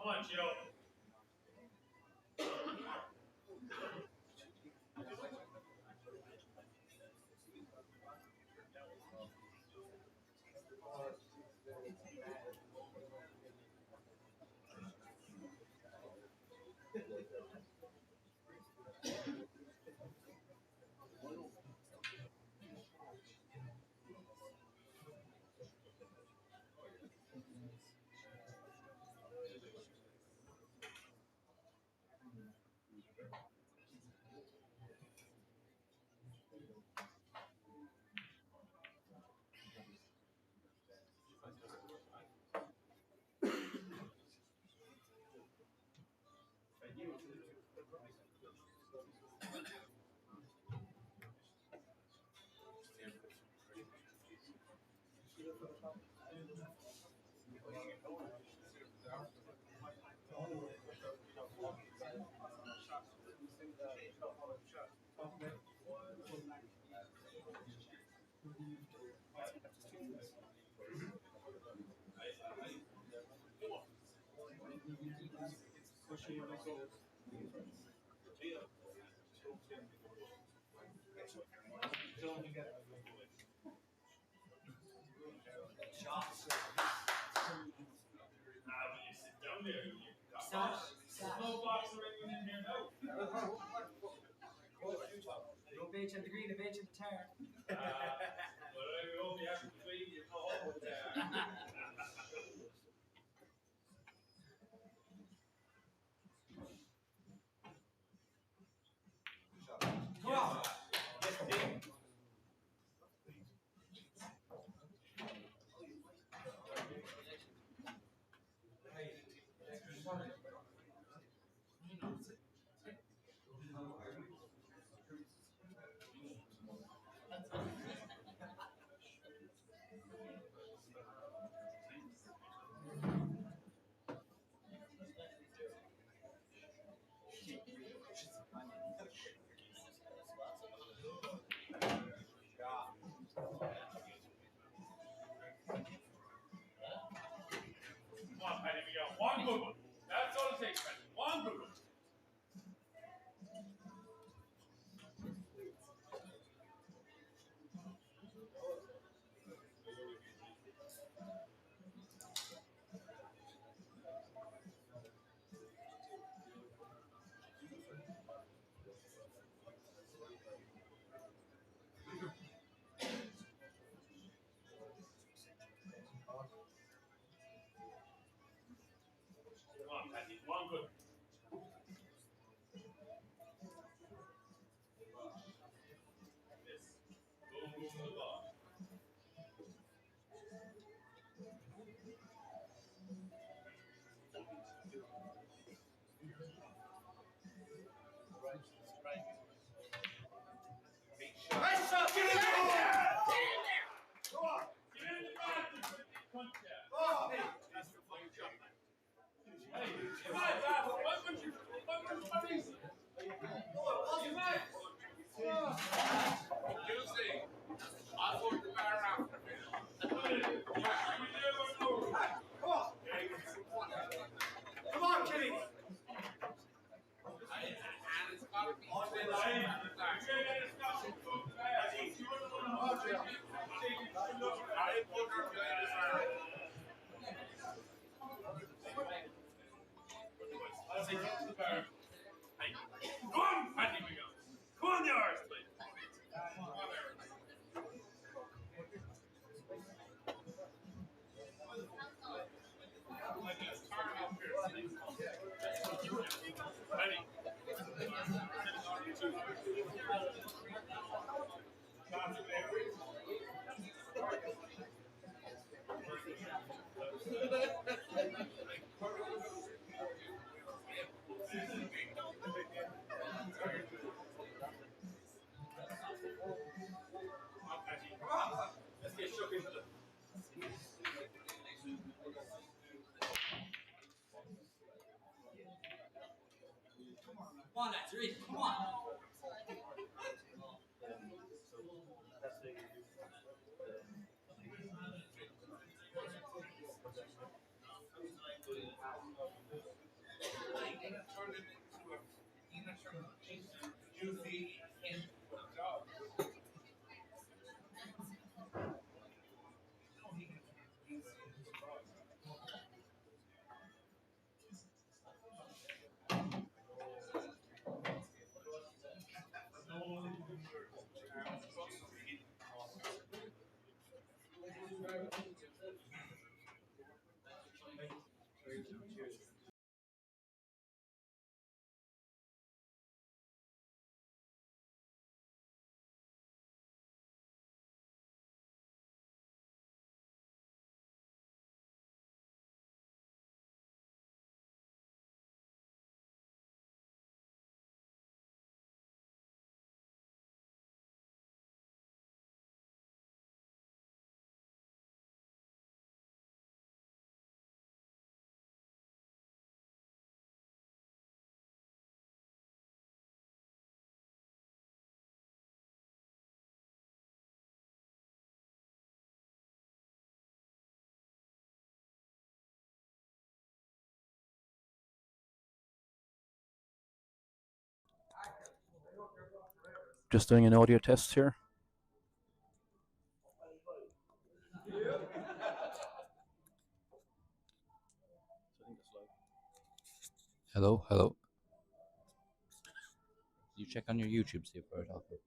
Come on, Joe. When you sit down there, you there's no box or anything in here, no. No beach and the green, the beach and the tar. Come on, Penny, we got one good one. That's all it takes, Penny. One good one. Come on, Penny. One good one. Yes. Don't move the ball. Nice shot! Get in there! Get in there! Go on! Get in the bathroom. Punch that. Oh, hey! That's the fucking shot. Hey, come on, Bob. One punch you. One punch puppies. You might. Tuesday, I'll sort the bar out. Come on! Come on, Kenny! And it's gotta be On the line. I put her behind this bar. Let's take it to the bar. Hey, go on, Penny, we go. Come on, the arse, please. Like a tar up here. Penny. Come on! Let's get shook into the... Come on, that's Reese. Come on. Turned it into a juicy and job. Just doing an audio test here. Hello, hello. You check on your YouTube, see if we're talking.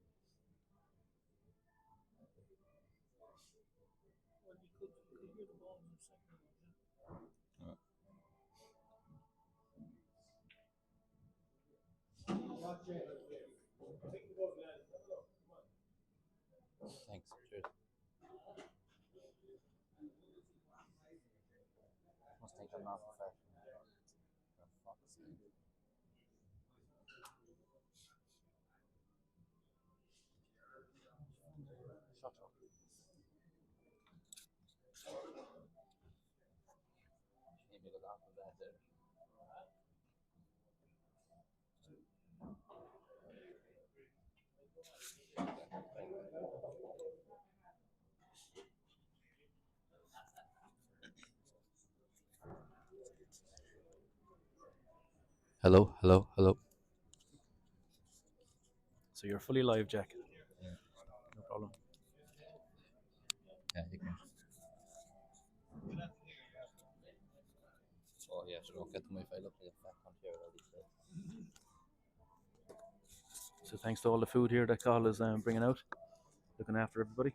Thanks. Cheers. Must think I'm not professional. For fuck's sake. Shut up. Maybe the laugh of that there. Hello, hello, hello. So you're fully live, Jack. Yeah. No problem. Yeah, you can. Oh yeah, sure. Get to my file up like a fat cunt here all these days. So thanks to all the food here that Carl is bringing out, looking after everybody.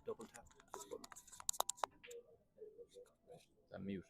Double tap. I'm mute.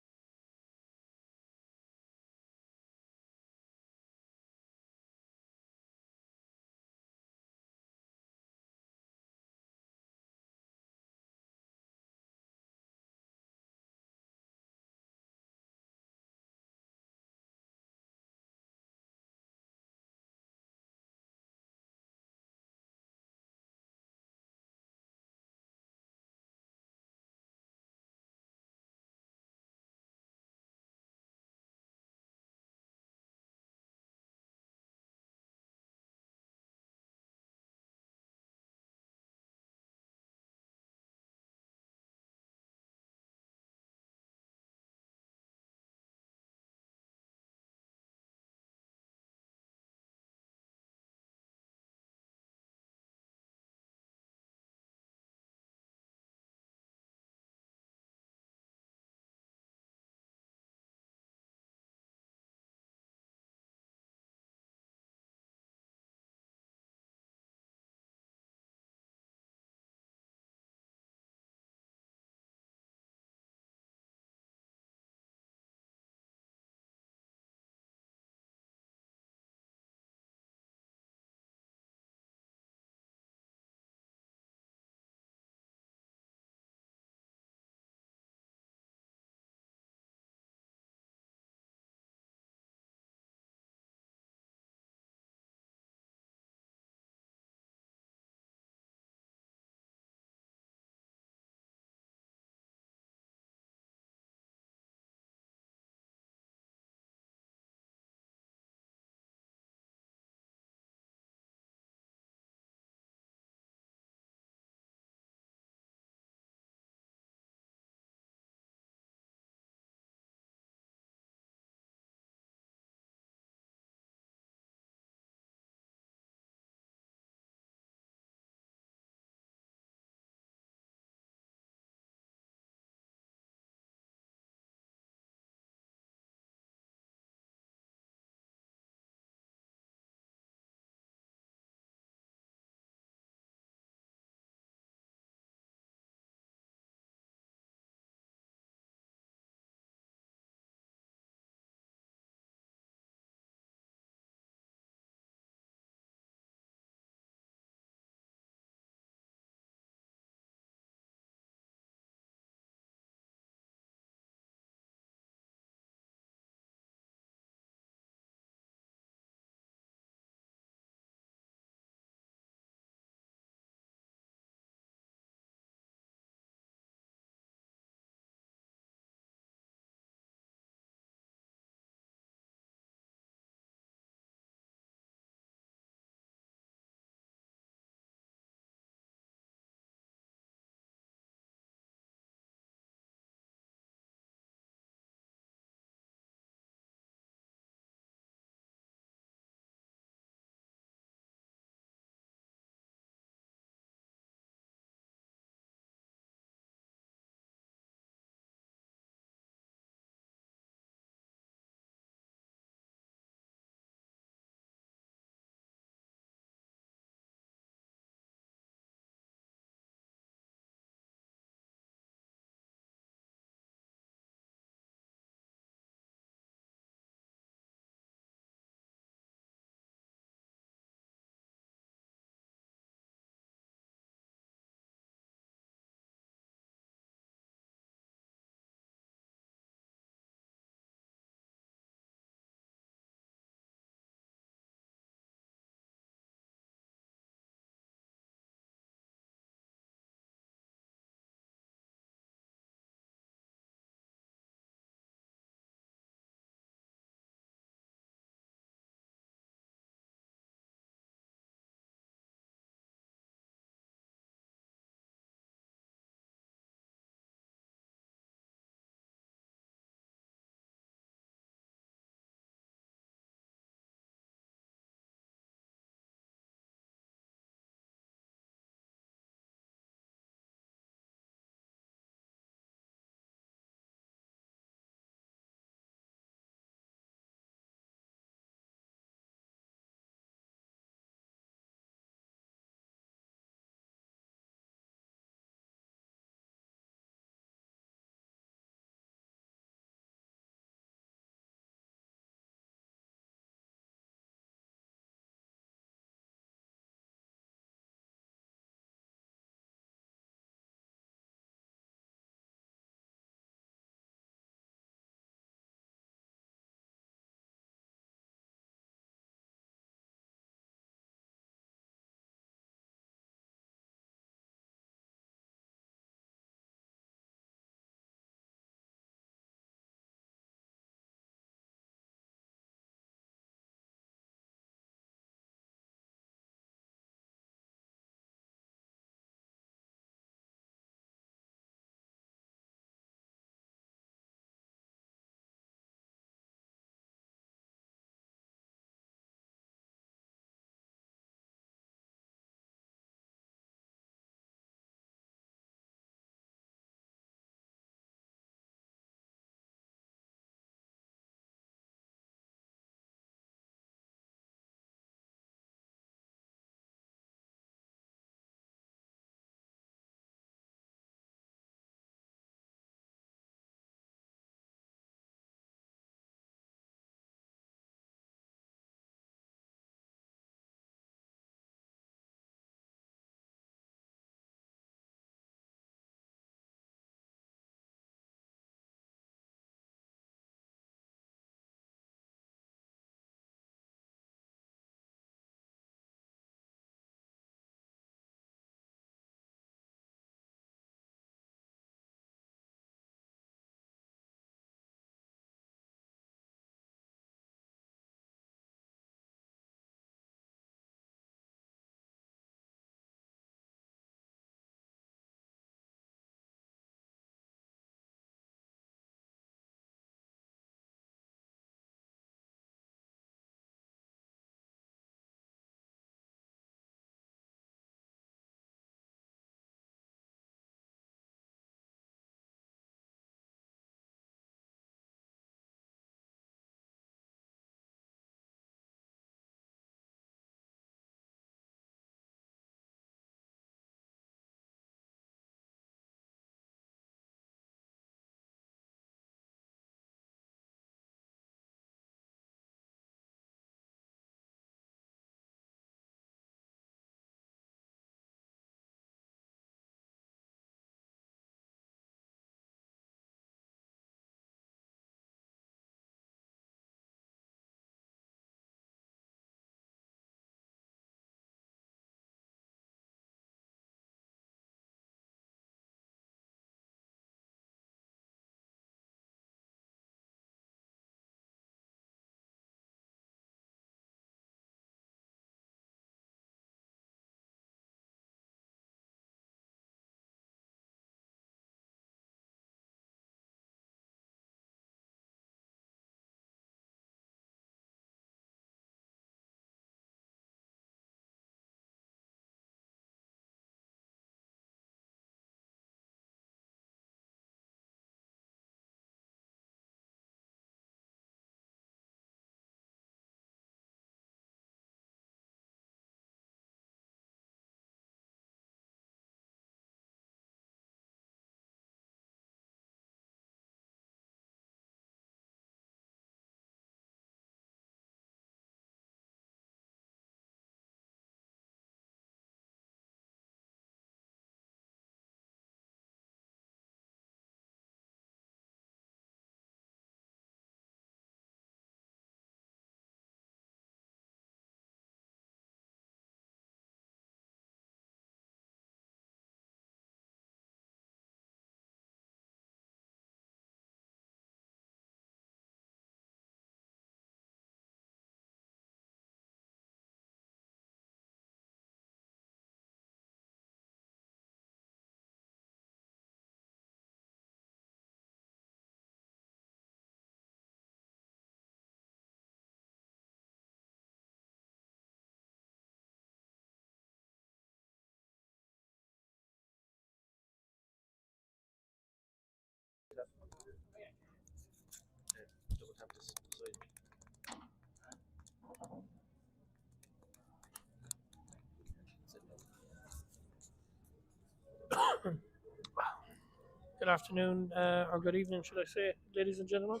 Good afternoon, or good evening, should I say, ladies and gentlemen,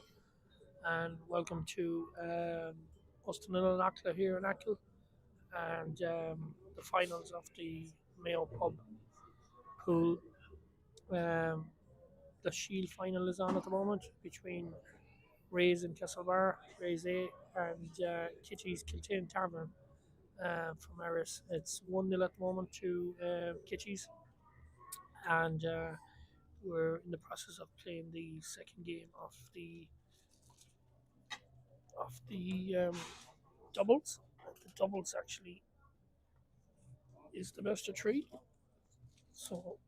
and welcome to Austin and Achill here in Achill, and the finals of the Mayo pub pool. Um, the Shield final is on at the moment between Rays and Castlebar, Rays A, and Kitty's Kiltane Tavern from Eris. It's 1-0 at the moment to Kitty's, and we're in the process of playing the second game of the doubles. The doubles actually is the best of three. So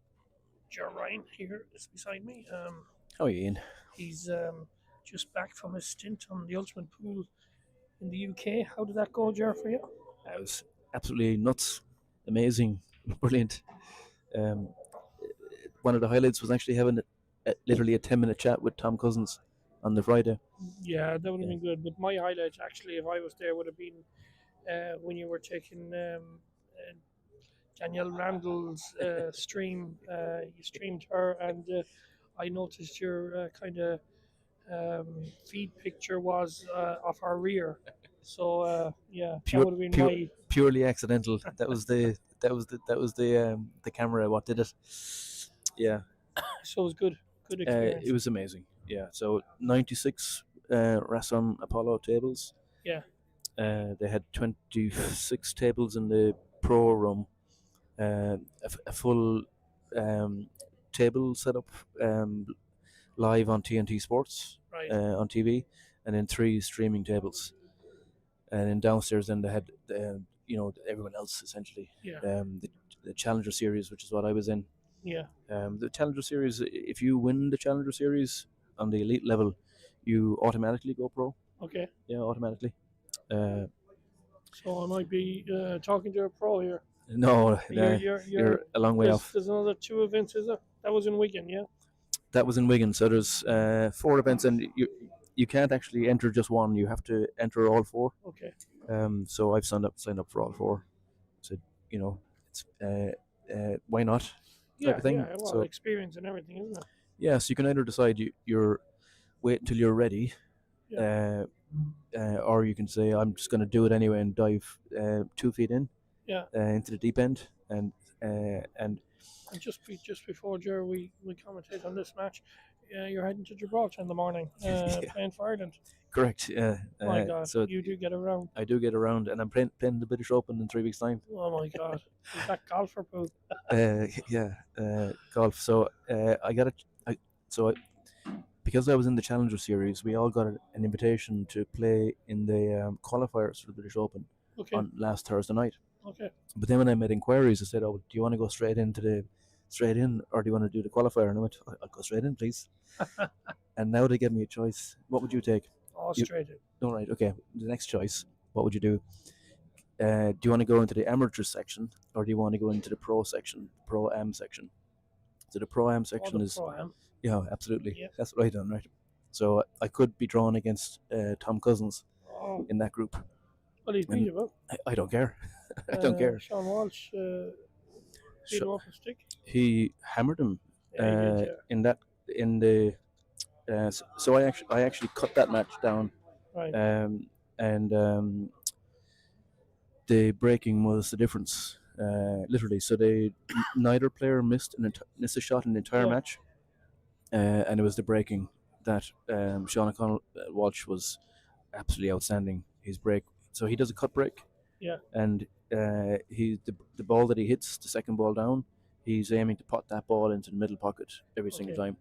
Jer Ryan here is beside me. How are you, Ian? He's just back from his stint on the Ultimate Pool in the UK. How did that go, Jer, for you? It was absolutely nuts, amazing, brilliant. One of the highlights was actually having literally a 10-minute chat with Tom Cousins on the Friday. Yeah, that would have been good. But my highlight, actually, if I was there, would have been when you were taking Danielle Randall's stream. You streamed her, and I noticed your kind of feed picture was of her rear. So yeah, that would have been my. Purely accidental. That was the camera what did it. Yeah. So it was good experience. It was amazing. Yeah. So 96 Rasson Apollo tables. Yeah. They had 26 tables in the pro room. A full table setup live on TNT Sports Right. on TV, and then 3 streaming tables. And then downstairs, then they had everyone else essentially. Yeah. The Challenger Series, which is what I was in. Yeah. The Challenger Series, if you win the Challenger Series on the elite level, you automatically go pro. Okay. Yeah, automatically. So I might be talking to a pro here. No, you're a long way off. There's another 2 events, is there? That was in Wigan, yeah? That was in Wigan. So there's 4 events, and you can't actually enter just one. You have to enter all 4. Okay. So I've signed up for all 4. So it's why not? Yeah, thing. yeah. Well, so, experience and everything, isn't it? Yeah, so you can either decide you're wait until you're ready, Yeah. or you can say I'm just going to do it anyway and dive 2 feet in, Yeah. Into the deep end, and And just before, Jerry, we commentate on this match. You're heading to Gibraltar in the morning, playing for Ireland. correct. My God, so you do get around. I do get around, and I'm playing the British Open in 3 weeks' time. Oh my God, is that golf or pool? Golf. So I got it. Because I was in the Challenger Series, we all got an invitation to play in the qualifiers for the British Open on last Thursday night. Okay. But then when I made inquiries, I said, "Oh, do you want to go straight in, or do you want to do the qualifier?" And I went, "I'll go straight in, please." And now they give me a choice. What would you take? Oh, straight in. All right. Okay. The next choice. What would you do? Do you want to go into the amateur section, or do you want to go into the pro section, pro am section? So the pro am section is. Pro-am. Yeah, absolutely. Yeah. That's what I done, right? So I could be drawn against Tom Cousins in that group. Well, he's beatable. I don't care. I don't care. Sean Walsh beat him off a stick. He hammered him Yeah, he did, in the. So I actually cut that match down, Right. and the breaking was the difference, literally. So neither player missed a shot in the entire match, and it was the breaking that Sean O'Connell Walsh was absolutely outstanding. His break, so he does a cut break, and the ball that he hits, the second ball down, he's aiming to pot that ball into the middle pocket every single time,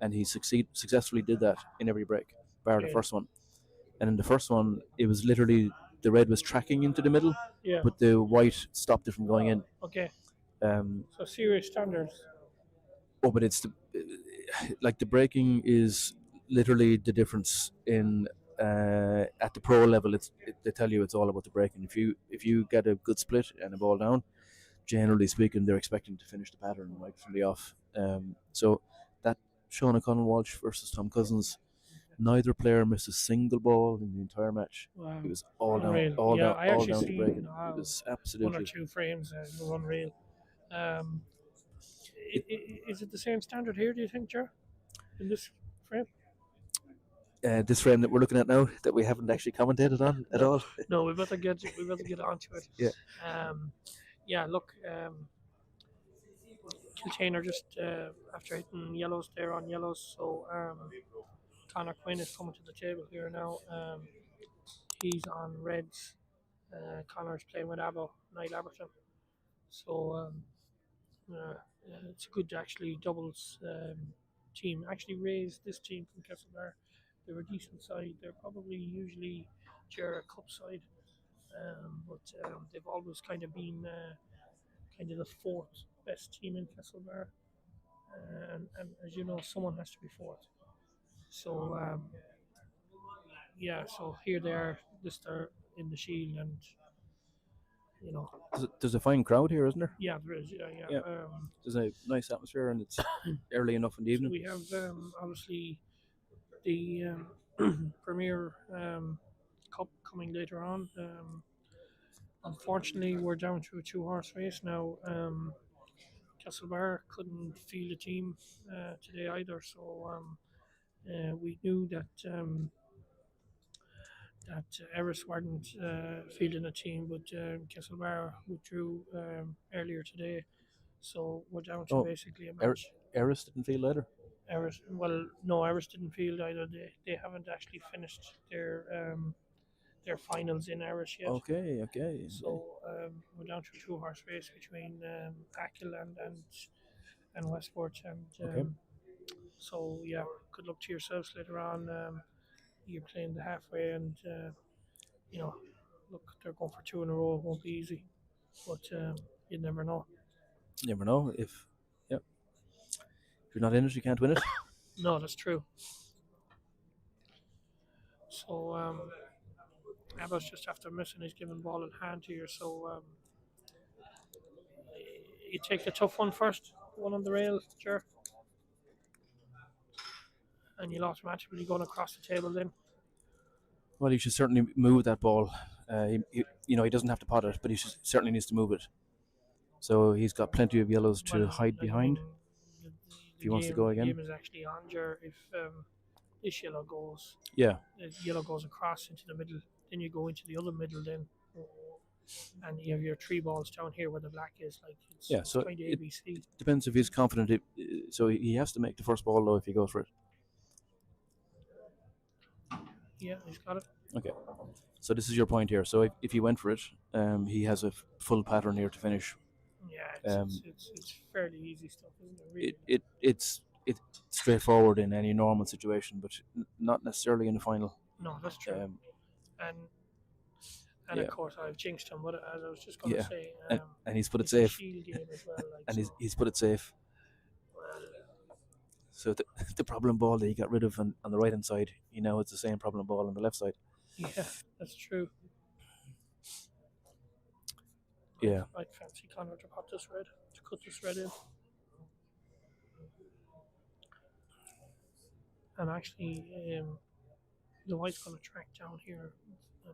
and he successfully did that in every break, bar the first one. And in the first one, it was literally the red was tracking into the middle, but the white stopped it from going in. Okay. So serious standards. Oh, but it's the breaking is literally the difference in at the pro level. They tell you it's all about the breaking. If you get a good split and a ball down, generally speaking, they're expecting to finish the pattern right from the off. So that Sean O'Connell Walsh versus Tom Cousins, Neither player missed a single ball in the entire match. Wow. It was all down, Unreal. all Yeah, down, I all actually down to seen breaking. It was one or absolutely. two frames. It was unreal. Um, is it the same standard here? Do you think, Ger, in this frame? This frame that we're looking at now that we haven't actually commentated on at all. No, we better get onto it. Yeah. Yeah. Look, Kiltane are just after hitting yellows. They're on yellows. So Connor Quinn is coming to the table here now. He's on reds. Connor's playing with Knight Aberton. So it's a good actually doubles team. Actually raised this team from Castlebar. They're a decent side. They're probably usually Jera Cup side, but they've always kind of been kind of the fourth best team in Castlebar. And as you know, someone has to be fourth. So yeah, so here they are, this they're in the Shield, and you know, There's a fine crowd here, isn't there? yeah, there is, yeah. Yeah. There's a nice atmosphere, and it's early enough in the evening. We have obviously the Premier Cup coming later on. Unfortunately, we're down to a two-horse race now. Castlebar couldn't field a team today either, so we knew that Eris weren't fielding a team, but Castlebar withdrew earlier today, so we're down to basically a match. Eris didn't feel either. Eris, well, no, Eris didn't field either. They haven't actually finished their finals in Eris yet. Okay. So we're down to a two-horse race between Achill and Westport, and so yeah, good luck to yourselves later on. You're playing the halfway, and you know, look, they're going for two in a row. It won't be easy, but you never know. You never know if you're not in it, you can't win it. No, that's true. So Abba's just after missing his given ball in hand here. So you take the tough one first, one on the rail, sure, and you'll automatically going across the table then. Well, he should certainly move that ball. He doesn't have to pot it, but he certainly needs to move it. So he's got plenty of yellows to hide behind. If he wants to go again. The game is actually on, if this yellow goes. Yeah. The yellow goes across into the middle, then you go into the other middle then. And you have your three balls down here where the black is. So kind of ABC. Depends if he's confident. So he has to make the first ball, though, if he goes for it. Yeah, he's got it. Okay. So this is your point here. So if he went for it, he has a full pattern here to finish. Yeah, it's fairly easy stuff, isn't it? Really? It's straightforward in any normal situation, but not necessarily in the final. No, that's true. And of course I've jinxed him, but as I was just going to say, and he's put it safe. Shield game as well, and he's put it safe. So the problem ball that he got rid of on the right hand side, it's the same problem ball on the left side. Yeah, that's true. Yeah. I'd fancy Connor to cut this red in. And actually, the white's going to track down here,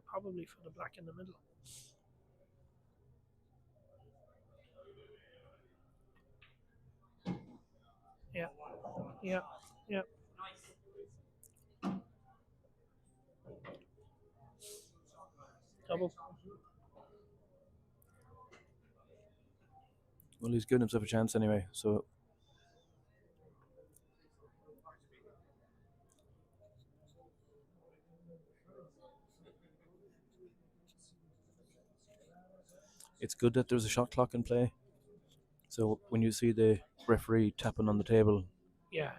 probably for the black in the middle. Yeah. Double. Well, he's giving himself a chance anyway, so. It's good that there's a shot clock in play. So when you see the referee tapping on the table,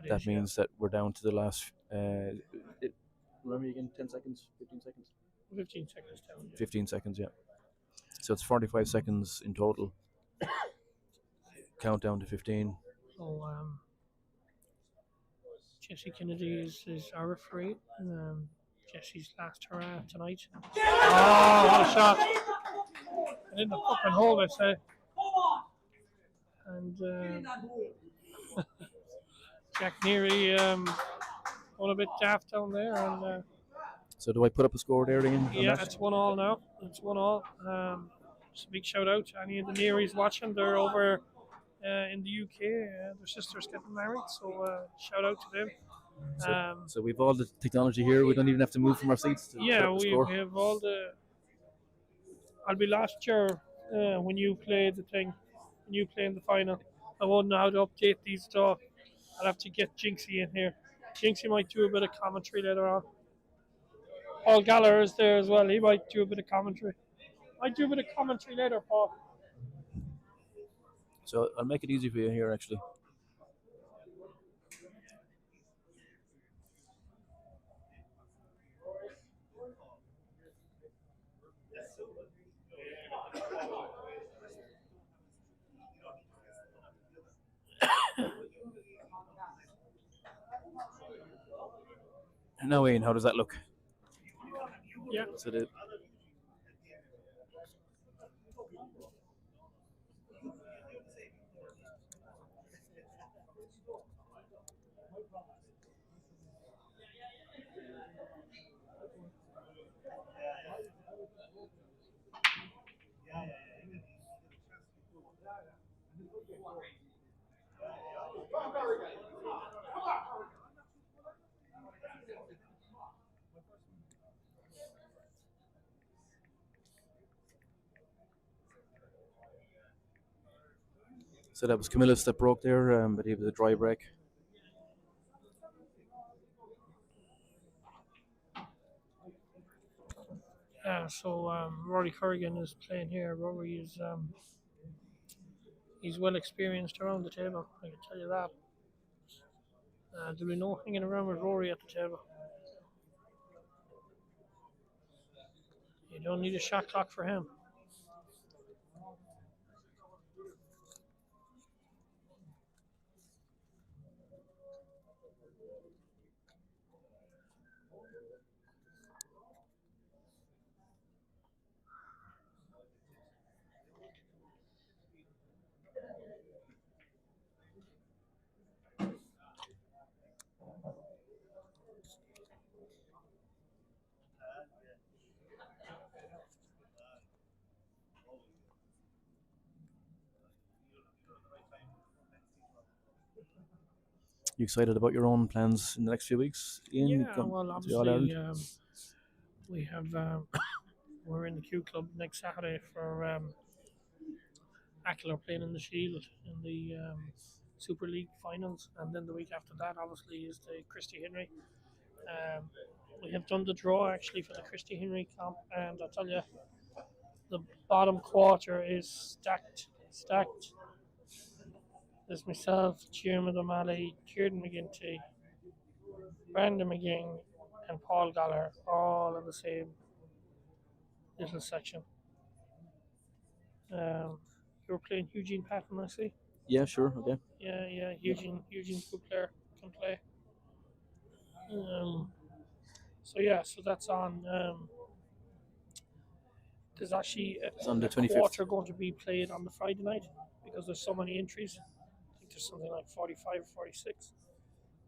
that means that we're down to the last. Remember again, 10 seconds, 15 seconds? 15 seconds down. Yeah. 15 seconds, yeah. So it's 45 seconds in total. Countdown to 15. So Jesse Kennedy is our referee. Jesse's last hurrah tonight. Oh, what a shot! And in the fucking hole, I say. And Jack Neary going a bit daft down there, and So do I put up a score there again on yeah, that? it's 1-1 now. It's 1-1. Just a big shout out to any of the Nearies watching. They're over in the UK. Their sister's getting married, so shout out to them. So we've all the technology here. We don't even have to move from our seats to put Yeah, up the we score. have all the. I'll be last year when you play the thing, when you play in the final. I won't know how to update these at all. I'll have to get Jinxie in here. Jinxie might do a bit of commentary later on. Paul Gallagher is there as well. He might do a bit of commentary. Might do a bit of commentary later, Paul. So I'll make it easy for you here, actually. Now, Ian, how does that look? Yeah. So the So that was Camillus that broke there, but he was a dry break. Yeah, so Rory Corrigan is playing here. Rory is he's well experienced around the table. I can tell you that. There'll be no hanging around with Rory at the table. You don't need a shot clock for him. You excited about your own plans in the next few weeks, Ian? Yeah, well, to obviously, All-Ireland? we have we're in the Q Club next Saturday for Achill are playing in the Shield in the Super League finals, and then the week after that, obviously, is the Christy Henry. Um, we have done the draw actually for the Christy Henry comp, and I tell you, the bottom quarter is stacked. Stacked. There's myself, Jeremy O'Malley, Kieran McGinty, Brandon McGing, and Paul Gallagher, all in the same little section. You were playing Eugene Patton, I see. Yeah, sure. Okay. Yeah, Eugene's good player, can play. So yeah, so that's on. There's actually It's on the a 25th. quarter going to be played on the Friday night because there's so many entries. I think there's something like 45 or 46.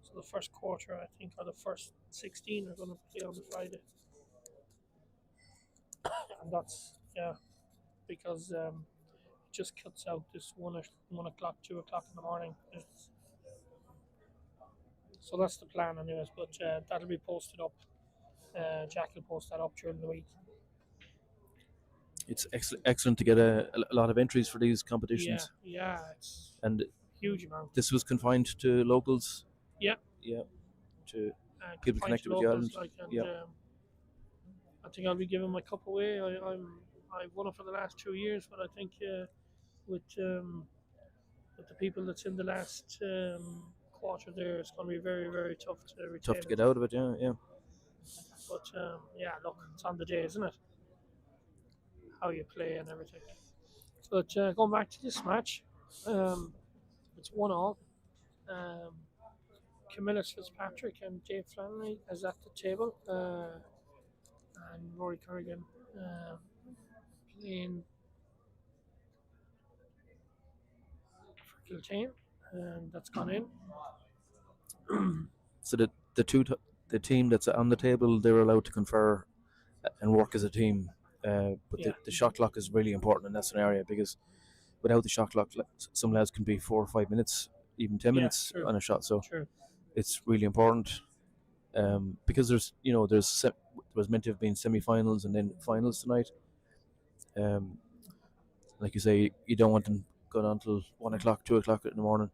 So the first quarter, I think, or the first 16 are going to play on the Friday. And that's, yeah, because it just cuts out this 1 o'clock, 2 o'clock in the morning. So that's the plan, anyways. But that'll be posted up. Jack will post that up during the week. It's excellent to get a lot of entries for these competitions. Yeah, it's And huge amount. this was confined to locals. Yeah. Yeah. To people Confined connected to with the locals, island. and, Yeah. I think I'll be giving my cup away. I've won it for the last 2 years, but I think with the people that's in the last quarter there, it's going to be very, very tough to retain. Tough to get out of it. Yeah, yeah. But yeah, look, it's on the day, isn't it? How you play and everything. But going back to this match, it's 1-1. Camillus Fitzpatrick and Dave Flannery is at the table, and Rory Corrigan playing for Kiltane, and that's gone in. So the the team that's on the table, they're allowed to confer and work as a team. But Yeah. the shot clock is really important in that scenario because without the shot clock, some lads can be 4 or 5 minutes, even 10 minutes True. on a shot. So True. it's really important because there was meant to have been semi-finals and then finals tonight. Um, like you say, you don't want them going on till 1 o'clock, 2 o'clock in the morning.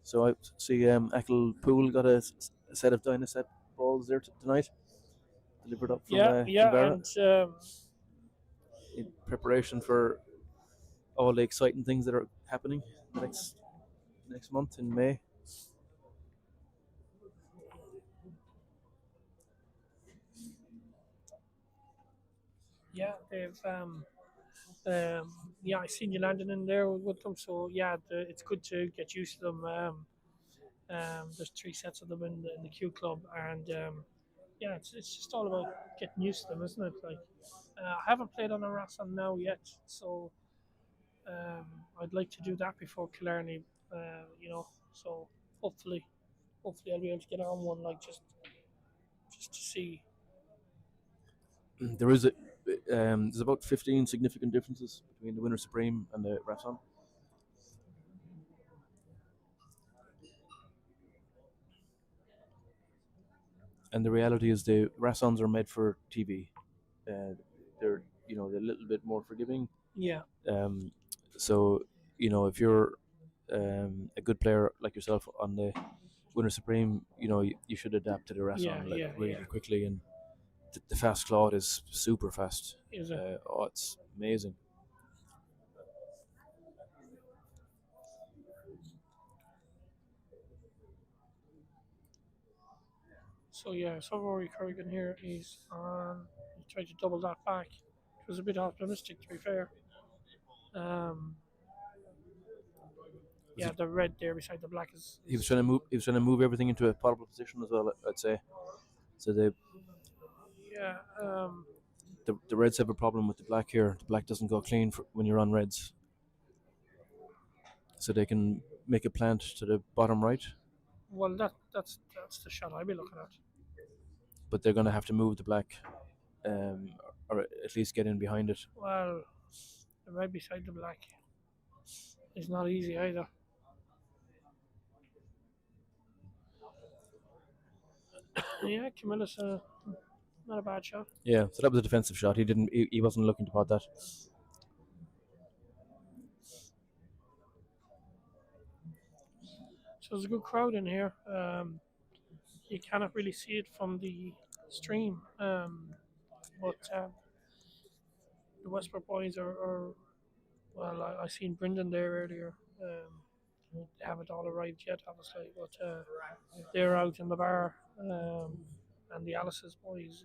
So I see Achill Pool got a set of Dynaset balls there tonight, delivered up from Yeah. Kinvara And in preparation for all the exciting things that are happening next month in May. yeah, they've yeah, I seen you landing in there with them. So yeah, it's good to get used to them. There's 3 sets of them in the Q club, and yeah, it's just all about getting used to them, isn't it? Like, I haven't played on a Rassan now yet, so um, I'd like to do that before Killarney. So hopefully, hopefully I'll be able to get on one, like just to see. There is there's about 15 significant differences between the Winner Supreme and the Rapson. And the reality is the Rassons are made for TV. Uh, they're a little bit more forgiving. Yeah, Um, so if you're a good player like yourself on the Winner Supreme, you should adapt to the Rasson really quickly. And the fast Claude is super fast. Is it? It's amazing. So yeah, so Rory Corrigan here is on. He tried to double that back. It was a bit optimistic, to be fair. Um, Was yeah, it- the red there beside the black is. He was trying to move. He was trying to move everything into a potable position as well. I'd say. So Yeah. the reds have a problem with the black here. The black doesn't go clean when you're on reds. So they can make a plant to the bottom right, Well, that's the shot I'd be looking at. but they're going to have to move the black, um, or at least get in behind it. Well, the red beside the black is not easy either. Yeah, Camilla's not a bad shot. Yeah, so that was a defensive shot. He didn't. He wasn't looking to pot that. So there's a good crowd in here. You cannot really see it from the stream, but the Westbrook boys are well. I seen Brendan there earlier. They haven't all arrived yet, obviously, but they're out in the bar, and the Alice's boys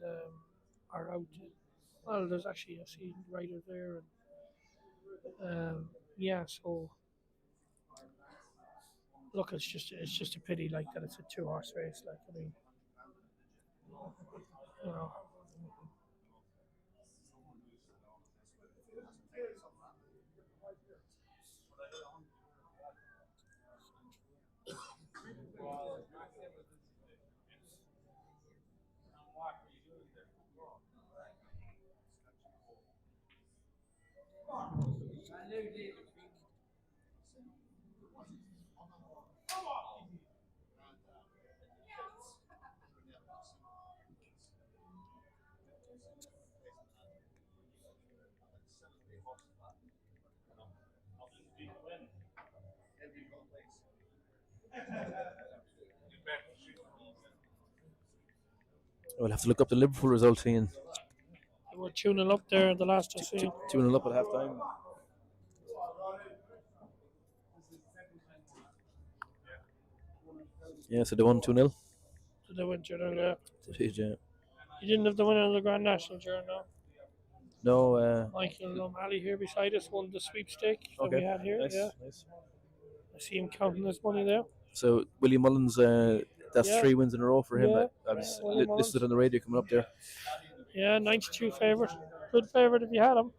are out. Well, there's actually I see Ryder there, and yeah. So look, it's just a pity like that. It's a 2 horse race. Like I mean, you know. We'll have to look up the Liverpool result, Ian. They were tuning up there the last I seen. 2-0 up at half time. Yeah, so they won 2-0. So they went to the. Yeah. You didn't have the winner of the Grand National during now. No. Michael Ali here beside us won the sweepstake that Okay. we had here. Nice, Yeah, nice. I see him counting his money there. So Willie Mullins, that's Yeah. 3 wins in a row for him. Yeah. I was Willie listed on the radio coming up there. Yeah, 92 favourite. Good favourite if you had him.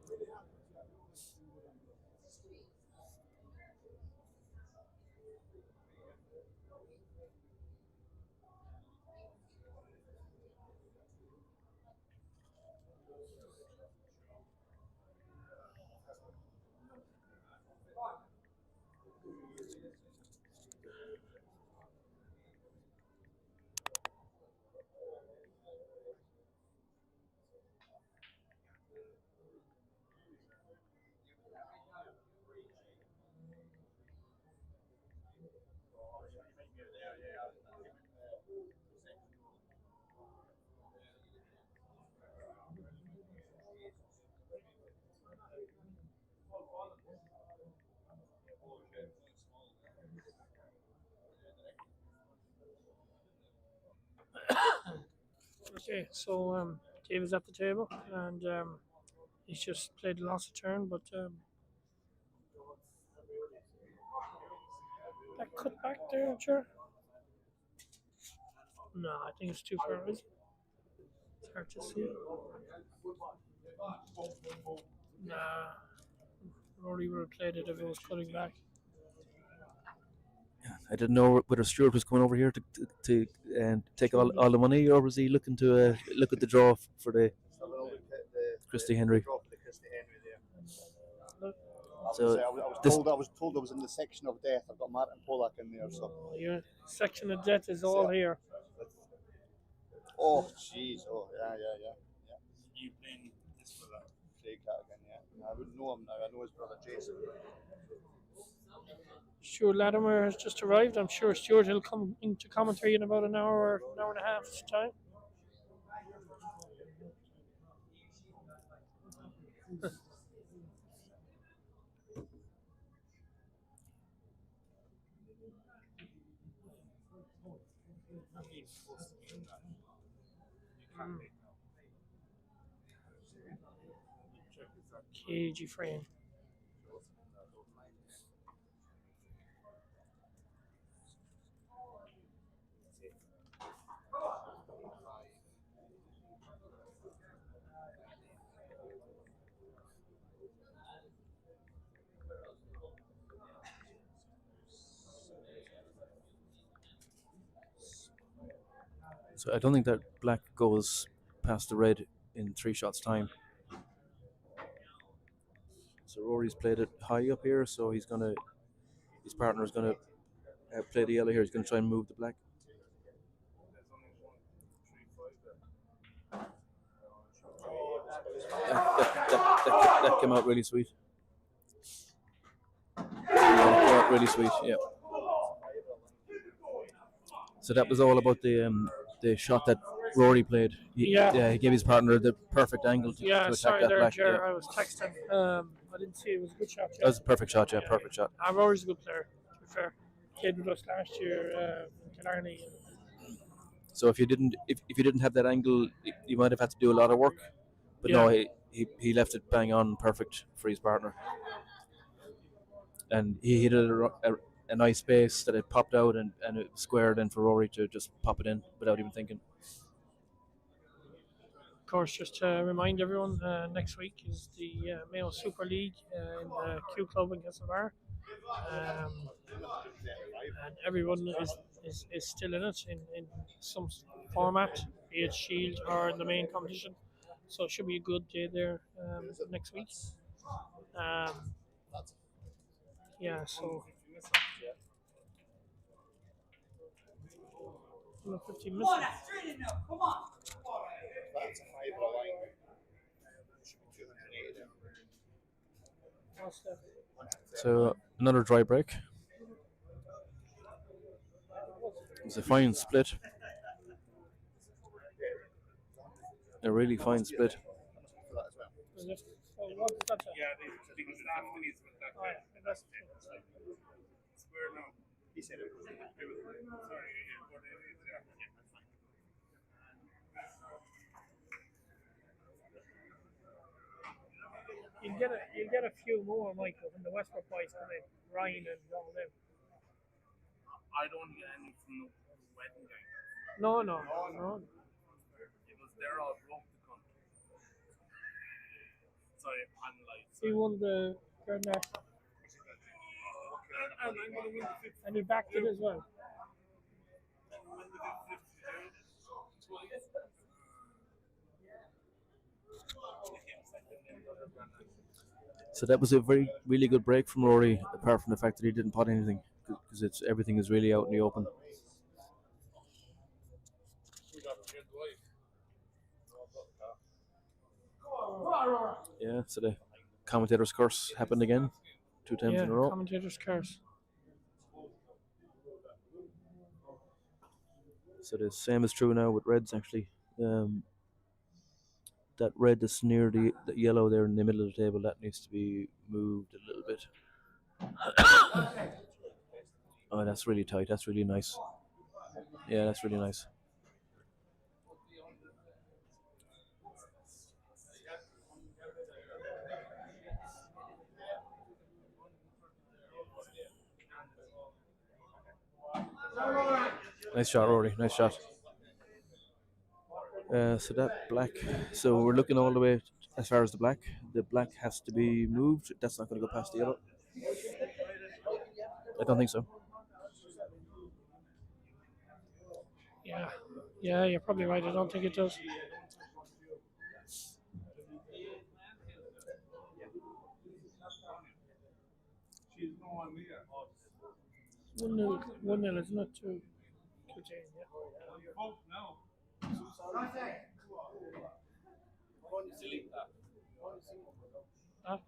Okay, so Dave is at the table and he's just played the last turn, but that cut back there, sure. No, I think it's too far. Is it? It's hard to see. Nah, Rory would have played it if it was cutting back. I didn't know whether Stuart was coming over here to take all the money, or was he looking to look at the draw for the Christy Henry. So I was told I was in the section of death. I've got Martin Pollack in there, so. Your section of death is all here. Oh, jeez. Oh, yeah. You playing this for that? Craig Cadigan, yeah. I wouldn't know him now. I know his brother Jason. Stuart Latimer has just arrived. I'm sure Stuart will come into commentary in about an hour and a half's time. Cagey frame. So I don't think that black goes past the red in 3 shots time. So Rory's played it high up here, so his partner's gonna play the yellow here. He's gonna try and move the black. That came out really sweet. Yeah, came out really sweet. Yeah. So that was all about the shot that Rory played. He gave his partner the perfect angle to attack sorry that there, black. Jer. I was texting. I didn't see it. It was a good shot. That was a perfect shot. Yeah, perfect shot. Rory's a good player. To be fair, played with us last year in Killarney. So if you didn't have that angle, you might have had to do a lot of work. But no, he left it bang on, perfect for his partner, and he hit it a nice space that it popped out and it squared in for Rory to just pop it in without even thinking. Of course, just to remind everyone, next week is the Mayo Super League in the Q Club in Castlebar. And everyone is still in it in some format, be it Shield or in the main competition. So it should be a good day there next week. Yeah, so 15 minutes. Come on, straight in now. Come on. That's a fibre line. Should be 280 there. So another dry break. It's a fine split. A really fine split. Yeah, they think it's after he's with that guy. That's square now. He said it was. Sorry, but it is, yeah. You get a few more, Michael, when the Westbrook boys come in, Ryan and all them. I don't get any from the wedding guy. No. It was they're all broke to come. Sorry, on live. He won the Grand National. And I'm going to win the 50. And he backed it as well. So that was a really good break from Rory, apart from the fact that he didn't pot anything, because everything is really out in the open. Yeah, so the commentator's curse happened again, 2 times in a row. Commentator's curse. So the same is true now with reds, actually. That red that's near the yellow there in the middle of the table, that needs to be moved a little bit. Oh, that's really tight. That's really nice. Yeah, that's really nice. Nice shot, Rory. Nice shot. So that black. So we're looking all the way as far as the black. The black has to be moved. That's not going to go past the yellow. I don't think so. Yeah, you're probably right. I don't think it does. One nil, isn't it? To Jane, yeah. Huh?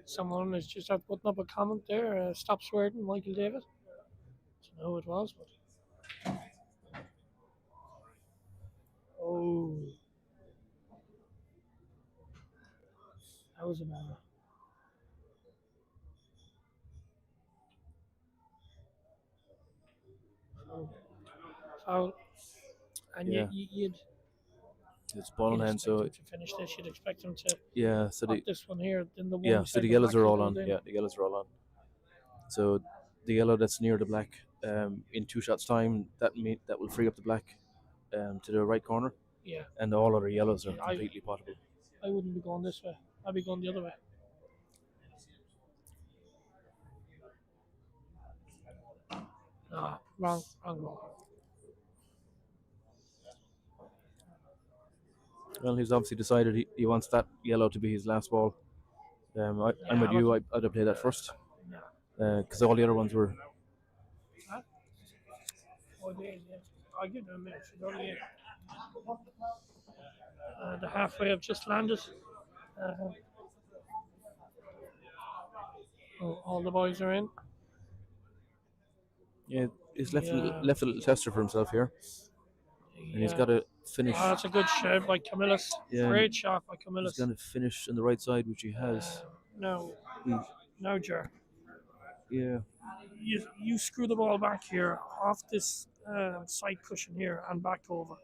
Someone has just putting up a comment there. Stop swearing, Michael David. I don't know who it was, but. Oh. That was a man. Foul. And Yeah. you'd It's ball in hand, expect so him to finish this. You'd expect him to yeah. So put this one here. Then the one so beside the yellows black are all will on. go in. Yeah, the yellows are all on. So the yellow that's near the black, in 2 shots time, that will free up the black, to the right corner. Yeah. And all other yellows are Yeah, completely potable. I wouldn't be going this way. I'd be going the other way. Ah, wrong ball. Well, he's obviously decided he wants that yellow to be his last ball. I'm with you. I'd have played that first, because all the other ones were. Huh? Oh, yeah. I'll give them a minute. She's only in. The halfway have just landed. All the boys are in. Yeah, he's left a little tester for himself here, and he's got to finish. Oh, that's a good shot by Camillus. Yeah, Great shot by He's Camillus. going to finish on the right side, which he has. No, Jer. Yeah. You screw the ball back here off this side cushion here and back over.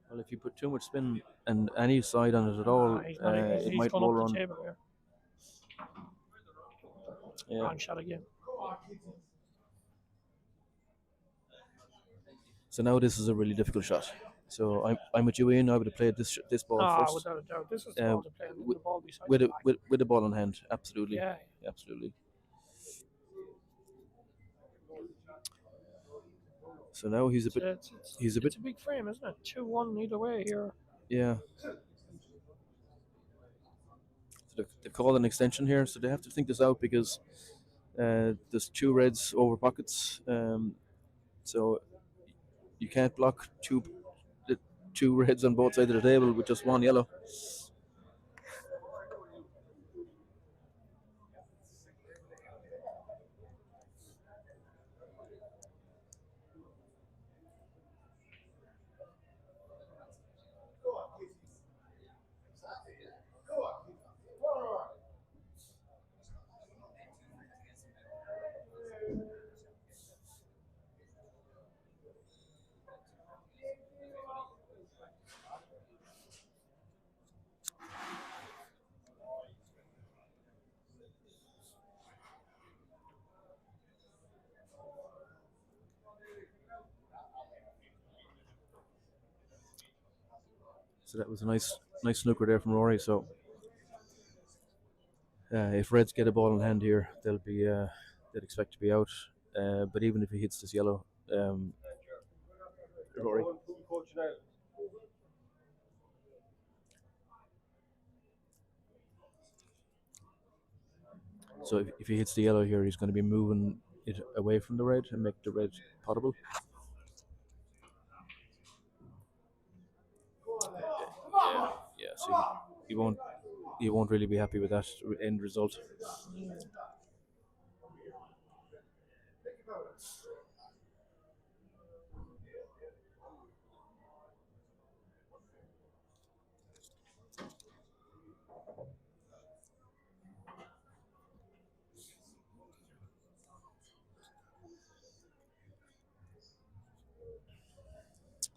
Well, if you put too much spin and any side on it at all, it might roll on. Table here. Yeah. Wrong shot again. So now this is a really difficult shot. So I'm with you, Ian. I would have played this ball first. Without a doubt. This is the ball to play. The ball beside with the ball in hand, absolutely. Yeah. Absolutely. So now he's a bit. It's a big frame, isn't it? 2-1 either way here. Yeah. So they call an extension here, so they have to think this out because there's 2 reds over pockets, so you can't block the 2 reds on both sides of the table with just 1 yellow. So that was a nice snooker there from Rory. So if Reds get a ball in hand here, they'd expect to be out. But even if he hits this yellow, Rory. So if he hits the yellow here, he's going to be moving it away from the red and make the red potable. Yeah. So he won't really be happy with that end result.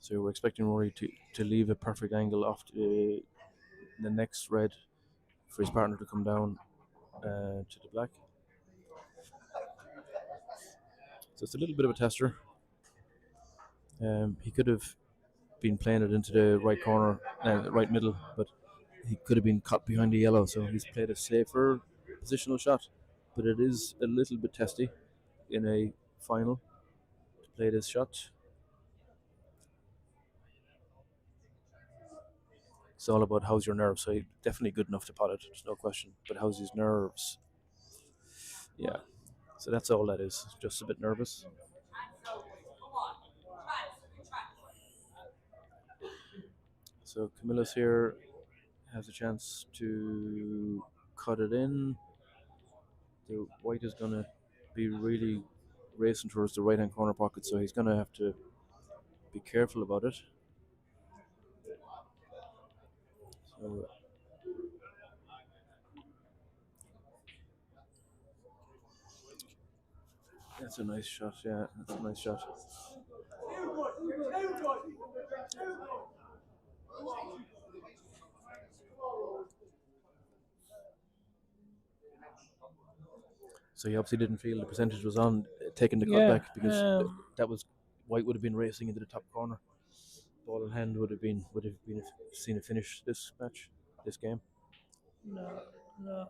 So we're expecting Rory to leave a perfect angle off the next red for his partner to come down to the black. So it's a little bit of a tester. He could have been playing it into the right corner, right middle, but he could have been caught behind the yellow. So he's played a safer positional shot, but it is a little bit testy in a final to play this shot. It's all about how's your nerves. So he's definitely good enough to pot it, there's no question. But how's his nerves? Yeah. So that's all that is. Just a bit nervous. So Camilla's here has a chance to cut it in. The white is going to be really racing towards the right hand corner pocket, so he's going to have to be careful about it. So that's a nice shot. Yeah, that's a nice shot. So he obviously didn't feel the percentage was on taking the cut back because that was white would have been racing into the top corner. Ball in hand would have been seen a finish this match, this game. No.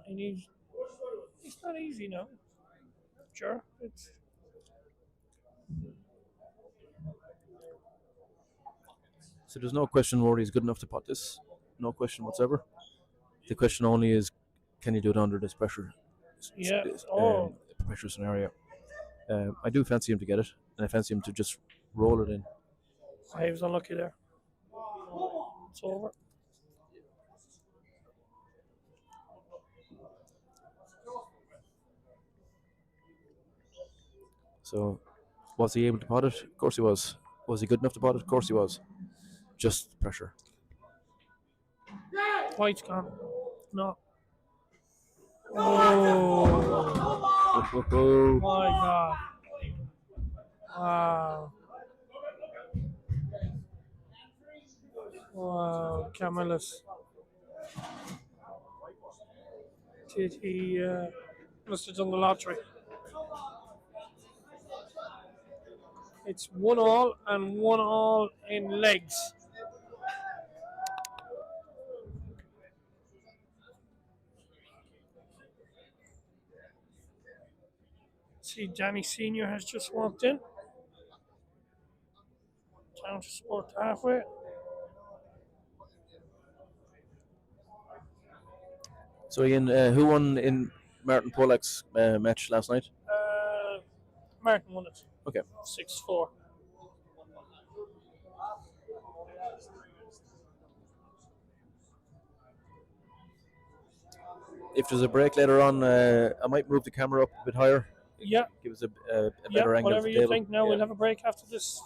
He needs. It's not easy now. Sure, it's. So there's no question Rory's good enough to pot this. No question whatsoever. The question only is, can you do it under this pressure? Yeah. Pressure scenario. I do fancy him to get it, and I fancy him to just roll it in. He was unlucky there. It's over. So, was he able to pot it? Of course he was. Was he good enough to pot it? Of course he was. Just pressure. White's gone. No. Oh. My God. Wow. Wow. Camillus. Did he must have done the lottery? It's 1-1 and 1-1 in legs. See, Danny Senior has just walked in. Down to sport halfway. So Ian, who won in Martin Polak's match last night? Martin won it. Okay. 6-4. If there's a break later on, I might move the camera up a bit higher. Yeah. Give us a better angle. Whatever of the you table. think. Now we'll have a break after this.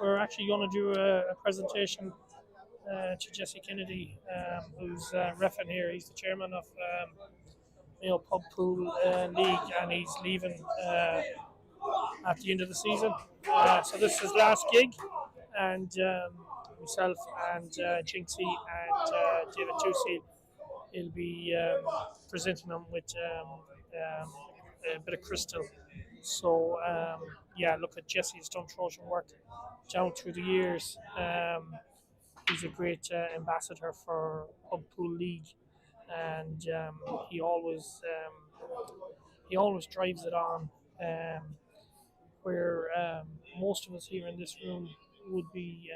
We're actually going to do a presentation to Jesse Kennedy, who's reffing here. He's the chairman of Mayo Pub Pool League, and he's leaving at the end of the season. So this is his last gig, and myself and Jinxie and David Tusi will be presenting them with a bit of crystal. So look at Jesse's done Trojan work down through the years. he's a great ambassador for Pub Pool League, and he always he always drives it on. Um, where most of us here in this room would be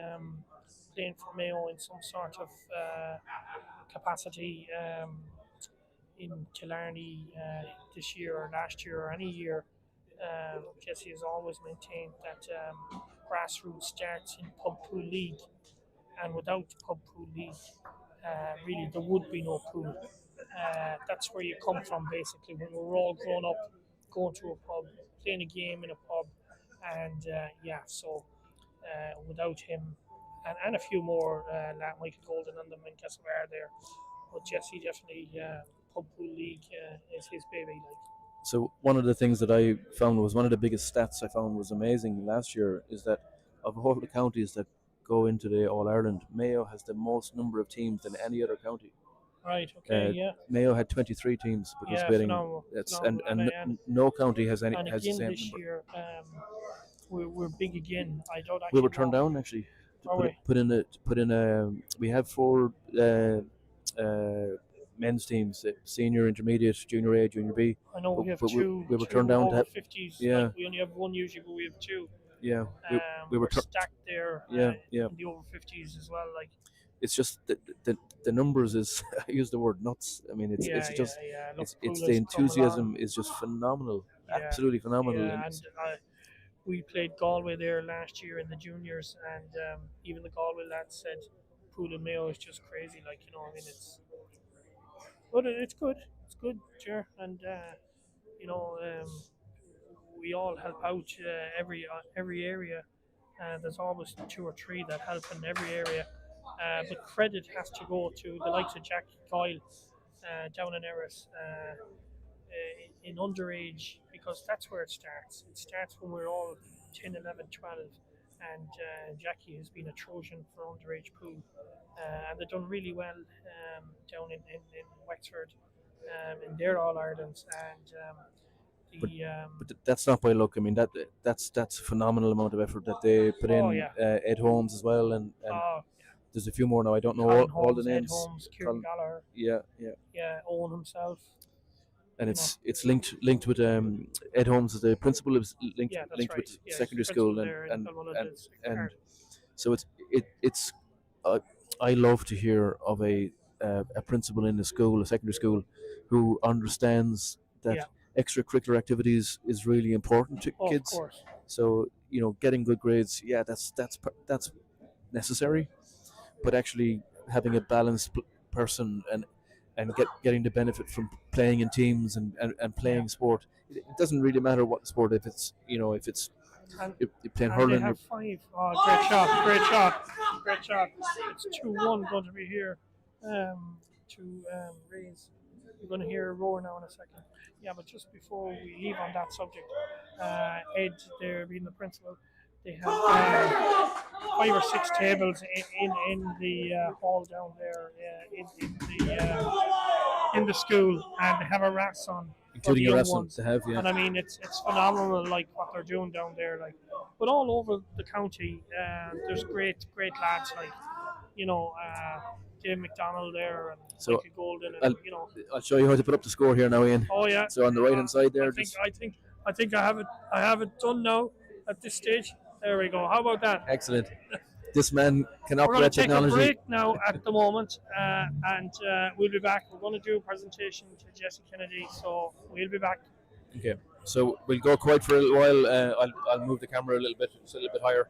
playing for Mayo in some sort of capacity in Killarney this year or last year or any year. Jesse has always maintained that grassroots starts in Pub Pool League, and without Pub Pool League, really there would be no pool. That's where you come from basically when we're all grown up, going to a pub, playing a game in a pub, and so without him and a few more like Michael Golden and them in Castlebar there, but Jesse definitely Pub Pool League is his baby. Like. So one of the things that I found was one of the biggest stats I found was amazing last year is that of all the counties that go into the All Ireland, Mayo has the most number of teams than any other county. Right. Okay. Mayo had 23 teams participating. Phenomenal. It's phenomenal. and no county has and the again same this number. year, we're big again. I don't actually. We were turned down actually. Put in a. We have 4 men's teams: senior, intermediate, junior A, junior B. I know we have two. We were turned down over to 50s. Yeah. Like we only have one usually, but we have two. Yeah, we were stacked there. Yeah. In the over 50s as well. Like it's just the numbers is I use the word nuts. I mean it's just it's the enthusiasm is just phenomenal, absolutely phenomenal. Yeah, and we played Galway there last year in the juniors, and even the Galway lads said Pool and Mayo is just crazy. Like I mean but it's good. It's good, sure, and we all help out every area. There's always 2 or 3 that help in every area. But credit has to go to the likes of Jack Coyle down in Erris in underage, because that's where it starts. It starts when we're all 10, 11, 12, and Jackie has been a Trojan for underage pool. And they've done really well down in Wexford in their All Irelands. And but that's not by luck. I mean that's a phenomenal amount of effort that they put in. Yeah. Ed Holmes as well, and there's a few more now. I don't know all the names. Ed Holmes, Kieran Gallagher. Yeah. Owen himself. And it's linked with Ed Holmes as the principal is linked with secondary school and so it's I love to hear of a principal in a secondary school, who understands that extracurricular activities is really important to kids. Of course. So getting good grades, that's necessary, but actually having a balanced person and getting the benefit from playing in teams and playing sport. It doesn't really matter what sport. If it's if you're playing hurling. They have 5. Oh, great shot. It's 2-1 going to be here to raise. You're going to hear a roar now in a second. Yeah, but just before we leave on that subject, Ed, there being the principal, they have 5 or 6 tables in the hall down there in the school, and they have a RAS on, including a RAS on to have. And I mean it's phenomenal, like what they're doing down there, like. But all over the county, there's great lads like Dave McDonald there and Michael Golden, and I'll show you how to put up the score here now, Ian. Oh yeah. So on the right hand side there, I think I have it done now at this stage. There we go. How about that? Excellent. This man can operate We're going to take technology. a break now at the moment, and we'll be back. We're going to do a presentation to Jesse Kennedy, so we'll be back. Okay. So we'll go quiet for a little while. I'll move the camera a little bit, so a little bit higher.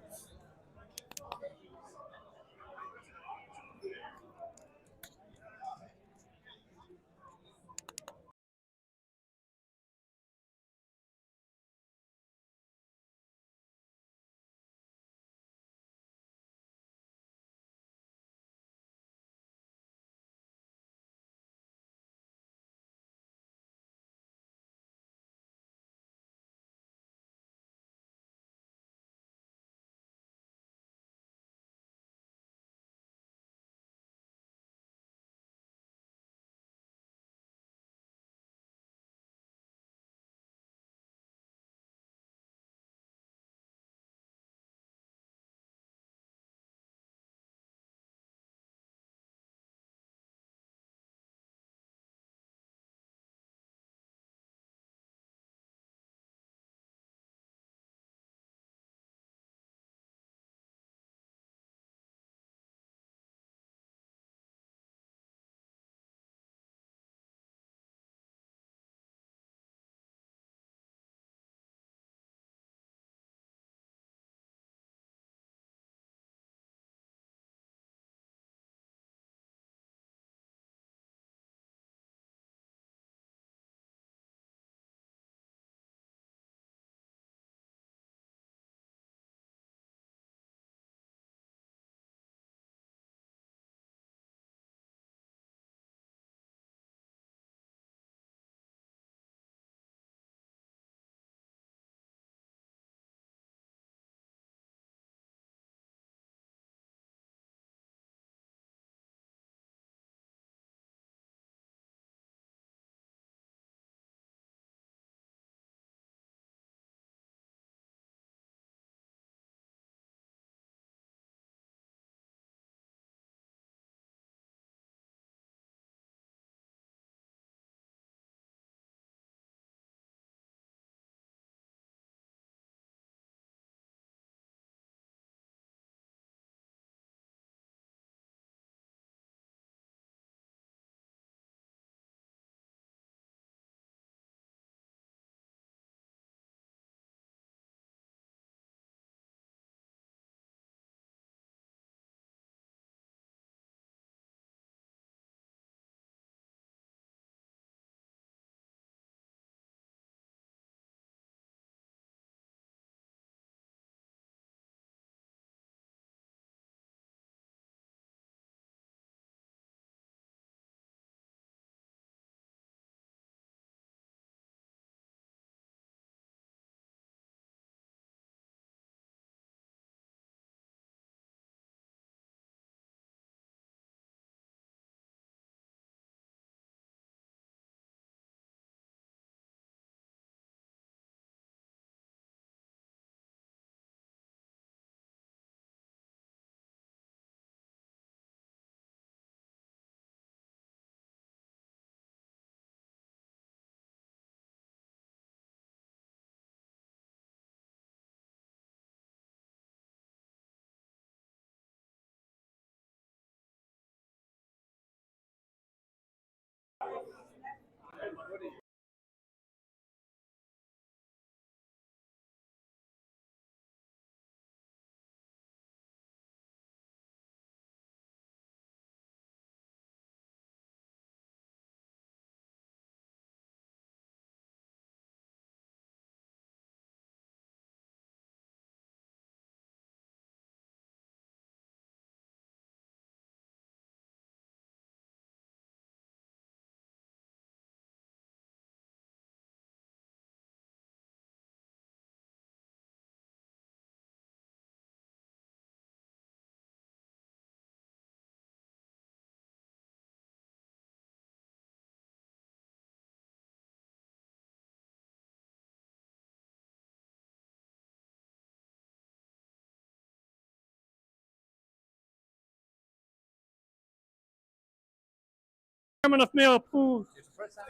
chairman of Mayo Pool,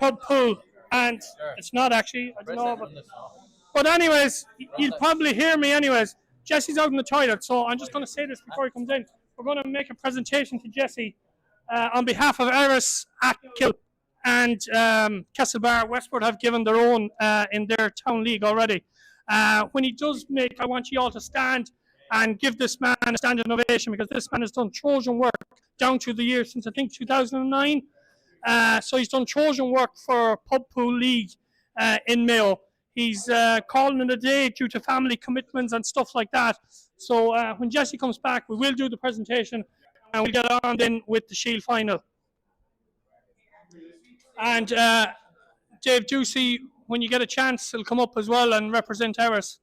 Pub Pool, and it's not actually, I don't know, but anyways, he'll probably hear me anyways. Jesse's out in the toilet, so I'm just going to say this before he comes in. We're going to make a presentation to Jesse on behalf of Eris, Achill, and Castlebar. Westport have given their own in their town league already. When he does make, I want you all to stand and give this man a standing ovation, because this man has done Trojan work down through the years since I think 2009. So he's done Trojan work for Pub Pool League in Mayo. He's calling it a day due to family commitments and stuff like that. So when Jesse comes back, we will do the presentation and we'll get on then with the Shield final. And Dave Ducey, when you get a chance, he'll come up as well and represent Eris.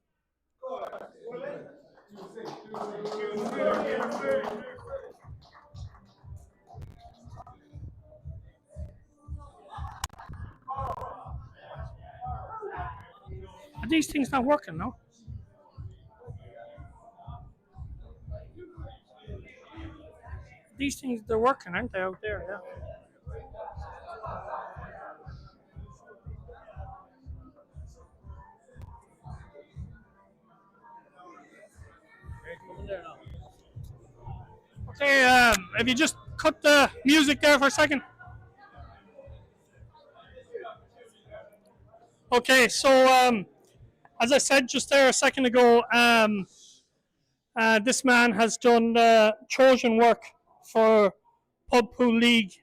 Are these things not working, no? These things, they're working, aren't they, out there? Yeah. Okay, if you just cut the music there for a second. Okay, so as I said just there a second ago, this man has done Trojan work for Pub Pool League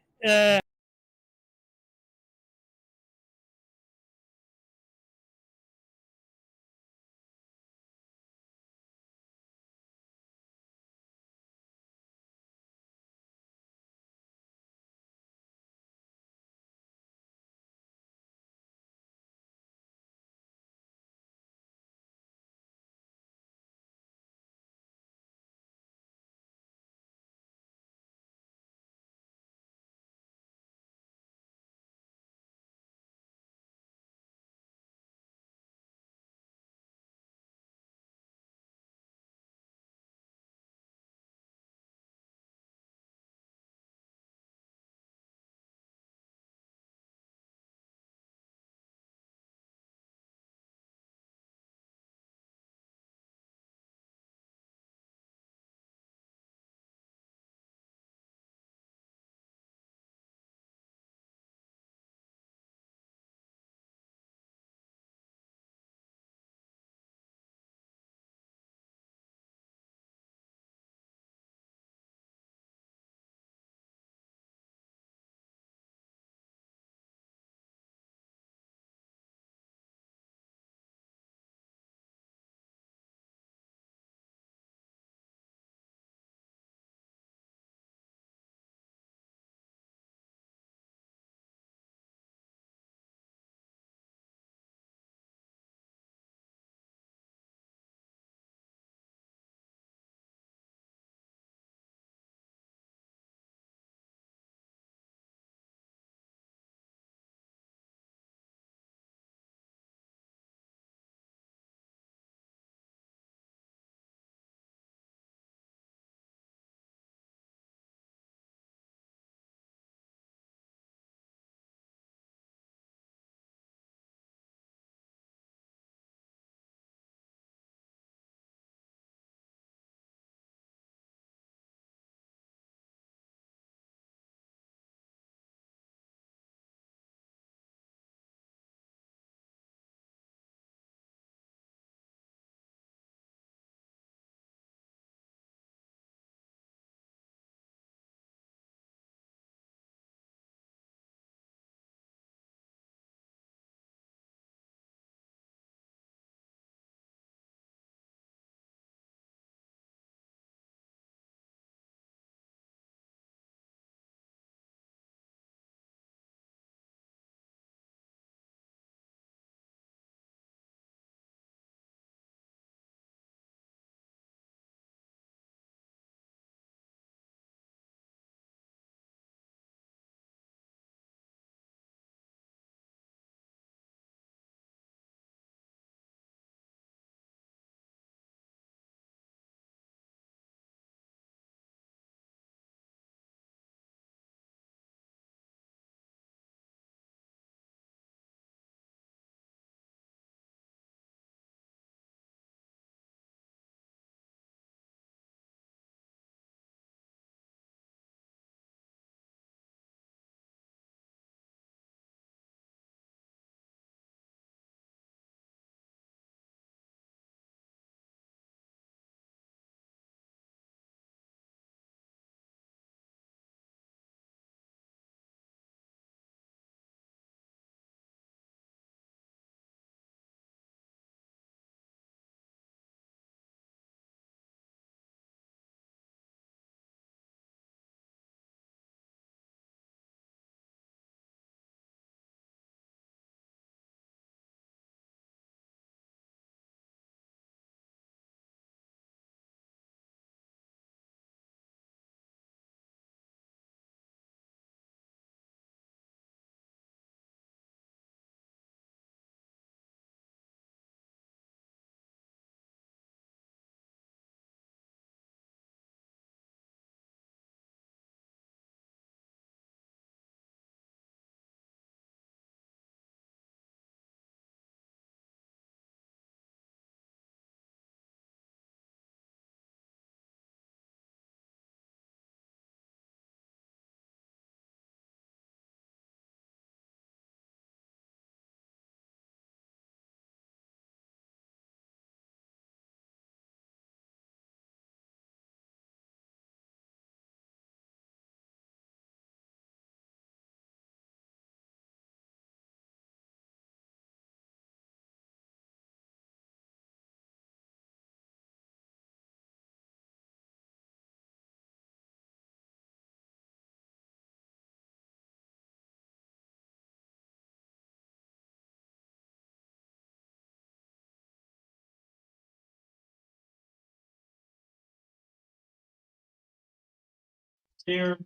They're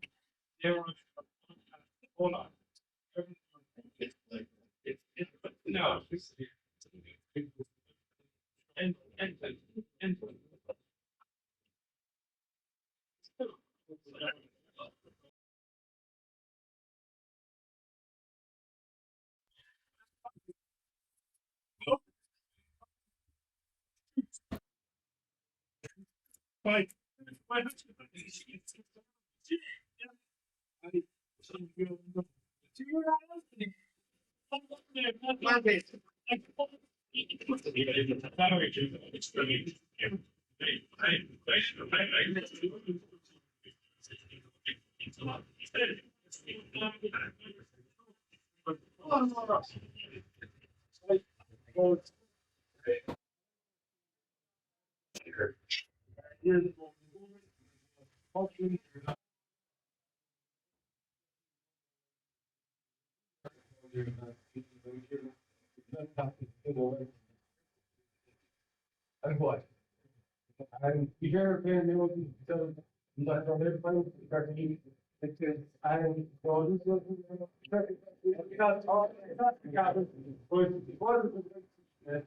hold on. No. And Why? Why don't you? And what? And if you're playing the old, so you got from every time you start to eat, because and so this was because all that's the cabin was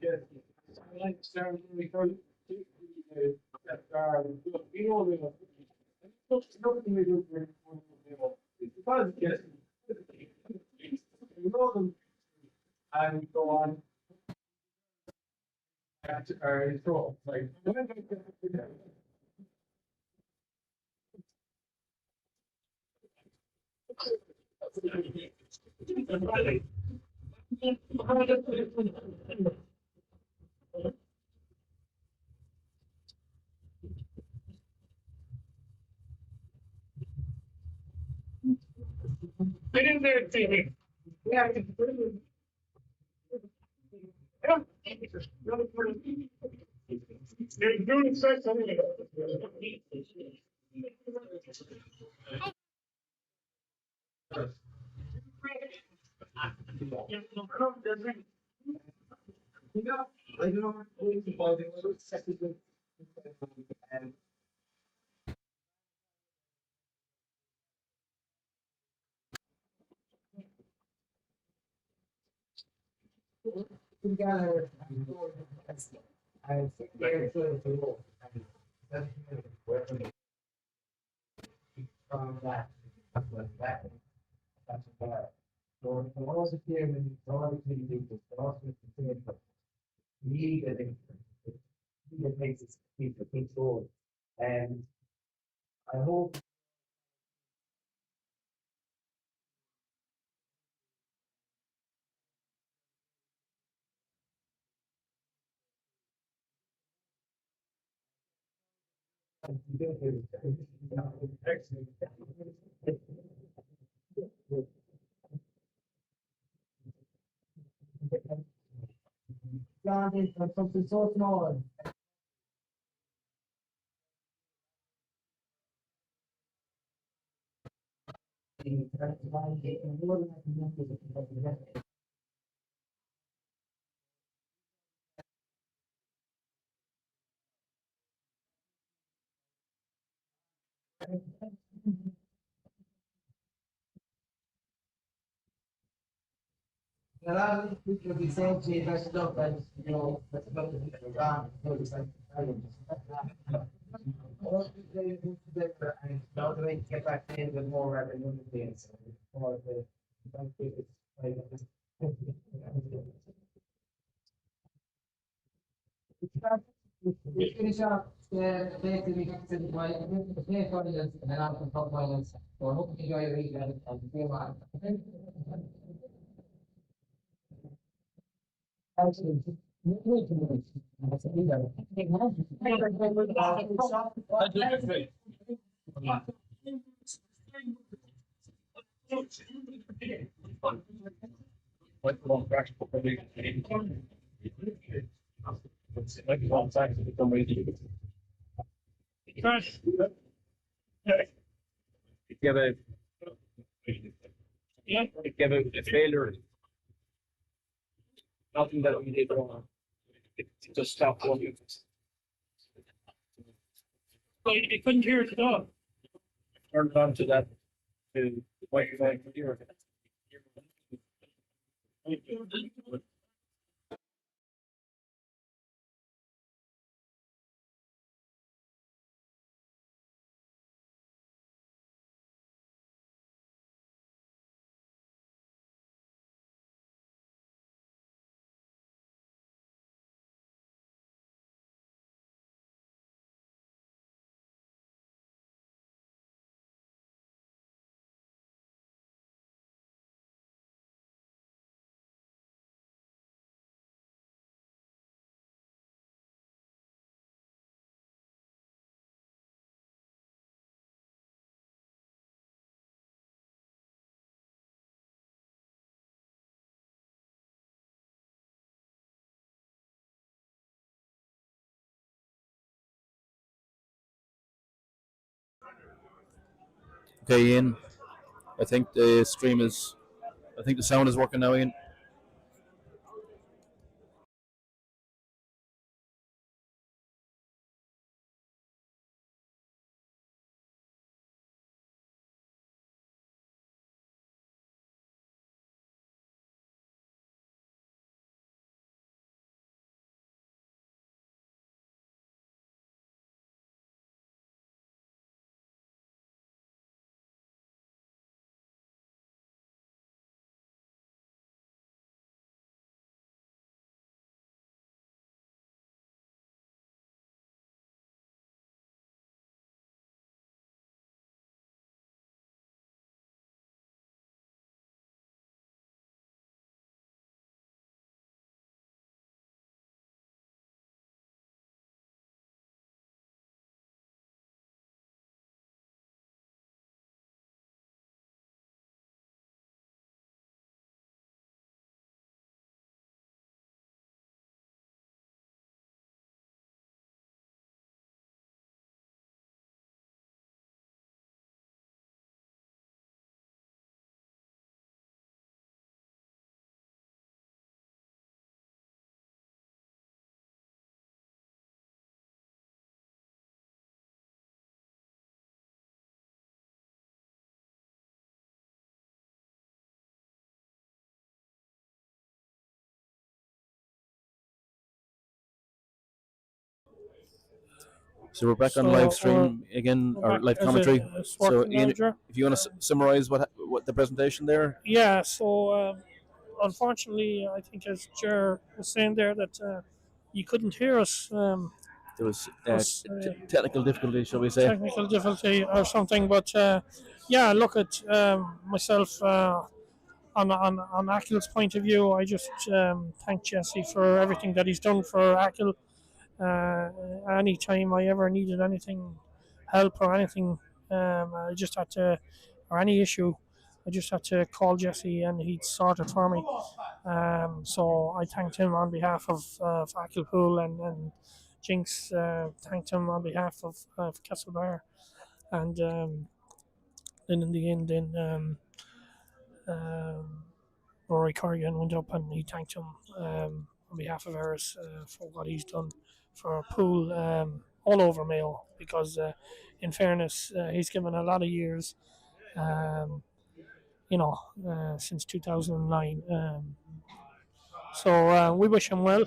yes. I like Sarah because that you know nothing we do for it's because yes you know them and so on or so like Get in there, TV. Yeah. They're doing sex anyway. you know I don't know about the second and together and very good to know and that's where from that that that's bad. So the also here when you draw the people, but also the need that it makes it keep the control. And I hope God is something so small. That's why they can really have to a lot of people be saying to you that stuff that you know that's about to be gone. It's like I don't know. All they do together and now they get back in with more revenue things or the like it's like we finish up the basically to the pay audience and out the top audience. So I hope you enjoy your weekend and see you on. Actually, Trash. If you have a Yeah. if you have a failure, nothing that we did wrong. It just stopped working. Well, you couldn't hear it at all. turn it on to that to microphone here. Okay, Ian. I think the stream is. I think the sound is working now, Ian. So we're back on live stream again, or live commentary. So Ian, if you want to summarize what the presentation there. Yeah. So unfortunately, I think as Ger was saying there that you couldn't hear us. There was technical difficulty, shall we say? Technical difficulty or something, but yeah. Look at myself. On Achill's point of view, I just thank Jesse for everything that he's done for Achill. Anytime I ever needed anything, help or anything, I just had to, or any issue, I just had to call Jesse and he'd sort it for me. So I thanked him on behalf of Achill Pool, and Jinx thanked him on behalf of Castlebar. And then in the end, Rory Corrigan went up and he thanked him on behalf of Eris for what he's done for Pool all over Mayo, because in fairness, he's given a lot of years, since 2009. So we wish him well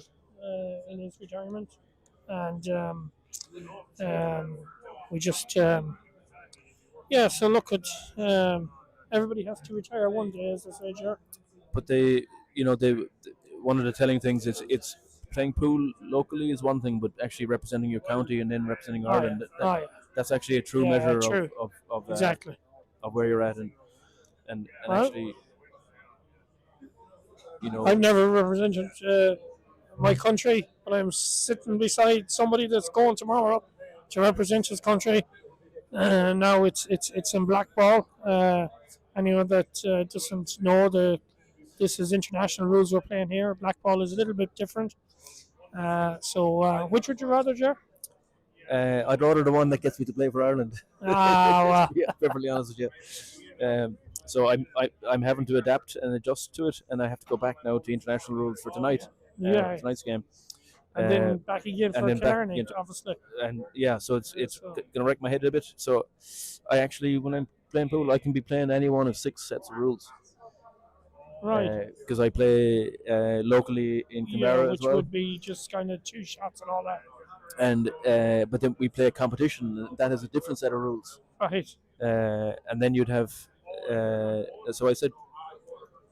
in his retirement, and we just, yeah, so look at, everybody has to retire one day, as I say, Ger. But one of the telling things is it's playing pool locally is one thing, but actually representing your county and then representing Ireland, that's actually a true measure of exactly of where you're at, and actually, I've never represented my country, but I'm sitting beside somebody that's going tomorrow to represent his country. Now it's in blackball. Anyone that doesn't know, this is international rules we're playing here. Blackball is a little bit different. So which would you rather, Ger? I'd rather the one that gets me to play for Ireland. Well. Yeah, perfectly honest with you. So I'm having to adapt and adjust to it, and I have to go back now to international rules for tonight. Tonight's game. And then back again for Killarney, you know, obviously. and yeah, so it's So- gonna wreck my head a bit. So I actually, when I'm playing pool, I can be playing any one of 6 sets of rules. Right. Because I play locally in Canberra which as well, would be just kind of 2 shots and all that. and but then we play a competition that has a different set of rules, Right. and then you'd have. So I said,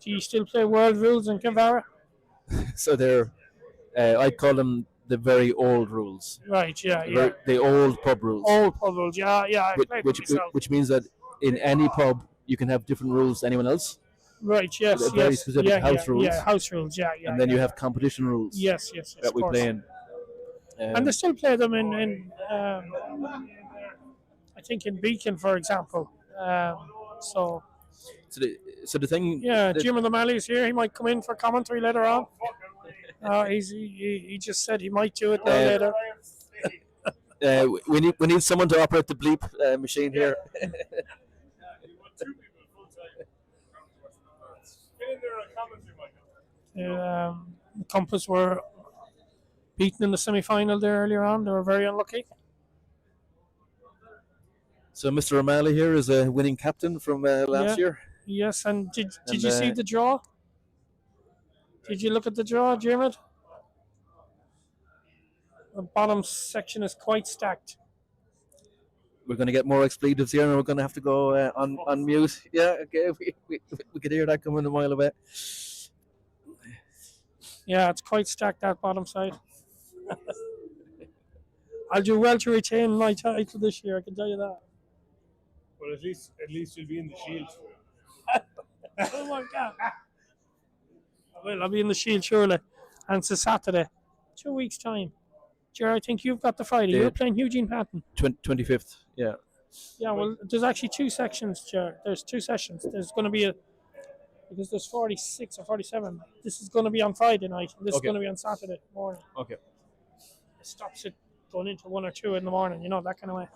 Do you still play world rules in Canberra? so they're. I'd call them the very old rules. Right. Yeah. The old pub rules. Old pub rules. Yeah. I played them myself. Which means that in any pub you can have different rules to anyone else. Right. Yes. Very specific house rules. Yeah. House rules. Yeah. And then you have competition rules. Yes. That we play in. And they still play them in I think in Beacon, for example. So the thing. yeah, Jim O'Malley's here. He might come in for commentary later on. He just said he might do it later. We need someone to operate the bleep machine here. The Compass were beaten in the semi-final there earlier on. They were very unlucky. So Mr. O'Malley here is a winning captain from last year. Yes, and did you see the draw? Did you look at the draw, Dermot? The bottom section is quite stacked. We're going to get more expletives here, and we're going to have to go on mute. Yeah, okay, we could hear that coming a mile away. Yeah, it's quite stacked, that bottom side. I'll do well to retain my title this year, I can tell you that. Well, at least you'll be in the Shield. Oh my God. Well, I'll be in the Shield surely. And it's a Saturday. 2 weeks' time. Jerry, I think you've got the Friday. You're playing Eugene Patton. 25th, yeah. Yeah, well, there's actually 2 sections, Jerry. There's 2 sessions. There's going to be because there's 46 or 47. This is going to be on Friday night. And this is going to be on Saturday morning. Okay. It stops it going into 1 or 2 in the morning, that kind of way.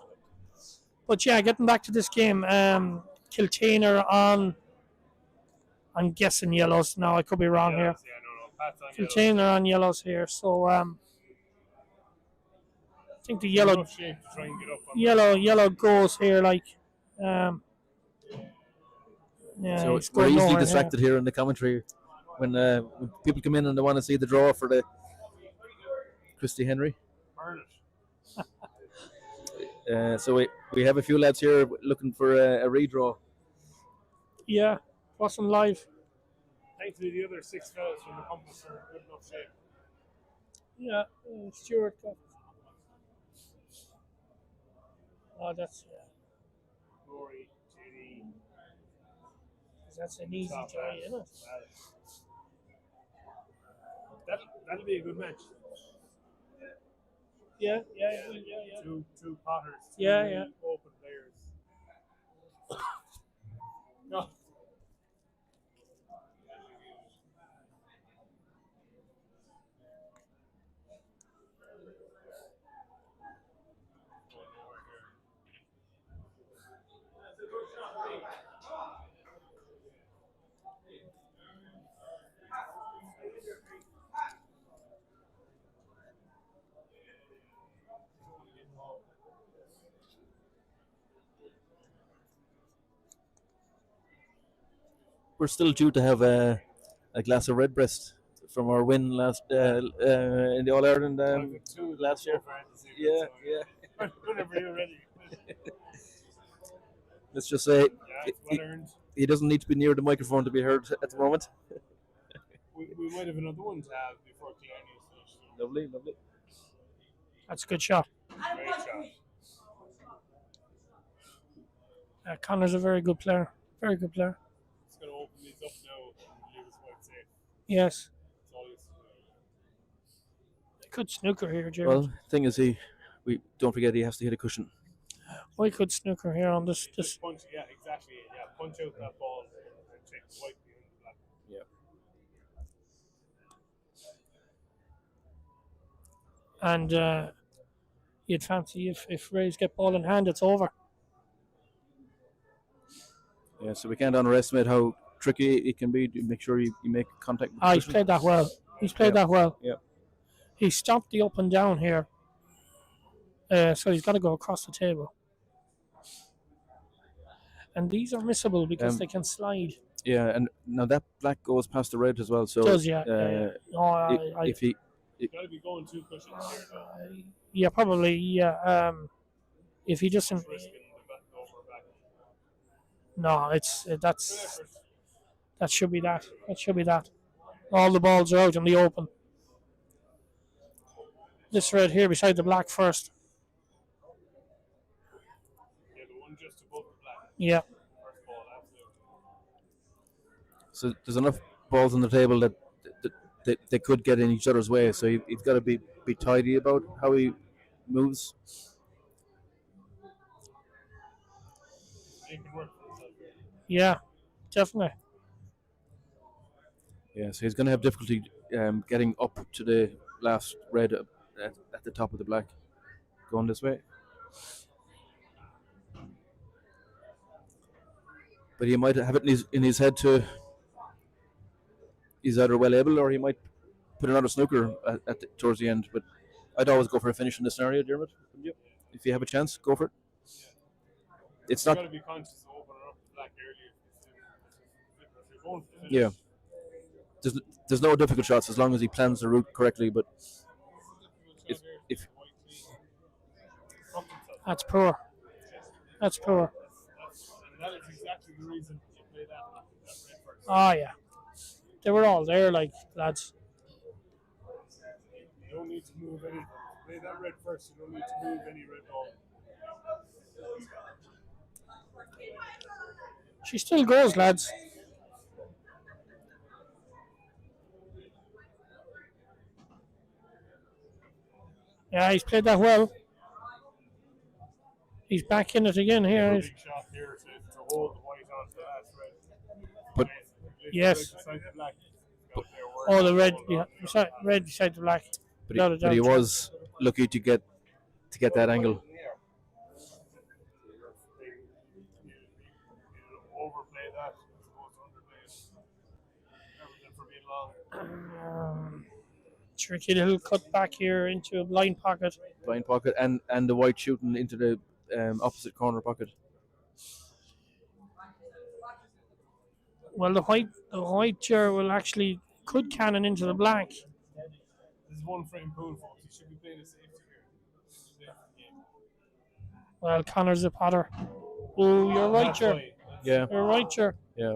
But yeah, getting back to this game, Kiltane are on, I'm guessing yellows. Now I could be wrong here. Kiltane are on yellows here, so I think the yellow goes here like. Yeah, so we're easily distracted here in the commentary when people come in and they want to see the draw for the Christy Henry. So we have a few lads here looking for a redraw. Yeah, wasn't live. Thankfully, the other 6 fellas from the Compass are in good enough shape. Yeah, Stuart. Oh, that's Rory, JD. That's an easy try, isn't it? That'll be a good match. Yeah. Two Potters. Yeah. Open players. No. We're still due to have a glass of Redbreast from our win last in the All Ireland last year. Yeah. Whenever you're ready. Let's just say Well earned. he doesn't need to be near the microphone to be heard at the moment. We might have another one to have before Killarney is finished. Lovely. That's a good shot. Great shot. Connor's a very good player. Very good player. It's going to open these up now and leave us quite safe. Yes. That's all he's Good snooker here, Jerry. Well, thing is, we don't forget he has to hit a cushion. Why could snooker here on this? punch, yeah, exactly. Yeah, punch out that ball and check the white behind the black. Yeah. And you'd fancy if Rays get ball in hand, it's over. Yeah, so we can't underestimate how tricky it can be to make sure you make contact with the He's cushion. played that well. He's played that well. Yeah. He stopped the up and down here, so he's got to go across the table. And these are missable because they can slide. Yeah, and now that black goes past the red as well. So Does yeah. No, if he You gotta be going 2 cushions here though. yeah, probably yeah. If he doesn't, Risking the back over back. no, it's that should be that. That should be that. All the balls are out in the open. This red here beside the black first. Yeah, the one just above the black. Yeah. First ball, absolutely. so there's enough balls on the table that they could get in each other's way. So he's got to be tidy about how he moves. He can work for himself here. Yeah, definitely. Yeah, so he's going to have difficulty getting up to the last red at the top of the black, going this way. But he might have it in his head to. He's either well able or he might put another snooker towards the end. But I'd always go for a finish in this scenario, Dermot. Wouldn't you? If you have a chance, go for it. It's You not. gotta be conscious of opening up the black early if you're going for the finish. Yeah. There's no difficult shots as long as he plans the route correctly. But if That's poor. That's poor. And that is exactly the reason you play that red first. Oh yeah, they were all there, like lads. You don't need to move any. Play that red first. You don't need to move any red ball. She still goes, lads. Yeah, he's played that well. He's back in it again here. Big shot here to hold the white on to the last red. But- Yes. Beside the black. Oh, the red beside the black. but Without a he, but he doubt. was lucky to get that angle. Overplay that as opposed to underplay it. Everything for being long. Tricky little cut back here into a blind pocket. Blind pocket and the white shooting into the opposite corner pocket. Well, the white chair will actually could cannon into the black. This is one frame pool, folks. You should be playing a safety here. Safety game. Well, Connor's a potter. Oh, you're right, That's chair. why. Yeah, You're right, chair. yeah.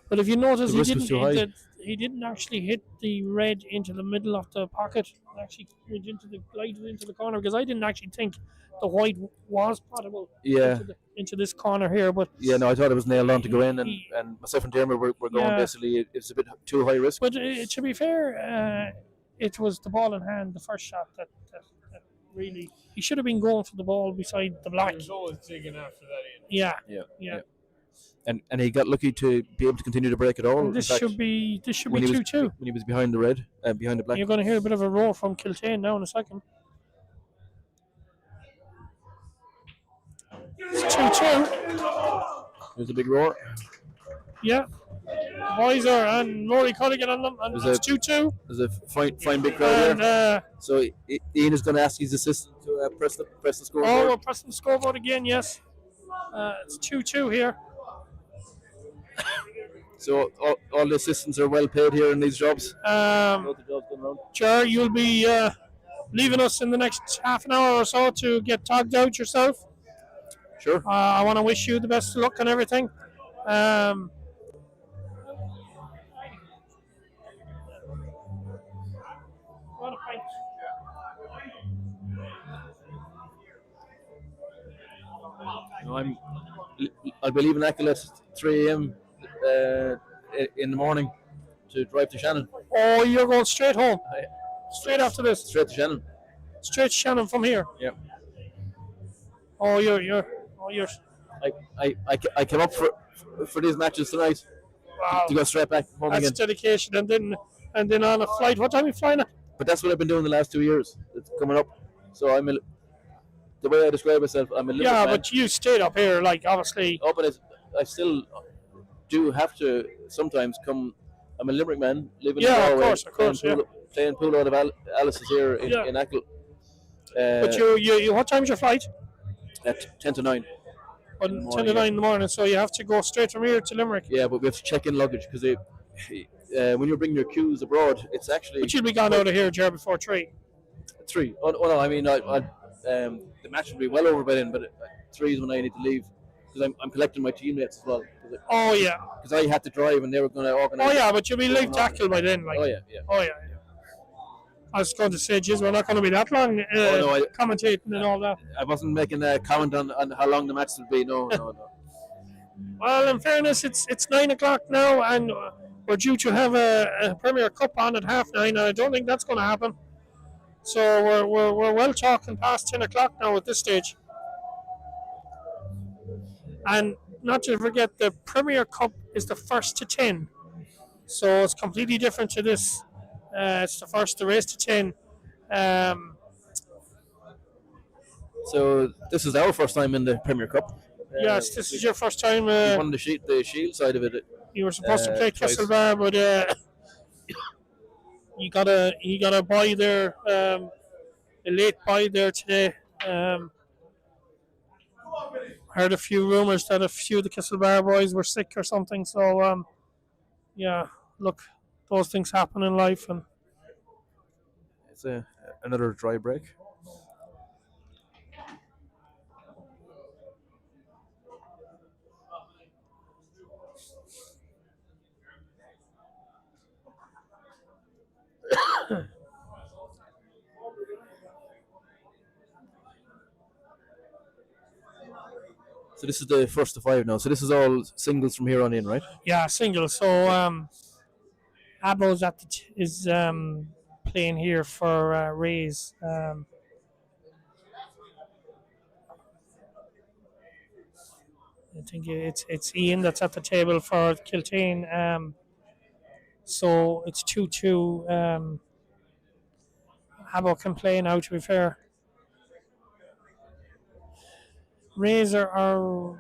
But if you notice, The risk was too high. he didn't actually hit the red into the middle of the pocket. It actually went glided into the corner because I didn't actually think the white was potable Yeah. into this corner here. But Yeah, no, I thought it was nailed on to go in, and myself and Dermot were going Yeah. basically. It's a bit too high risk. to be fair, it was the ball in hand, the first shot that really he should have been going for the ball beside the black. There's always digging after that in. Yeah. And he got lucky to be able to continue to break it all. This In fact, should be when he was- 2-2. when he was behind the red, behind the black. You're going to hear a bit of a roar from Kiltane now in a second. It's 2-2. There's a big roar. Yeah. Weiser and Rory Culligan on them, and There's it's 2-2. There's a fine big crowd And there. So Ian is going to ask his assistant to press the scoreboard. oh, we're pressing the scoreboard again. Yes. It's 2-2 here. So all the assistants are well paid here in these jobs. Loads of jobs going around. Cher, you'll be leaving us in the next half an hour or so to get togged out yourself. Sure. I want to wish you the best of luck and everything. No, I'll be leaving Achill at 3 a.m. In the morning to drive to Shannon. Oh, you're going straight home. Straight after this. Straight to Shannon. Straight to Shannon from here. Yeah. Oh, you're. I came up for these matches tonight Wow. to go straight back home That's again. dedication, and then on a flight. What time are you flying at? But that's what I've been doing the last 2 years. It's coming up. So the way I describe myself, I'm a Limerick Yeah, man. but you stayed up here, like obviously. Oh, but I still do have to sometimes come. I'm a Limerick man living in Yeah, of Galway. course, and playing pool out of Alice's here in Achill. But you what time's your flight? At 10 to 9. On 10 to 9 in the morning, so you have to go straight from here to Limerick. Yeah, but we have to check in luggage because when you're bringing your queues abroad, it's actually. But you'll be gone out of here, Jar, before 3. 3. Oh no, I mean, the match will be well over by then, but 3 is when I need to leave because I'm collecting my teammates as well. Oh yeah. Because I had to drive and they were going to organise. Oh yeah, but you'll be leaving Achill by then, like. Oh yeah. Oh yeah. I was going to say, geez, we're not going to be that long commentating and all that. I wasn't making a comment on how long the match would be. No. Well, in fairness, it's 9 o'clock now, and we're due to have a Premier Cup on at 9:30. And I don't think that's going to happen. So we're well talking past 10 o'clock now at this stage. And not to forget, the Premier Cup is the 1st to 10. So it's completely different to this. It's the race to 10. So this is our first time in the Premier Cup. Yes, this is your first time. We won the shield side of it. You were supposed to play twice. Castlebar, but you got a buy there, a late buy there today. Heard a few rumours that a few of the Castlebar boys were sick or something. So yeah, look, those things happen in life, and it's another dry break. So this is the first to 5 now. So this is all singles from here on in, right? Yeah, singles. So Abo's is playing here for Rays. I think it's Ian that's at the table for Kiltane. So it's 2-2. Abo can play now, to be fair. Rays are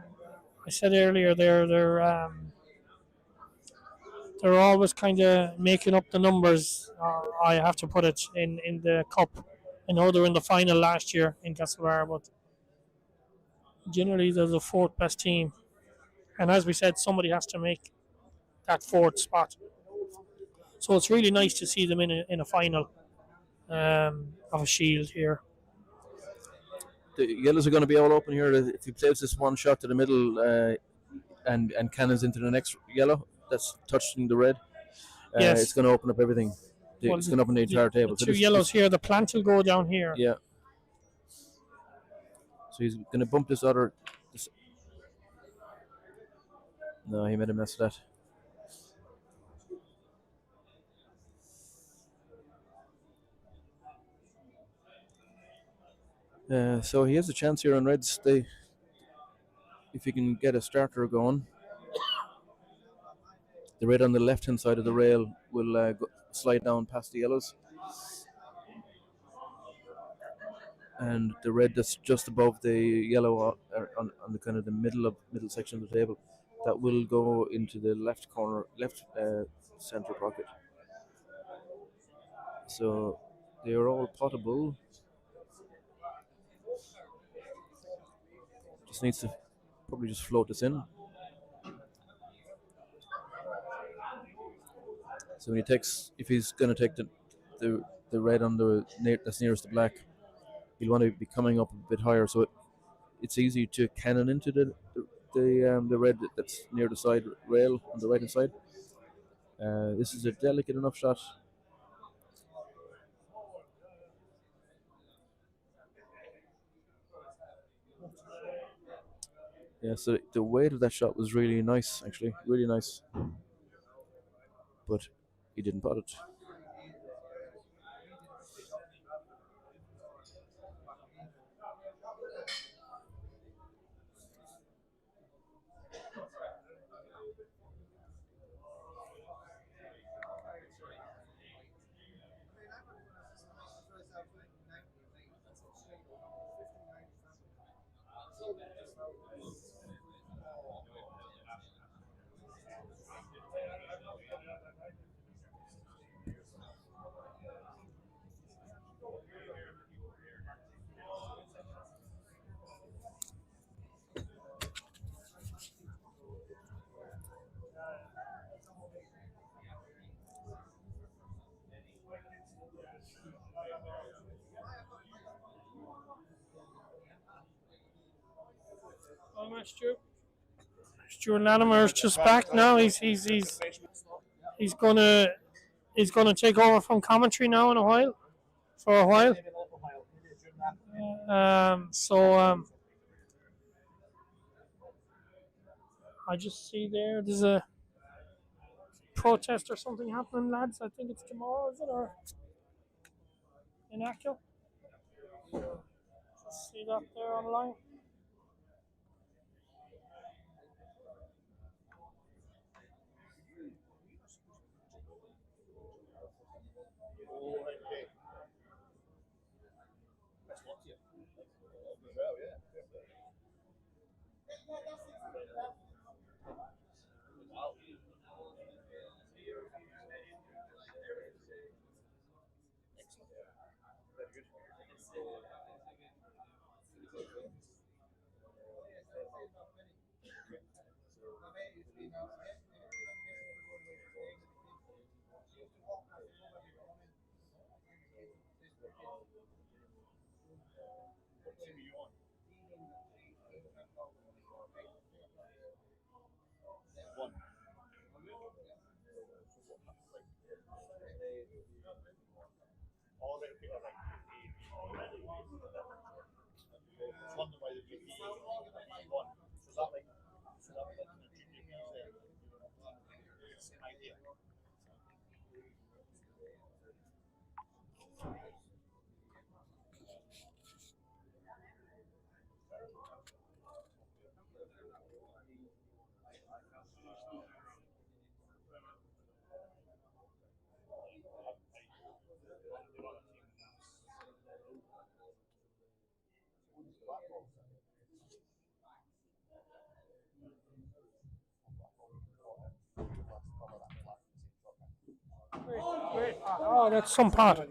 I said earlier, they're always kind of making up the numbers. I have to put it in the cup. I know they were in the final last year in Castlebar, but generally they're the 4th best team. And as we said, somebody has to make that 4th spot. So it's really nice to see them in a final of a shield here. The yellows are going to be all open here. If he plays this one shot to the middle and cannons into the next yellow that's touching the red, Yes. it's going to open up everything. It's going to open the entire table. The two yellows here, the plant will go down here. Yeah. So he's going to bump this other. No, he made a mess of that. So he has a chance here on reds. If he can get a starter going, the red on the left-hand side of the rail will slide down past the yellows, and the red that's just above the yellow on the kind of the middle section of the table, that will go into the left center pocket. So they are all potable. Just needs to probably just float this in. So when if he's going to take the red on that's nearest the black, he'll want to be coming up a bit higher. So it's easy to cannon into the red that's near the side rail on the right hand side. This is a delicate enough shot. Yeah, so the weight of that shot was really nice, actually, really nice. But he didn't pot it. Stuart Latimer is just back now. He's gonna he's gonna take over from commentary now in a while, for a while. I just see there's a protest or something happening, lads. I think it's tomorrow, is it, or in Achill? Just see that there online. Great. Oh, that's some pot.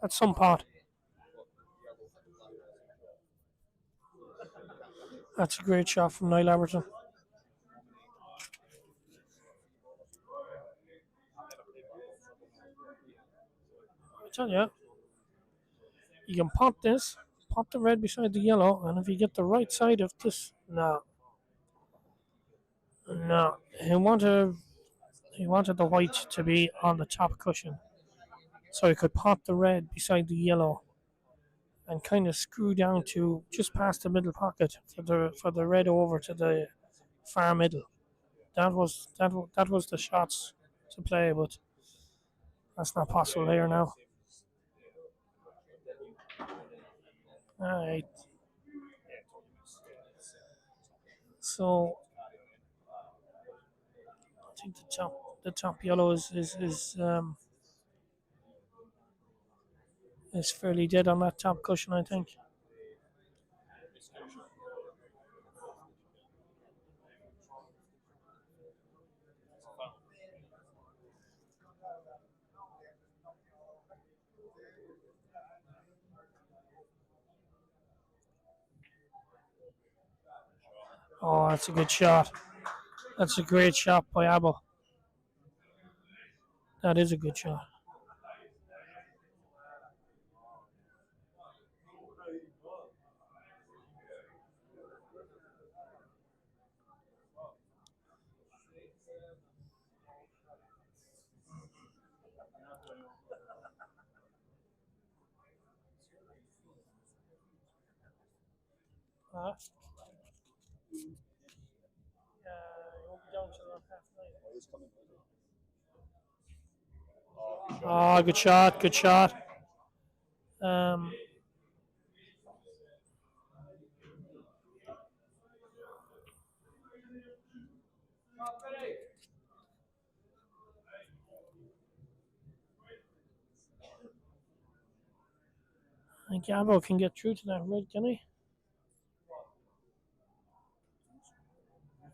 That's some pot. That's a great shot from Niall Aberton. I tell you, you can pop this, pop the red beside the yellow, and if you get the right side of this, no, he wanted the white to be on the top cushion, so he could pop the red beside the yellow, and kind of screw down to just past the middle pocket for the red over to the far middle. That was the shots to play, but that's not possible here now. Alright. So I think the top yellow is fairly dead on that top cushion, I think. Oh, that's a good shot. That's a great shot by Abel. That is a good shot. Uh, he'll be down to around half nine. Oh, good shot, good shot. Um, I think Abel can get through to that red, can he?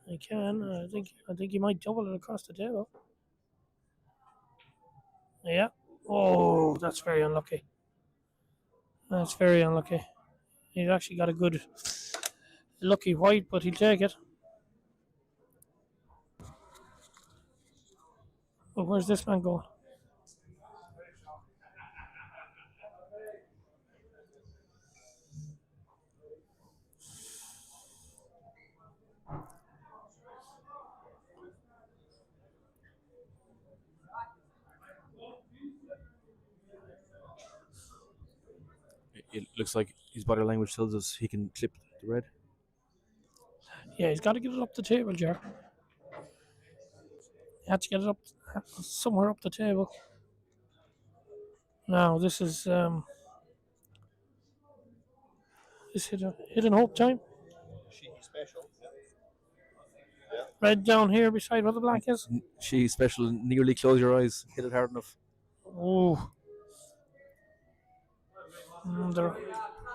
He can. I think he might double it across the table. Yeah. Oh, that's very unlucky. That's very unlucky. He's actually got a good lucky white, but he'll take it. But where's this man going? it looks like his body language tells us he can clip the red. Yeah, he's got to get it up the table, Jar. He had to get it up somewhere up the table. Now this is this hidden hope time. She special. Red down here beside where the black is. She special. Nearly close your eyes. Hit it hard enough. Oh.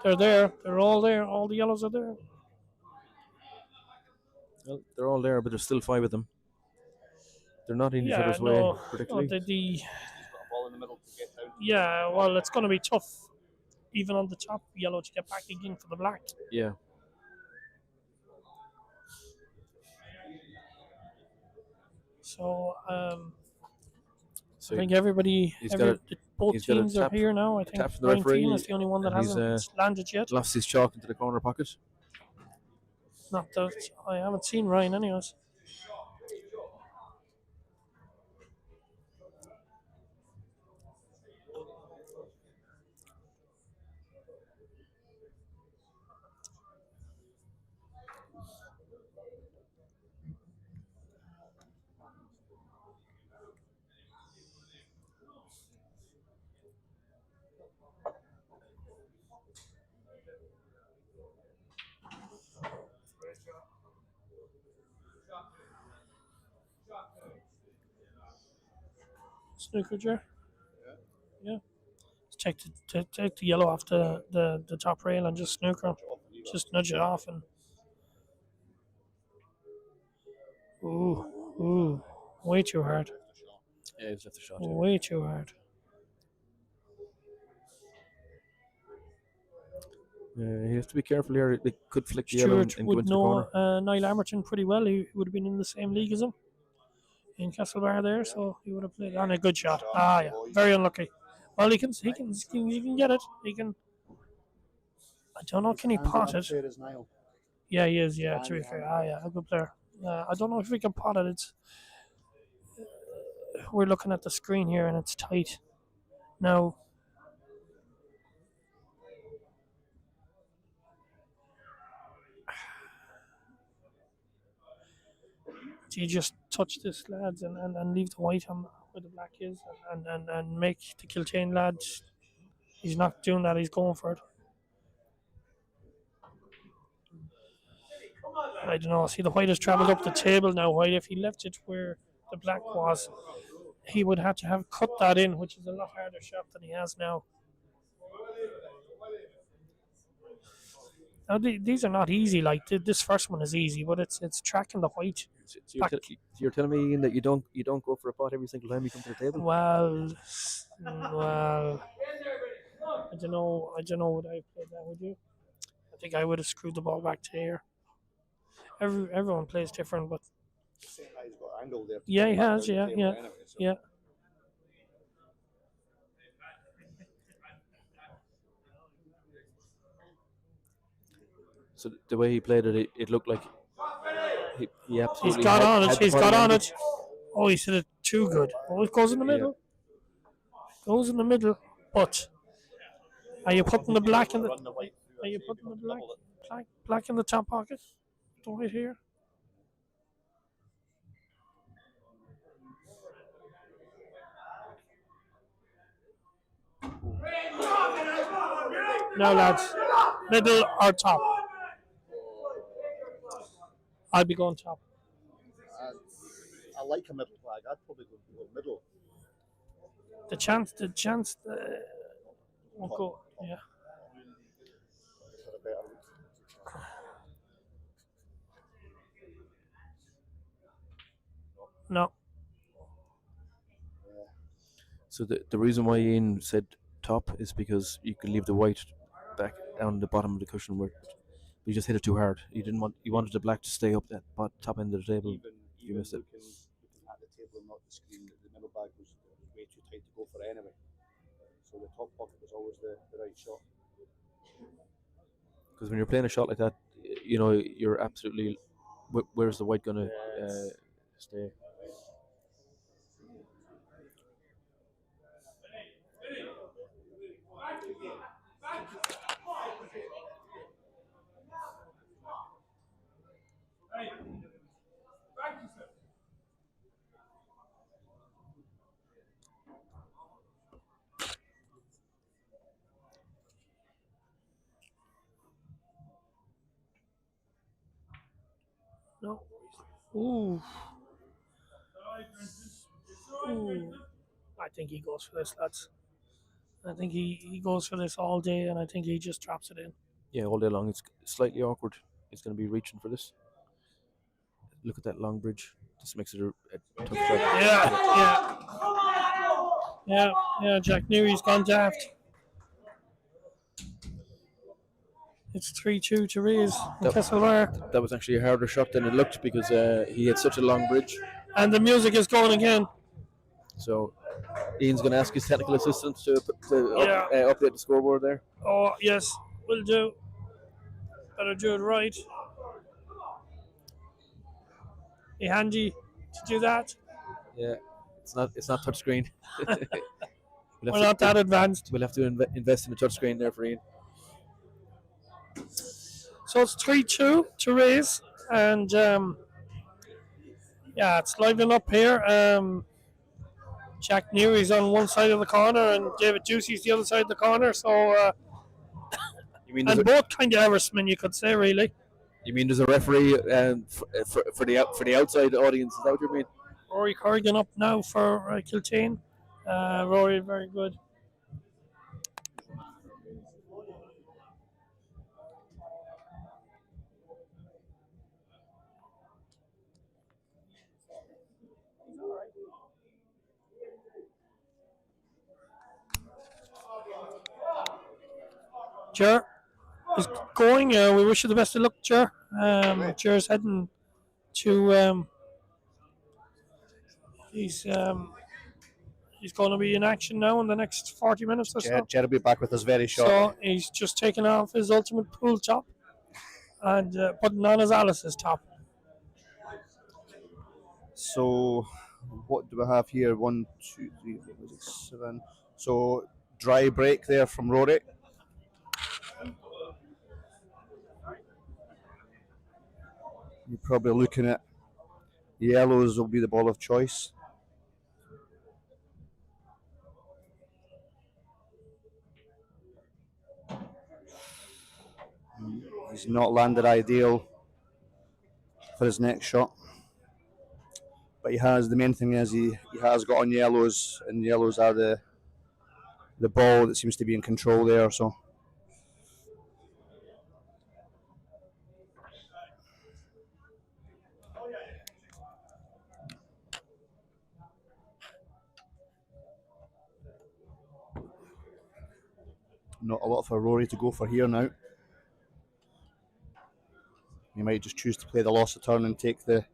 They're there. They're all there. All the yellows are there. Well, they're all there, but there's still 5 of them. They're not in each Yeah, other's way, no, particularly. the He's got a ball in the middle to get down. yeah. Well, it's going to be tough, even on the top yellow, to get back again for the black. Yeah. So So I think everybody, he's got both he's got a teams are tap- here now. I think tap from the Ryan referee, Keane is the only one that and he's, hasn't landed yet. lost his chalk into the corner pocket. Not that I haven't seen Ryan, anyways. Snooker jar. Yeah. Take the yellow off the top rail and just snooker him. Just nudge it off and. Ooh, way too hard. Yeah, he's left the shot. Way too hard. You have to be careful here. They could flick the yellow Stuart and go would into the know corner. Niall Amerton pretty well. He would have been in the same league as him in Castlebar there, so he would have played on a good shot. Ah, yeah, very unlucky. Well, he can get it. He can. I don't know. Can he pot it? Yeah, he is. Yeah, to be fair. Ah, yeah, a good player. I don't know if we can pot it. It's we're looking at the screen here and it's tight. Now, do you just touch this, lads, and leave the white on where the black is and make the Kiltane lad? He's not doing that. He's going for it. I don't know. See, the white has travelled up the table now. White, if he left it where the black was, he would have to have cut that in, which is a lot harder shot than he has now. Now these are not easy. Like this first one is easy, but it's tracking the white. So you're telling me Ian, that you don't go for a pot every single time you come to the table? Well, I don't know. Would I play that? Would you? I think I would have screwed the ball back to here. Everyone plays different, but He's got angle there. yeah, he has. Yeah. So the way he played it, it looked like he absolutely He's got on it. had the He's body got on language. it. Oh, he said it too good. Oh, it goes in the middle. Goes in the middle. But are you putting the black in the? Are you putting the black in the top pocket? The white here. Now, lads, middle or top? I'd be going top. I like a middle flag. I'd probably go middle. The chance won't go. Yeah. No. So the reason why Ian said top is because you could leave the white back down the bottom of the cushion where you just hit it too hard. You wanted the black to stay up that top end of the table. You missed it. Looking at the table and not the screen, the middle bag was way too tight to go for anyway. So the top pocket was always the right shot. Because when you're playing a shot like that, you're absolutely. Where's the white gonna stay? No. Ooh. Ooh. I think he goes for this, lads. I think he goes for this all day, and I think he just drops it in. Yeah, all day long. It's slightly awkward. He's going to be reaching for this. Look at that long bridge. This makes it a tough shot. Yeah. Jack Neary's gone daft. It's 3-2 to Rays in Kesselbar. That was actually a harder shot than it looked because he had such a long bridge. And the music is going again. So Ian's going to ask his technical assistant to update the scoreboard there. Oh, yes, will do. Better do it right. Be handy to do that. Yeah, it's not touchscreen. We're not that advanced. We'll have to invest in a touchscreen there for Ian. So it's 3-2 to Rays, and it's livening up here. Jack Neary's on one side of the corner, and David Ducey's the other side of the corner. So, and both kind of Eversmen, you could say, really. You mean there's a referee for the outside audience? Is that what you mean? Rory Corrigan up now for Kiltane. Rory, very good. Ger is going. We wish you the best of luck, Ger. Ger's heading to. He's going to be in action now in the next 40 minutes or so. Ger will be back with us very shortly. So he's just taking off his ultimate pool top and putting on his Alice's top. So what do we have here? 1, 2, 3, 4, 5, 6, 7. So dry break there from Rory. You're probably looking at yellows will be the ball of choice. He's not landed ideal for his next shot. But the main thing is he has got on yellows, and yellows are the ball that seems to be in control there. So not a lot for Rory to go for here now. He might just choose to play the loss of turn and take the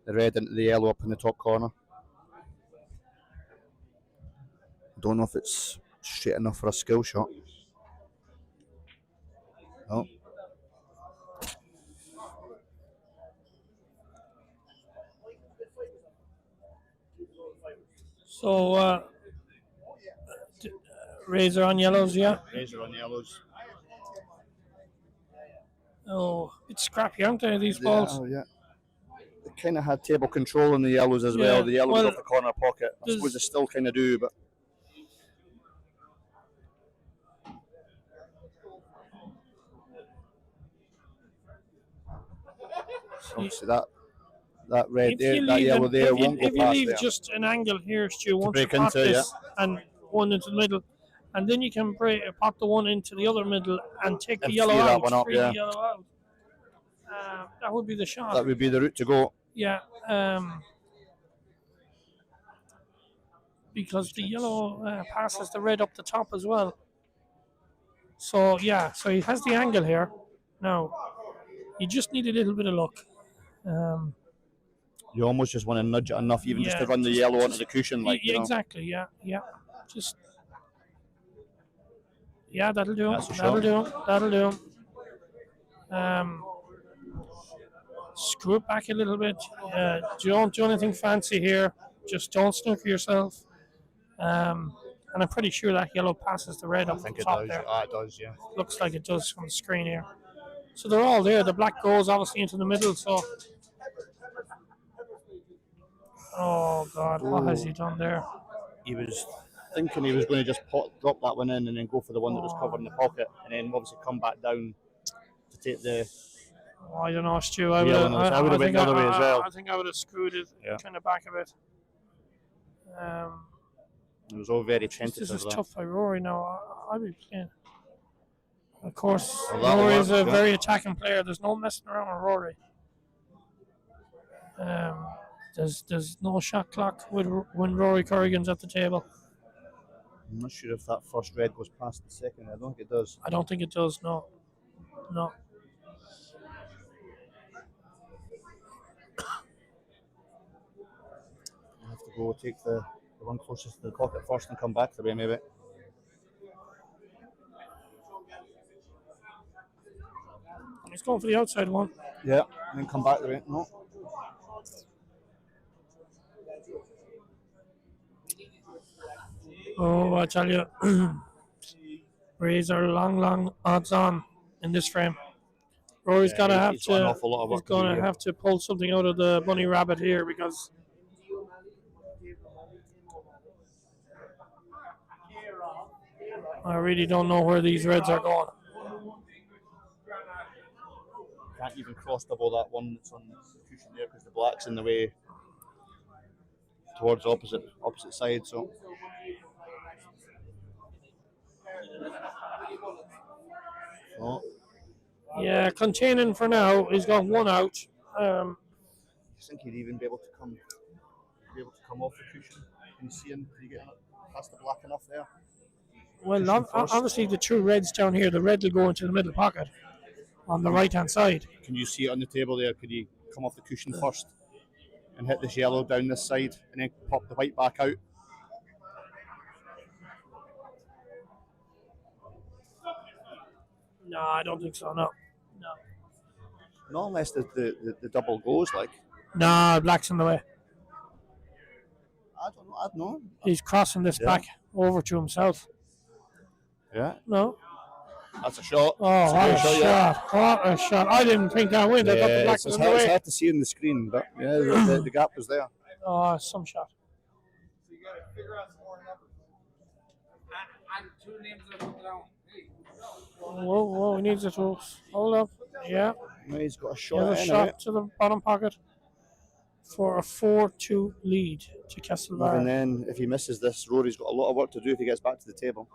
red into the yellow up in the top corner. Don't know if it's straight enough for a skill shot. Oh. So Razor on yellows, yeah. Razor on yellows. Oh, it's scrappy, aren't they, these balls? Yeah. They kind of had table control in the yellows as well. The yellows off the corner pocket. I suppose they still kind of do, but. Obviously that red there, that yellow there won't go past there. If you leave just an angle here, Stu, once you pop this and one into the middle, and then you can pop the one into the other middle and take the yellow out. The yellow out. That would be the shot. That would be the route to go. Yeah. Because the yellow passes the red up the top as well. So he has the angle here. Now, you just need a little bit of luck. You almost just want to nudge it enough, even just to run the yellow onto the cushion, Exactly. Yeah. Just. Yeah, that'll do. That'll do. Screw it back a little bit. Don't do anything fancy here. Just don't snooker yourself. And I'm pretty sure that yellow passes the red up the top there. It does, yeah. Looks like it does from the screen here. So they're all there. The black goes obviously into the middle. So, oh God, what has he done there? He was thinking he was going to just drop that one in and then go for the one that was covering the pocket, and then obviously come back down to take the Oh, I don't know, Stu. I Yeah, would I would have went the other way as well. I think I would have screwed it Yeah. kind of back a bit. It was all very This tentative. is That. tough by Rory now. I'll be playing. Of course, Well, that'll Rory is work, a yeah. very attacking player. There's no messing around with Rory. There's no shot clock when Rory Corrigan's at the table. I'm not sure if that first red goes past the second. I don't think it does. I don't think it does. No. I have to go take the one closest to the pocket first and come back the way maybe. He's going for the outside one. Yeah, and then come back the way. No. Oh, I tell you, Rays are long odds on in this frame. Rory's gonna have he's got an to. awful lot of He's work to do gonna here. have to pull something out of the bunny rabbit here because I really don't know where these reds are going. Can't even cross double that one that's on the cushion there because the black's in the way towards the opposite side. So. Oh. Yeah, containing for now. He's got one out. I think he'd even be able to come off the cushion. Can you see him? Can you get past the black enough there? Well, Cushion first. obviously the two reds down here. The red will go into the middle pocket on the right hand side. Can you see it on the table there? Could you come off the cushion first and hit this yellow down this side and then pop the white back out? No, I don't think so. No. Not unless the double goes like. No, black's in the way. I don't know. He's crossing this back over to himself. Yeah. No. That's a shot. Oh, That's what a good yeah. shot. What a shot. I didn't think that went. I thought the black was in the It's way. hard to see in the screen, but yeah, the gap was there. Oh, some shot. So you got to figure out some more numbers. I'm 2 names that put down. Hey. Whoa, he needs it to hold up. Yeah. No, he's got a He shot. has a Anyway. shot to the bottom pocket for a 4-2 lead to Even Castlebar. then, if he misses this, Rory's got a lot of work to do if he gets back to the table.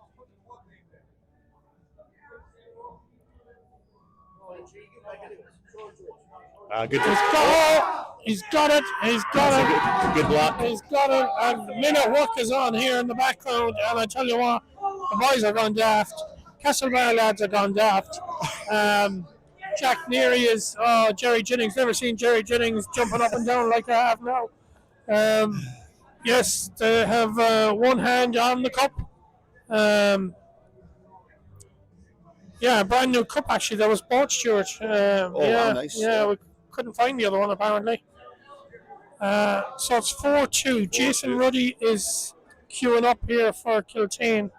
Good. He's got it. Good black. He's got it. And the minute work is on here in the background. And I tell you what, the boys are gone daft. Castlebar lads are gone daft. Jack Neary is Jerry Jennings. Never seen Jerry Jennings jumping up and down like I have now. Yes, they have one hand on the cup. Yeah, a brand new cup actually that was bought, Stuart. Wow, nice. Yeah, we couldn't find the other one apparently. So it's 4-2. Jason Ruddy is queuing up here for Kiltane.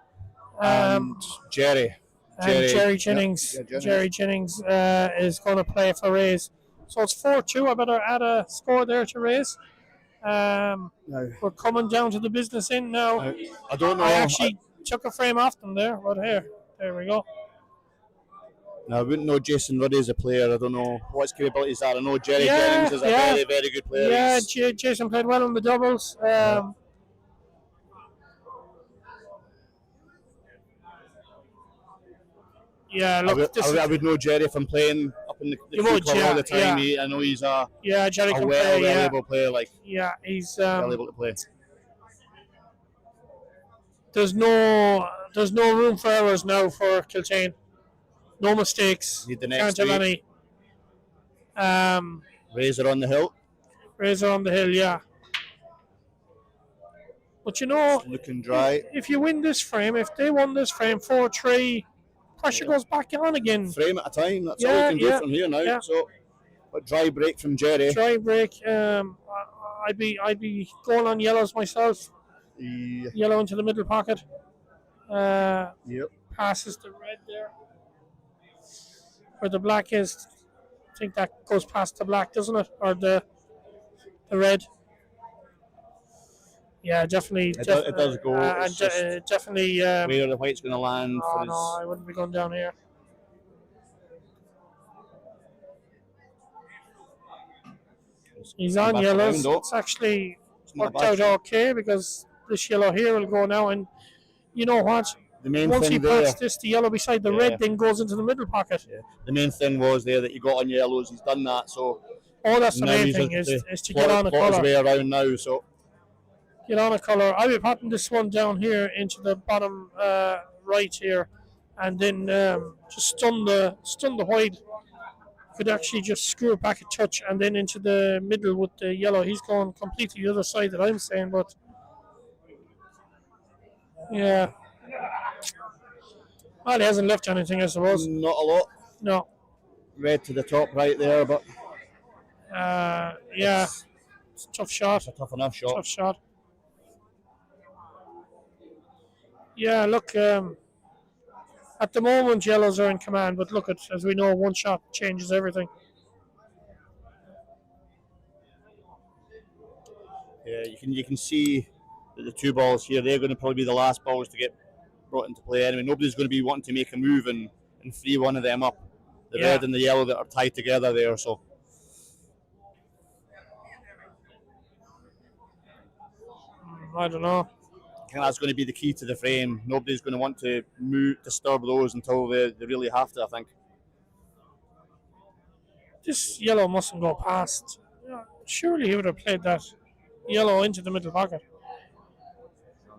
Jerry Jennings. Yeah, Jennings. Jerry Jennings is going to play for Rays. So it's 4-2. I better add a score there to Rays. We're coming down to the business end now. I don't know. I actually took a frame off them there, but there we go. I wouldn't know Jason Ruddy as a player. I don't know what his capabilities are. I know Jerry Jennings is a very, very good player. Yeah, Jason played well in the doubles. Yeah, look, I would know Jerry if I'm playing up in the corner all the time. Yeah. I know he's a Jerry can well play. able player. Like He's well able to play. There's no room for errors now for Kiltane. No mistakes. Need the next Can't have any. Razor on the hill. Razor on the hill, yeah. But you know, Looking dry. if you win this frame, if they won this frame 4-3, pressure goes back on again. Frame at a time. That's all we can do from here now. Yeah. So, but dry break from Jerry. Dry break. I'd be going on yellows myself. Yeah. Yellow into the middle pocket. Yep. Passes the red there. Where the black is. I think that goes past the black, doesn't it? Or the red. Yeah, definitely. It does go. It's just definitely. where the white's going to land. No, I wouldn't be going down here. He's on back yellows. around, though. It's actually It's not a worked bad out shot. okay because this yellow here will go now. And you know what? The main Once he thing there, pats this, the yellow beside the Yeah. red then goes into the middle pocket. the main thing was there that he got on yellows. He's done that, so Oh, that's the now main he's thing just is to get on a plot his colour. way around now. So Get on a colour. I'll be patting this one down here into the bottom right here, and then just stun the white. Could actually just screw it back a touch, and then into the middle with the yellow. He's going completely the other side that I'm saying, but yeah. Well, he hasn't left anything, I suppose. not a lot. No. Red to the top right there, but Yeah. It's a tough shot. it's a tough enough shot. Tough shot. Yeah, look, at the moment, yellows are in command, but look, as we know, one shot changes everything. Yeah, you can see that the two balls here, they're going to probably be the last balls to get brought into play anyway. Nobody's going to be wanting to make a move and free one of them up. The Yeah. red and the yellow that are tied together there, so I don't know. I think that's going to be the key to the frame. Nobody's going to want to disturb those until they really have to, I think. This yellow mustn't go past. Surely he would have played that yellow into the middle pocket.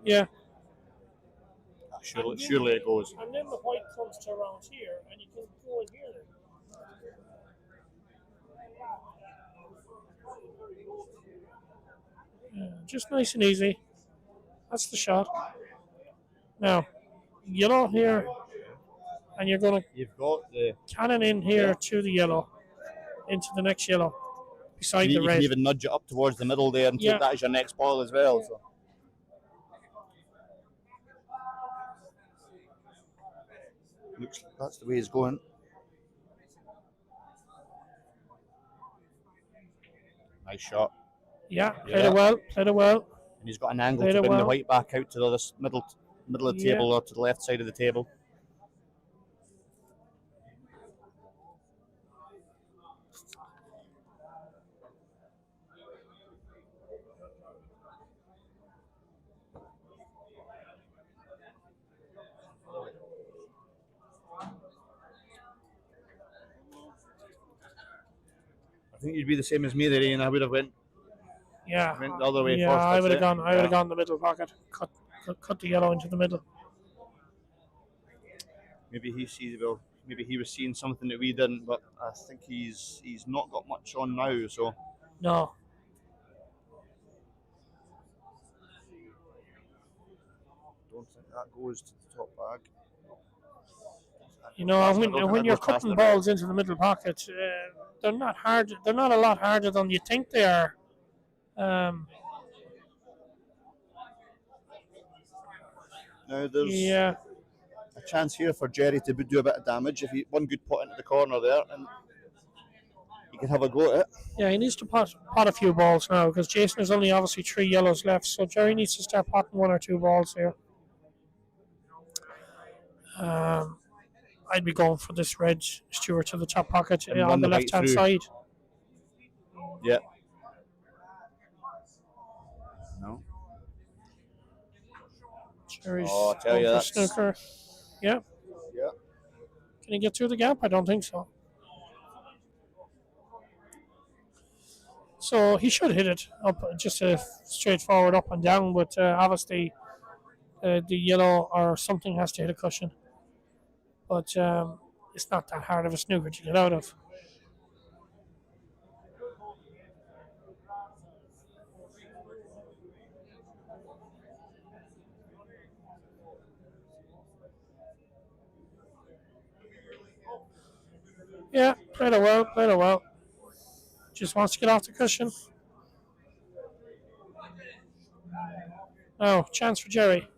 Yeah. Surely it goes. And then the white comes to around here, and you can go in here. Yeah, just nice and easy. That's the shot. Now, yellow here, and you're going to You've got the cannon in here to the yellow, into the next yellow, beside you the red. can even nudge it up towards the middle there and Yeah. take that as your next ball as well. So. Looks like that's the way he's going. Nice shot. Yeah, played it well, played it well. And he's got an angle Played to it bring the well. white back out to the other middle of the Yeah. table or to the left side of the table. I think you'd be the same as me there, Ian. I would have went Yeah, the other way yeah, first. I that's would have it. gone. I would have Yeah. gone the middle pocket. Cut the yellow into the middle. Maybe he was seeing something that we didn't, but I think he's not got much on now. So No. don't think that goes to the top bag. You know, That's when, not looking when at you're those past cutting the balls into the middle pocket, they're not hard. They're not a lot harder than you think they are. Now there's Yeah, a chance here for Jerry to do a bit of damage if he one good pot into the corner there, and he can have a go at it. yeah. He needs to pot a few balls now because Jason has only obviously 3 yellows left, so Jerry needs to start potting 1 or 2 balls here. I'd be going for this red Stewart to the top pocket And on run the the white left hand through. side. Yeah. No. Jerry's Oh, I tell you, going for that's- snooker. Yeah. Yeah. Can he get through the gap? I don't think so. So he should hit it up, just a straightforward up and down, but obviously the yellow or something has to hit a cushion. But it's not that hard of a snooker to get out of. Yeah, played it well, played it well. Just wants to get off the cushion. Oh, chance for Jerry.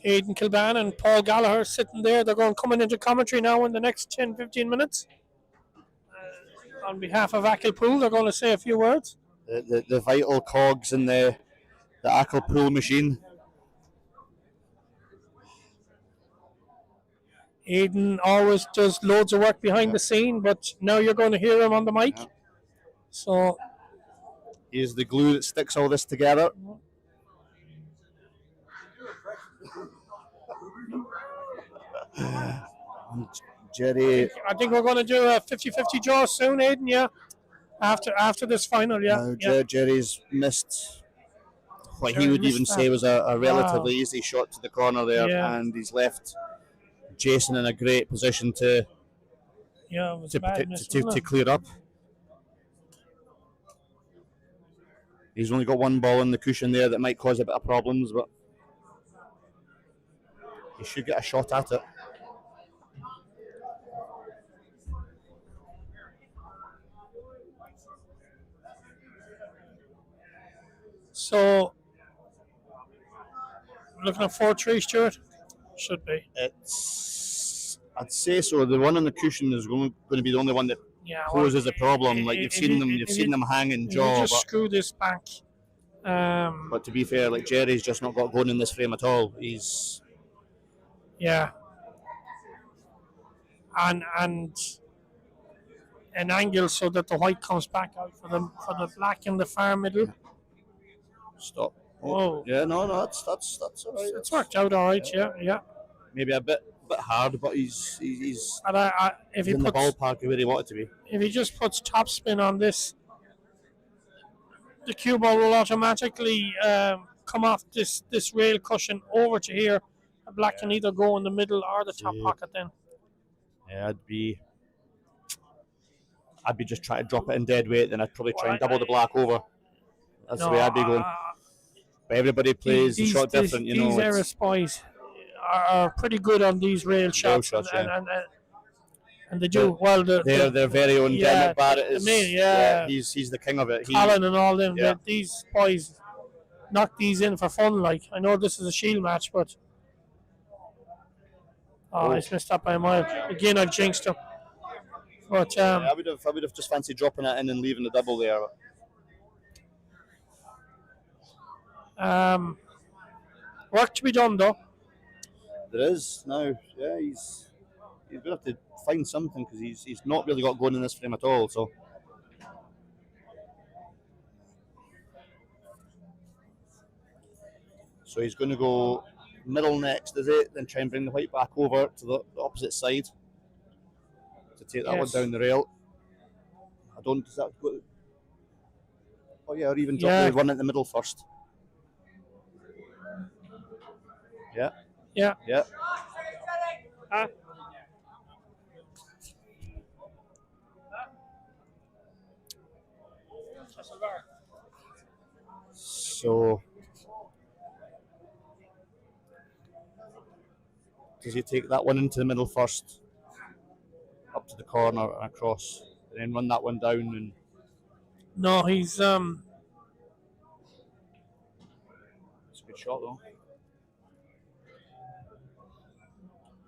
Aidan Kilban and Paul Gallagher sitting there. They're going coming into commentary now in the next 10-15 minutes. On behalf of Achill Pool, they're going to say a few words. the vital cogs in the Achill pool machine. Aidan always does loads of work behind the scene, but now you're going to hear him on the mic. Yeah. So He's the glue that sticks all this together. Jerry. I think we're going to do a 50-50 draw soon, Aidan. Yeah, after this final. Yeah, Jerry's missed what Jerry he would missed even that. say was a relatively Wow. easy shot to the corner there, Yeah. and he's left Jason in a great position to Yeah, it was a bad miss, wasn't to it? clear up. He's only got one ball in the cushion there that might cause a bit of problems, but he should get a shot at it. So looking at 4-3, Stuart. Should be. I'd say so. The one on the cushion is going to be the only one that Yeah, poses a problem. Like if you've seen them hang in You jaw, just screw this back. but to be fair, like Jerry's just not got going in this frame at all. He's Yeah. And an angle so that the white comes back out for the black in the far middle. stop. Whoa. Yeah, no, that's all right. It's worked out all right. Yeah. Maybe a bit hard, but he's And if he in the puts ballpark where he wanted to be. if he just puts top spin on this, the cue ball will automatically come off this rail cushion over to here. The black can either go in the middle or the top pocket then. Yeah, I'd be just trying to drop it in dead weight, then I'd probably try and double the black over. That's the way I'd be going. But everybody plays the shot different, you know. These Eris boys are pretty good on these rail shots, and they do well. Their very own Dermot Barrett is. He's the king of it. Colin and all them. Yeah. These boys knock these in for fun. Like I know this is a Shield match, but he's missed up by a mile. Again, I've jinxed him. But I would have just fancied dropping it in and leaving the double there. Work to be done though. There is now. Yeah, he's going to have to find something because he's not really got going in this frame at all. So he's going to go middle next, is it? Then try and bring the white back over to the opposite side to take that one down the rail. Does that go? Oh yeah, or even drop the one in the middle first. Yeah. So does he take that one into the middle first, up to the corner and across, and then run that one down? And no, he's it's a good shot though.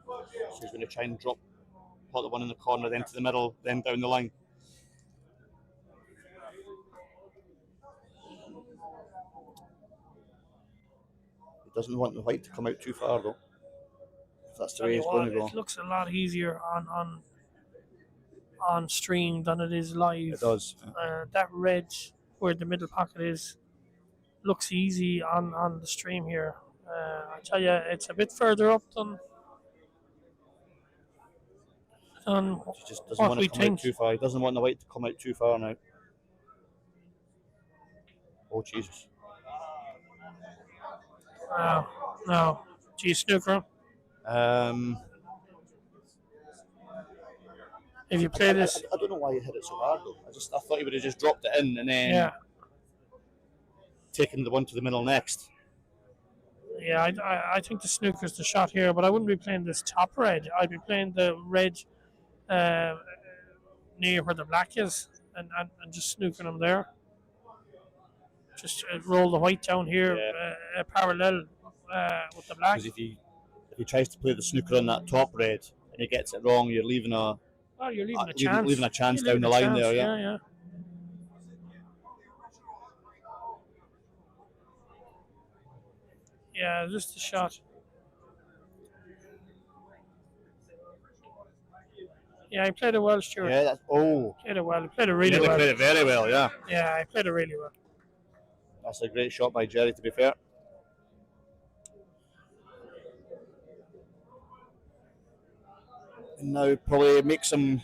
So he's going to try and put the one in the corner, then to the middle, then down the line. He doesn't want the white to come out too far though. If that's the way he's going to go. It looks a lot easier on stream than it is live. It does. That red where the middle pocket is looks easy on the stream here. I tell you, it's a bit further up than He just doesn't what want we to come think. out too far. He doesn't want the white to come out too far now. Oh Jesus! No. Do you snooker? If you play this, I don't know why he hit it so hard though. I thought he would have just dropped it in and then taken the one to the middle next. Yeah, I think the snooker's the shot here, but I wouldn't be playing this top red. I'd be playing the red near where the black is and just snooking them there. Just roll the white down here parallel with the black. Because if he tries to play the snooker on that top red and he gets it wrong, you're leaving a you're leaving a chance. Leaving a chance down the line there, yeah. Yeah, just a shot. Yeah, he played it well, Stuart. Yeah, that's, Played it well. He played it really nearly well. played it very well, yeah. Yeah, he played it really well. That's a great shot by Jerry, to be fair. And now probably makes him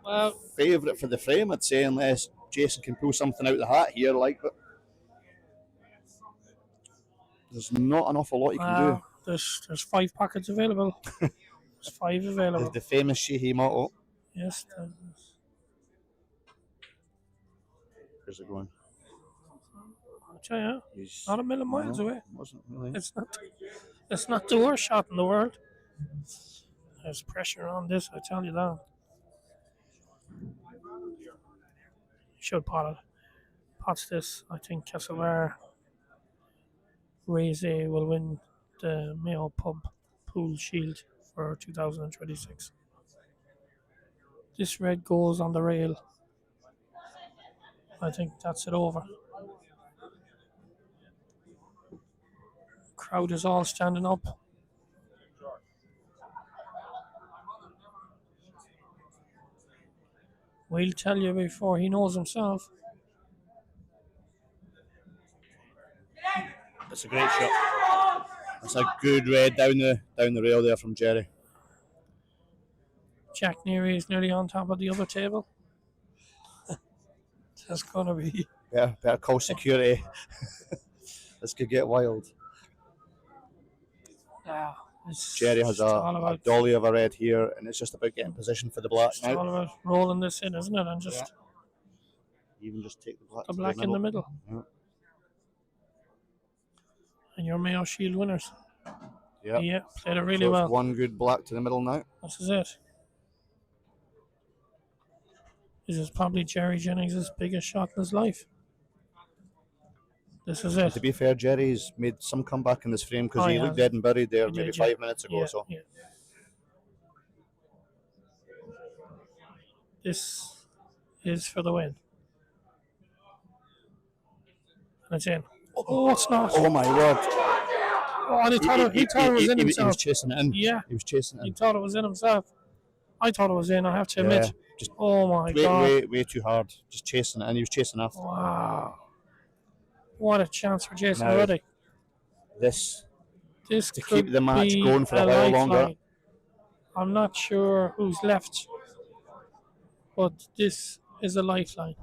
Well, favourite for the frame, I'd say, unless Jason can pull something out of the hat here, like, but there's not an awful lot you can do. there's 5 pockets available. There's 5 available. The famous Sheehy motto. Yes. Where's it going? I'll tell you, He's not a million miles away. Wasn't really. It's not the worst shot in the world. There's pressure on this, I tell you that. Should pot it. Pots this. I think Castlebar Raise will win the Mayo Pub Pool Shield for 2026. This red goes on the rail. I think that's it over. Crowd is all standing up. We'll tell you before he knows himself. That's a great shot. That's a good red down the rail there from Jerry. Jack Neary is nearly on top of the other table. That's gonna be. Better call security. This could get wild. Yeah, Jerry has a dolly of a red here, and it's just about getting position for the black It's now. all about rolling this in, isn't it? And just Even just take the black. the black in the middle. Yeah. And your Mayo Shield winners. Yeah. Yeah, played it really So it's well. one good black to the middle now. This is it. This is probably Jerry Jennings' biggest shot in his life. This is it. To be fair, Jerry's made some comeback in this frame because Oh, he he looked has. dead and buried there He maybe did, yeah. 5 minutes ago. Yeah, So yeah. This is for the win. And it's in. Oh, it's not. oh my word! Oh, and he thought it was in He himself. was chasing it in. Yeah. He was chasing it He in. thought it was in himself. I thought it was in, I have to admit. Yeah, just Oh my God. way too hard. Just chasing it, and he was chasing after. Wow. What a chance for Jason Now, Ruddy. This This to could keep the match be going for a while lifeline. longer. I'm not sure who's left, but this is a lifeline.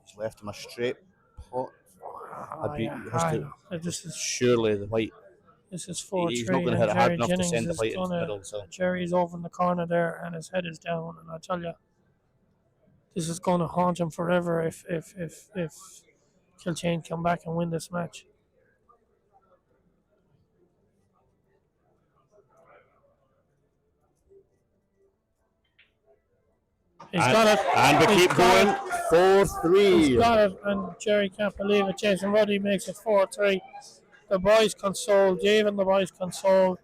He's left him a straight pot. This is Surely the white. This is 4-3. He's not going to hit it hard enough to send the white into the middle. So Jerry's over in the corner there, and his head is down. And I tell you, this is going to haunt him forever if Kilchane come back and win this match. He's got it. And we He's keep got going. it. 4-3. He's got it, and Jerry can't believe it. Jason Ruddy makes it 4-3. The boys console. Dave and the boys console.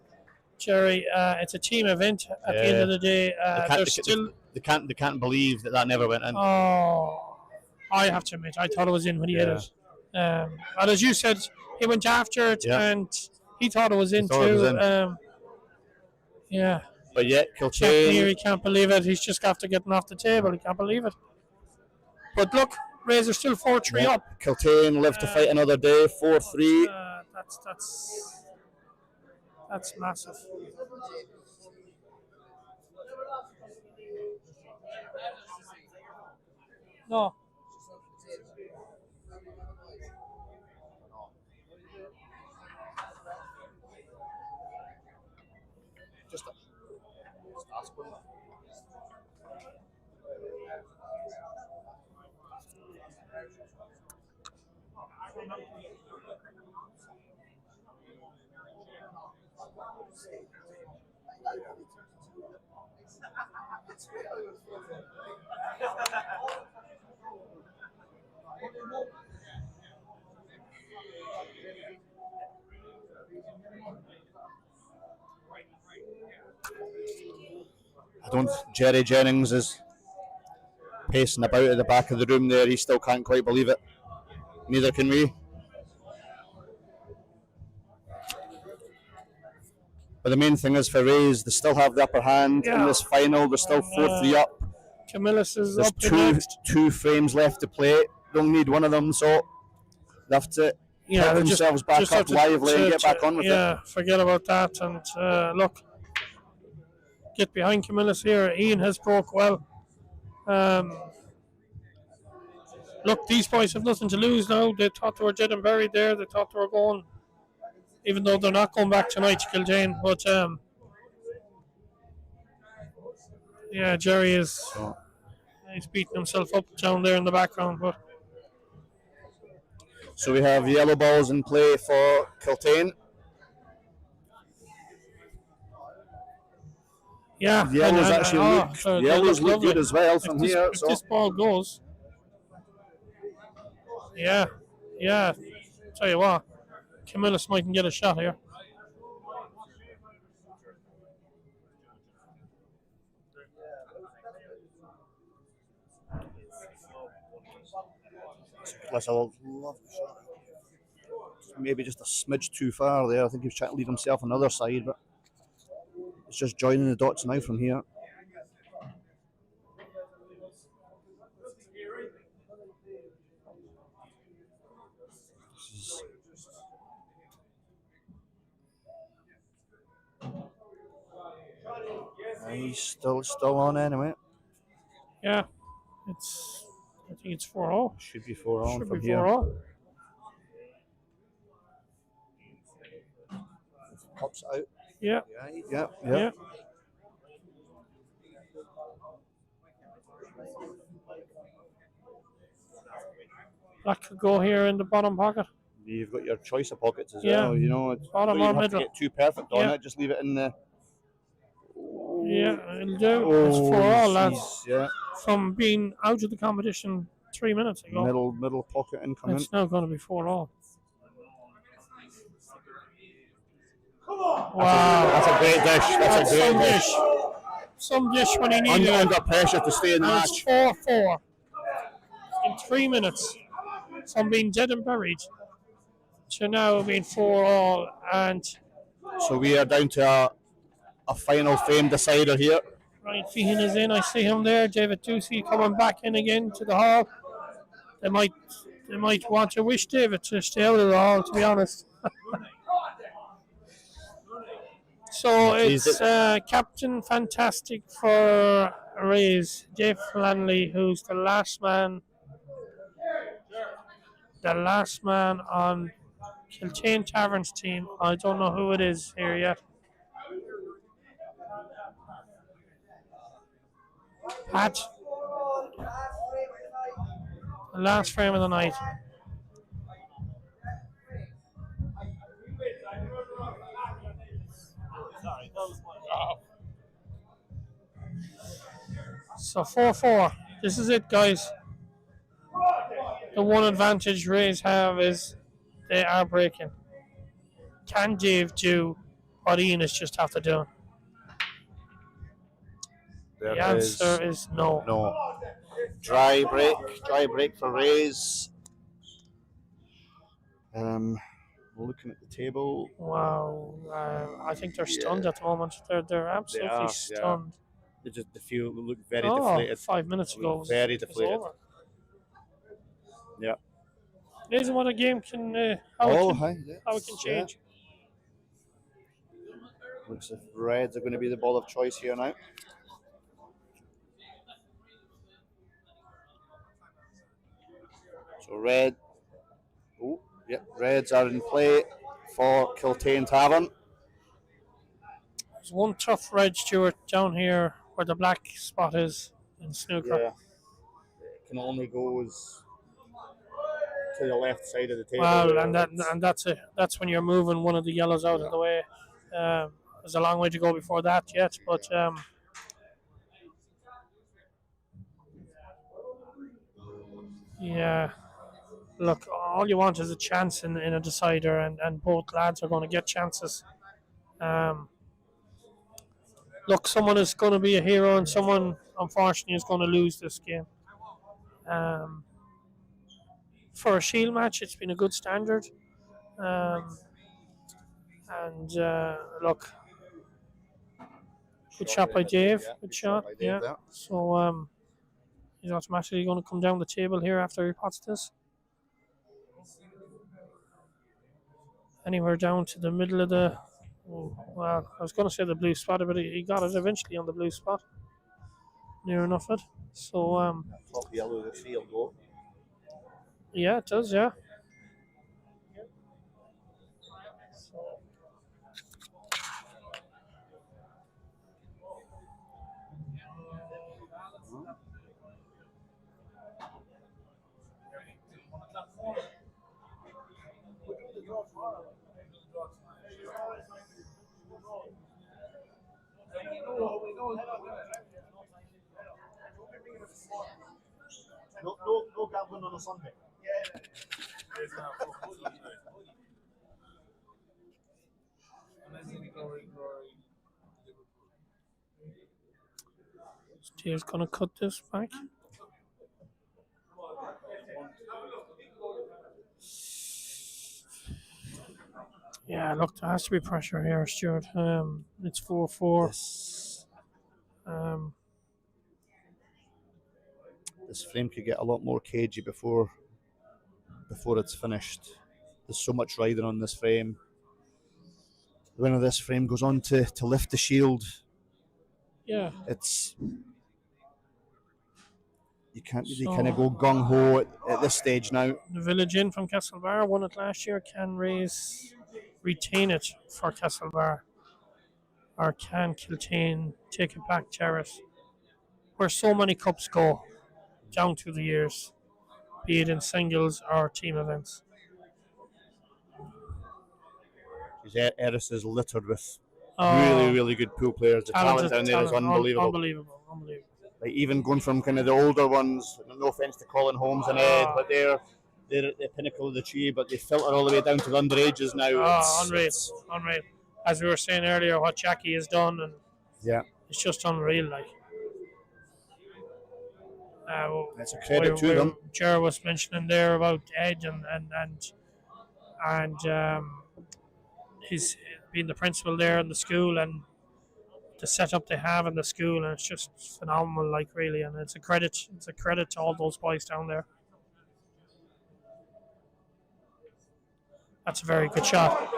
Jerry, it's a team event at the end of the day. They can't believe that never went in. Oh, I have to admit, I thought it was in when he hit it. And as you said, he went after it, and he thought it was in too. Yeah. But yet, Jack Kilchane. Neary can't believe it. He's just after getting off the table. He can't believe it. But look, Razor's still 4-3 up. Kilchane live to fight another day. 4-3. That's massive. No. Jerry Jennings is pacing about at the back of the room there. He still can't quite believe it. Neither can we. But the main thing is for Rays, they still have the upper hand in this final. They're still 4-3 up. Camillus is There's up next. two frames left to play. They'll need one of them, so they have to pick themselves back up lively and get back on with it. Yeah, forget about that. And look, get behind Camillus here. Ian has broke well. Look, these boys have nothing to lose now. They thought they were dead and buried there. They thought they were going, even though they're not going back tonight to Kildane. But yeah, Jerry he's beating himself up down there in the background. But so we have yellow balls in play for Kiltane. Yeah, yellows actually yellows look good as well from here. If this ball goes, yeah. Tell you what, Camillus mightn't get a shot here. That's a lovely shot. Maybe just a smidge too far there. I think he was trying to leave himself on the other side, but it's just joining the dots now from here. He's still on anyway. Yeah, I think it's 4-0. Should be 4-0 Should from be here. 4-0. Pops out. Yeah. Yeah. That could go here in the bottom pocket. You've got your choice of pockets as well. You know, bottom you or don't have middle. to get too perfect on it. Just leave it in the. Yeah, it'll do. It's 4-0, lads. Yeah. From being out of the competition 3 minutes ago. Middle pocket incoming. It's now going to be 4-0. Wow. That's a great dish. That's a great dish. Some dish when he needed it. Under pressure to stay in the match. It's 4-4 in 3 minutes. From being dead and buried to now being 4-all, and so we are down to a final frame decider here. Ryan Feehan is in. I see him there. David Ducey coming back in again to the hall. They might want to wish David to stay out of the hall, to be honest. So it's Captain Fantastic for Rays, Dave Flanley, who's the last man on Kiltane Tavern's team. I don't know who it is here yet. Pat. The last frame of the night. So 4-4. This is it, guys. The one advantage Rays have is they are breaking. Can Dave do what Ian has just have to do? The answer is no. No. Dry break for Rays. Looking at the table. Wow. I think they're stunned at the moment. They're absolutely stunned. They look very deflated. 5 minutes ago. Very deflated. Yeah. Amazing what a game can how it can change. Looks like Reds are going to be the ball of choice here now. So Reds are in play for Kiltane Tavern. There's one tough red, Stuart, down here where the black spot is in snooker. Yeah. It can only goes to the left side of the table. Well, and that's it. That's when you're moving one of the yellows out of the way. There's a long way to go before that yet, but yeah. Look, all you want is a chance in a decider, and both lads are going to get chances. Look, someone is going to be a hero, and someone, unfortunately, is going to lose this game. Um, for a Shield match, it's been a good standard. Um, and look, good shot by Dave. Good shot. Yeah. So he's automatically going to come down the table here after he pots this. Anywhere down to the middle of the. Oh, well, I was going to say the blue spot, but he got it eventually on the blue spot. Near enough it. So Top yellow, the field goal. yeah, it does. Yeah. No gambling on a Sunday. Steve's going to cut this back. Yeah, look, there has to be pressure here, Stuart. It's 4-4. This frame could get a lot more cagey before it's finished. There's so much riding on this frame. The winner of this frame goes on to lift the shield. Yeah. It's you can't really kind of go gung ho at this stage now. The Village Inn from Castlebar won it last year. Can retain it for Castlebar, or can Kiltane take it back Terrace, where so many cups go down through the years, be it in singles or team events. Eris is littered with really good pool players. The talent down there is unbelievable. Unbelievable. Like even going from kind of the older ones, no offence to Colin Holmes and Ed, but they're at the pinnacle of the tree, but they filter all the way down to the underages now. Unreal. As we were saying earlier, what Jackie has done, and it's just unreal. Like, it's a credit to them. Ger was mentioning there about Ed and he's been the principal there in the school, and the setup they have in the school, and it's just phenomenal, like, really, and it's a credit to all those boys down there. That's a very good shot.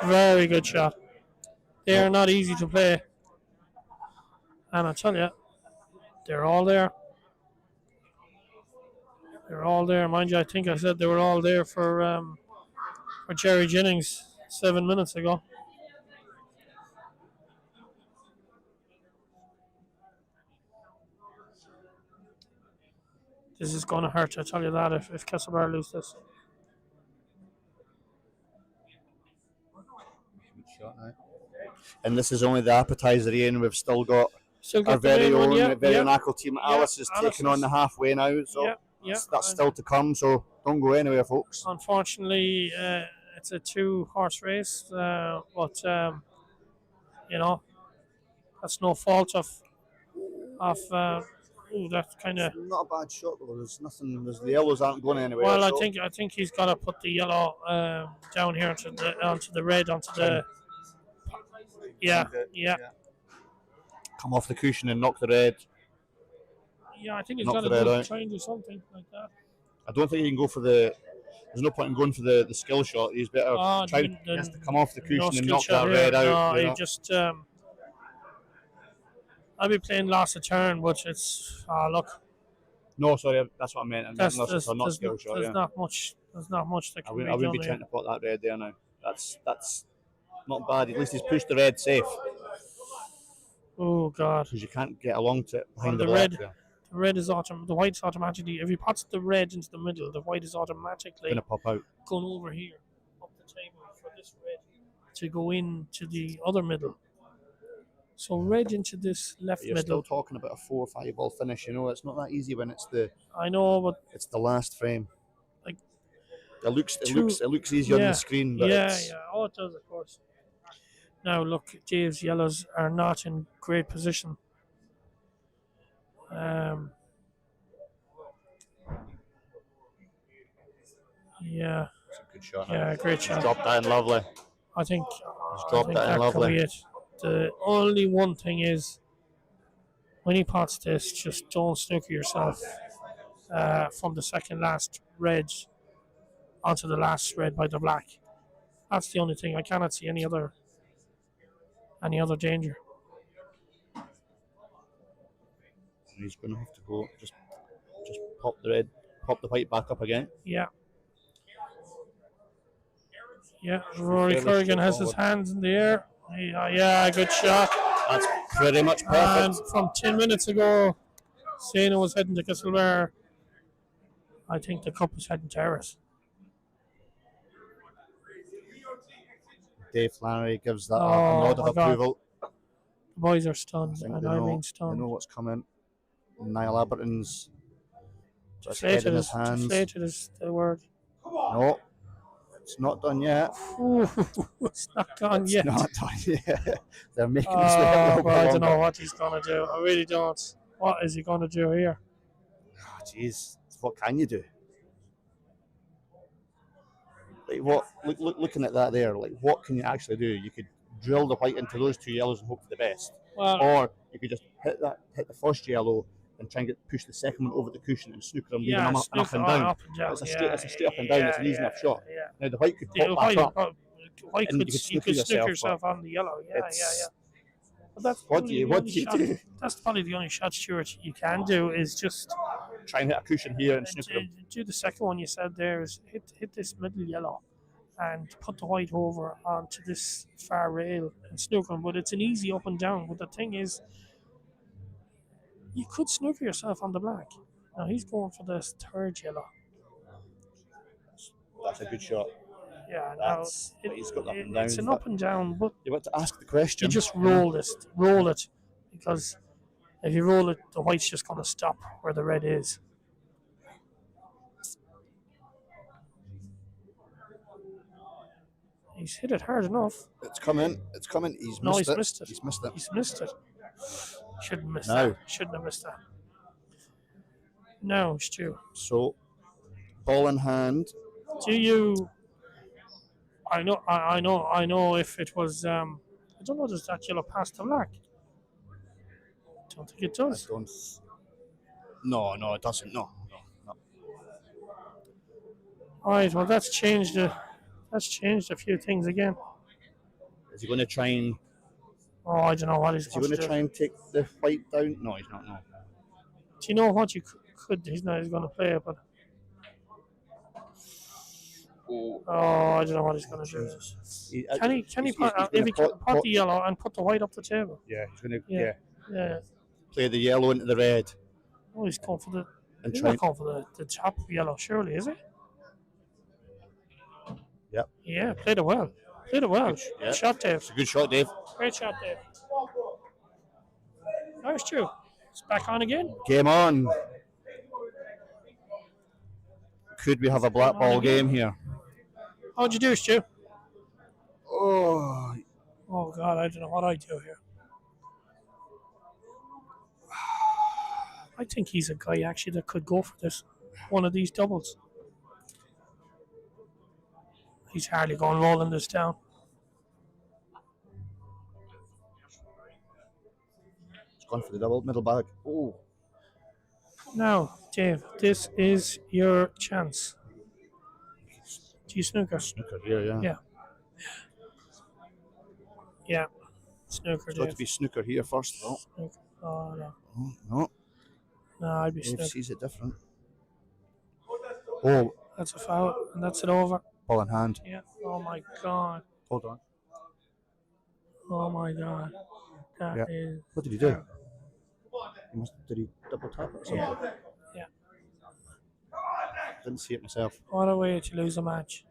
They are not easy to play, and I tell you, they're all there. Mind you, I think I said they were all there for Jerry Jennings 7 minutes ago. This is going to hurt, I tell you that, if Castlebar lose this. And this is only the appetizer, Ian. We've still got our very own Achill team. Alice is taking on the halfway now, so that's still to come, so don't go anywhere, folks. Unfortunately, it's a 2-horse race, but that's no fault of that's kind of not a bad shot though. There's nothing. The yellows aren't going anywhere. Well, I think he's got to put the yellow down here onto the red, onto the come off the cushion and knock the red. Yeah, I think he's got to try and do something like that. I don't think he can go for the. There's no point in going for the skill shot. He's better he has to come off the cushion and knock that red out. No, he just. I'll be playing lost a turn, but it's look. No, sorry, that's what I meant. Not skill shot. There's not much that can be done. I wouldn't be trying to put that red there now. That's not bad. At least he's pushed the red safe. Oh God! Because you can't get along to it behind the red. There. The red is the white's automatically. If he puts the red into the middle, the white is automatically gonna pop out. Going over here up the table for this red to go into the other middle. So red into this left middle. You're still talking about a 4 or 5 ball finish. It's not that easy when it's the. I know, but it's the last frame. Like it looks easy on the screen, but oh, it does, of course. Now look, Dave's yellows are not in great position. Yeah, It's a good shot. yeah, great He's shot. dropped that in lovely. I think dropped that in that could lovely. be it. The only one thing is, when he pots this, just don't snooker yourself from the second last red onto the last red by the black. That's the only thing. I cannot see any other danger. He's going to have to go just pop the red, pop the white back up again. Yeah. Yeah, Rory fairly Corrigan has his straightforward. hands in the air. Yeah, good shot. That's pretty much perfect. And from 10 minutes ago, Sena was heading to Castlebar. I think the cup is heading to Eris. Dave Flannery gives that a Oh, nod of my God. approval. The boys are stunned, I think and they I know, mean they stunned. know what's coming. Niall Aberton's just head Deflated in his hands. deflated is the word. No, it's not done yet. Ooh, it's not gone It's yet. not done yet. They're making us wait a Oh, little but bit I don't longer. know what he's going to do. I really don't. What is he going to do here? Oh, jeez, what can you do? Like what? Looking at that there, like what can you actually do? You could drill the white into those two yellows and hope for the best, Well, or you could just hit the first yellow and try and push the second one over the cushion and snooker them, leaving them up and down. Up and down. It's a straight up and down. It's an easy enough shot. Yeah. Now the white could The pop back up. white and could, you could snooker yourself on the yellow. Yeah. But that's What probably do you the only shot. do? That's probably the only shot, Stuart, you can do is just Try and hit a cushion here and snooker them. do the second one you said there is hit this middle yellow and put the white over onto this far rail and snooker them. But it's an easy up and down. But the thing is, you could snooker yourself on the black. Now he's going for this third yellow. That's a good shot. Yeah, That's now he's got up and down. it's an up and down, but You want to ask the question. you just roll it, because if you roll it, the white's just going to stop where the red is. He's hit it hard enough. It's coming. It's coming. He's No, missed he's it. missed it. He's missed it. He's missed it. Shouldn't miss No. that. Shouldn't have missed that. No, Stu. So, ball in hand. Do you? I know. If it was, I don't know. Does that yellow pass the black? Don't think it does. Don't. No, it doesn't. No. All right. Well, that's changed a few things again. Is he going to try and? Oh, I don't know what he's Is he going going to to do. try and take the white down? No, he's not. No. Do you know what you could? He's going to play it, but. Oh, I don't know what he's going to do. Can he if he can pot the yellow and put the white up the table? Yeah, he's going to. Yeah. Yeah. Yeah. Play the yellow into the red Oh, he's going for and he's try. not going for the top yellow, surely, is he? Yep. Yeah, played it well. Good yeah. shot, Dave. It's a good shot, Dave. Great shot, Dave. There's Stu. It's back on again. Game on. Could we have a black ball game here? How'd you do, Stu? Oh, Oh, God, I don't know what I do here. I think he's a guy, actually, that could go for this. One of these doubles. He's hardly going rolling this down. it's gone for the double middle bag. Oh, Now, Dave, this is your chance. Do you snooker? snooker here, yeah. Yeah. Yeah. Snooker, It's got Dave. to be snooker here first, though. Snooker. Oh, no. Oh, no, No, I'd be Dave snooker. sees it different. Oh, That's a foul, and that's it over. ball in hand. Yeah. Oh, my God. Hold on. Oh, my God. That is. Yeah. What did he do? Did he double tap it or something? Yeah. Yeah. Didn't see it myself. What a way to lose a match.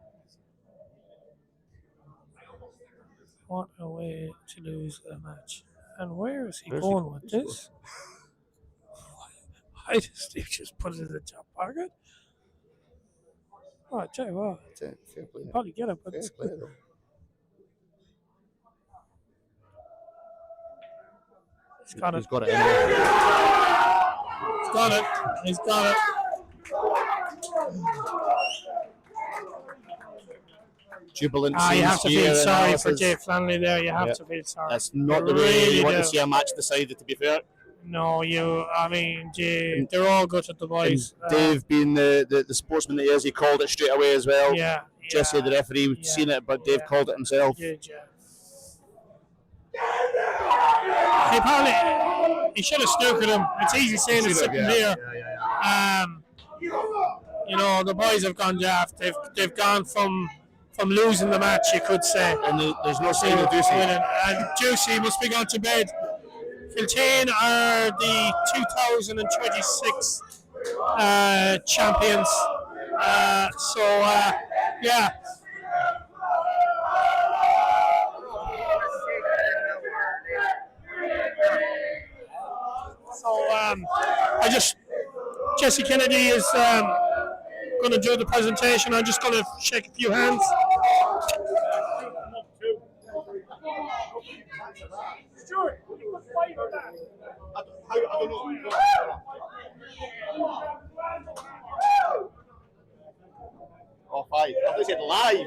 What a way to lose a match. And where is he Where's he going going? with this? Why does Steve just put it in the top pocket? Oh, I tell you what, Fair play. probably get it, but Fair play, though. he's got it. He's got it anyway. He's got it. He's got it. jubilant You scenes have to here. feel sorry for analysis. Dave Flannery there. You have Yeah. to feel sorry. That's not You the way really you want do. to see a match decided, to be fair. No, they're all good at the And boys. Dave, being the sportsman that he is, he called it straight away as well. Yeah. Jesse, the referee, yeah, seen it, but Dave called it himself. Did you? He should have snookered him. It's easy saying it sitting here. You know, the boys have gone daft. They've gone from losing the match, you could say. And there's no sign of Ducey. And Juicy must be gone to bed. Kiltane are the 2026 champions. Yeah. Jesse Kennedy is going to do the presentation. I'm just going to shake a few hands. Stuart, Oh, 5. I thought you said live.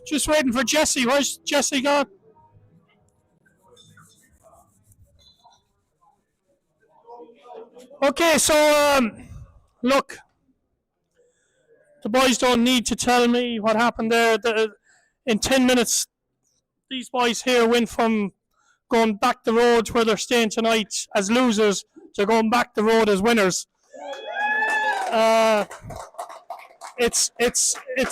Just waiting for Jesse. Where's Jesse gone? Okay, so look, the boys don't need to tell me what happened there. In 10 minutes, these boys here went from going back the road where they're staying tonight as losers to going back the road as winners. It's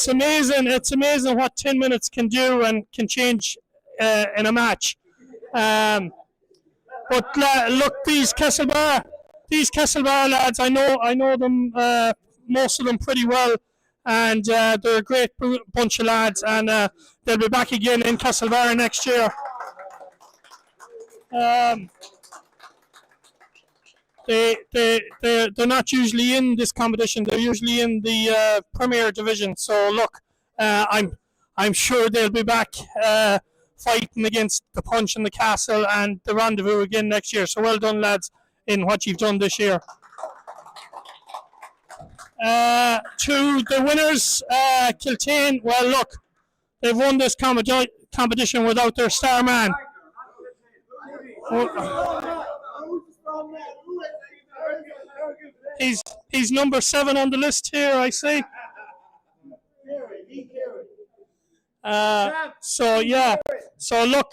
amazing. It's amazing what 10 minutes can do and can change in a match. But look, these Castlebar lads, I know them, most of them pretty well, and they're a great bunch of lads, and they'll be back again in Castlebar next year. They're not usually in this competition. They're usually in the Premier Division. So look, I'm sure they'll be back fighting against the Punch and the Castle and the Rendezvous again next year. So well done, lads, in what you've done this year. To the winners, Kiltane. Well, look, they've won this competition without their star man. He's number 7 on the list here, I see. So look,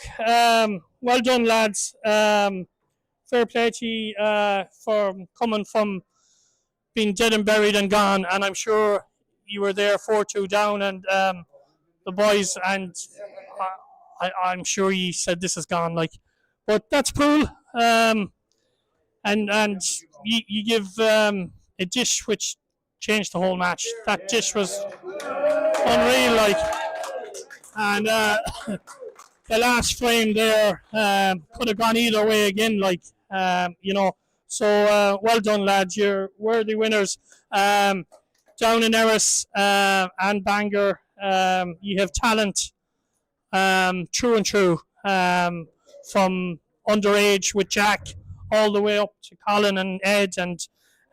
well done, lads. Fair play to you for coming from being dead and buried and gone, and I'm sure you were there 4-2 down, and the boys, and I'm sure you said this is gone, like, but that's cool. And you give a dish which changed the whole match. That dish was unreal, like, and the last frame there could have gone either way again, like, So well done, lads. You're worthy winners. Down in Erris and Bangor, you have talent, true and true, from underage with Jack all the way up to Colin and Ed and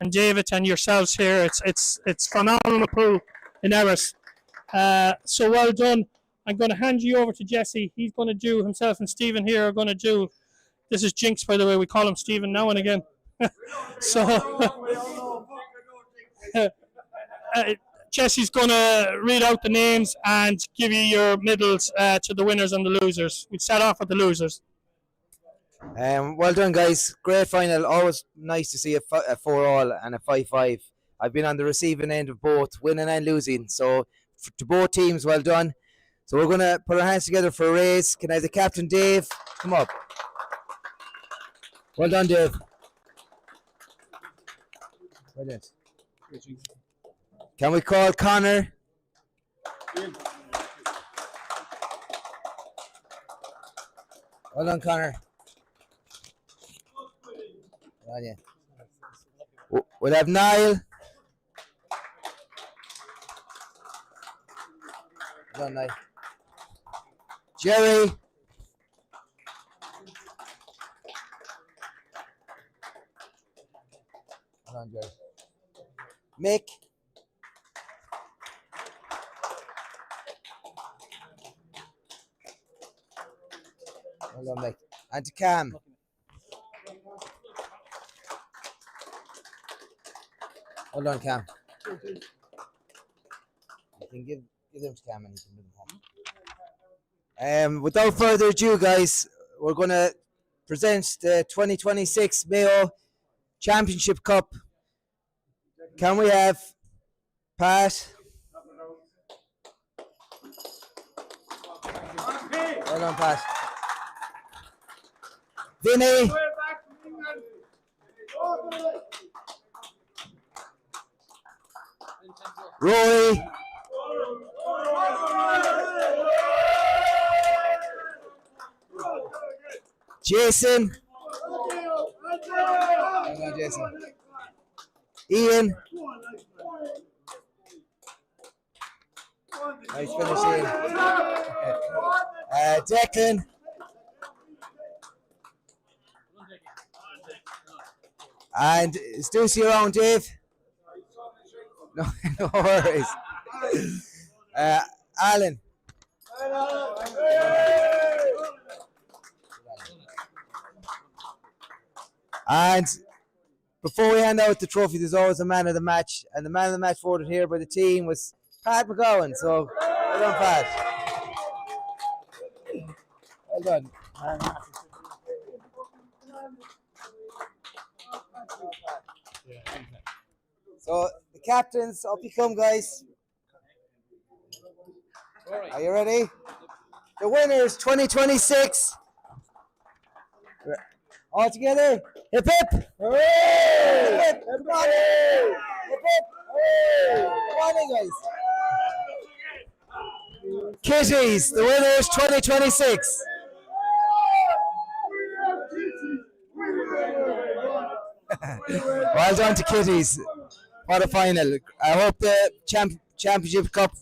David and yourselves here. It's phenomenal pool in Erris. So well done. I'm going to hand you over to Jesse. He's going to do, himself and Stephen here are going to do, this is Jinx, by the way, we call him Stephen now and again. So Jesse's going to read out the names and give you your medals to the winners and the losers. We'll start off with the losers. Well done, guys. Great final. Always nice to see a 4-all and a 5-5. I've been on the receiving end of both, winning and losing. So to both teams, well done. So we're going to put our hands together for a race. Can I have the captain, Dave? Come up. Well done, Dave. Brilliant. Can we call Connor? Well done, Connor. Well, yeah. We'll have Niall. Well done, Niall. Jerry. Well done, Jerry. Mick. Well done, Mick. And to Cam. Well done, Cam. You can give them to Cam and you can move them home. Without further ado, guys, we're going to present the 2026 Mayo Championship Cup. Can we have Pat? Well done, Pat. Vinny. Rory. Jason. Well done, Jason. Ian. Nice finish, Ian. Declan. And is Ducey around, Dave? No, no worries. Alan. And before we hand out the trophy, there's always a man of the match, and the man of the match voted here by the team was Pat McGowan. So well done, Pat. Well done. So the captains, up you come, guys. Are you ready? The winners 2026. All together. Hip hip. Hooray! Hip hip. Come on. Hip hip. Hooray! Come on in, guys. Kitties, the winners 2026. Well done to Kitties. What a final. I hope the Championship Cup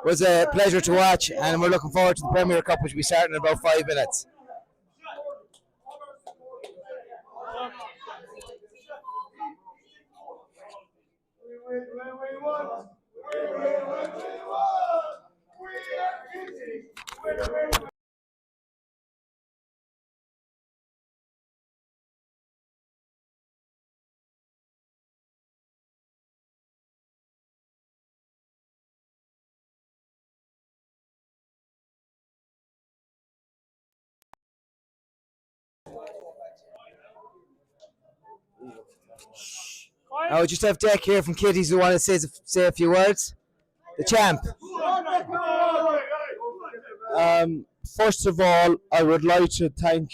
was a pleasure to watch, and we're looking forward to the Premier Cup, which will be starting in about 5 minutes. Now we just have Deck here from Kitties who want to say a few words. The champ. First of all, I would like to thank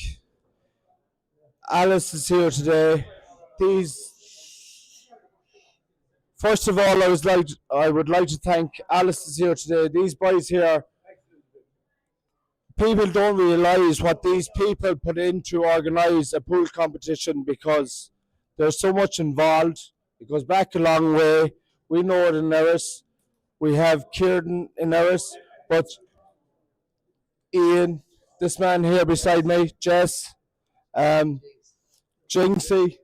Alice is here today. First of all, I would like to thank Alice is here today. These boys here, people don't realise what these people put in to organise a pool competition because there's so much involved. It goes back a long way. We know it in Erris. We have Kieran in Erris, but Ian, this man here beside me, Jess, Jinxie,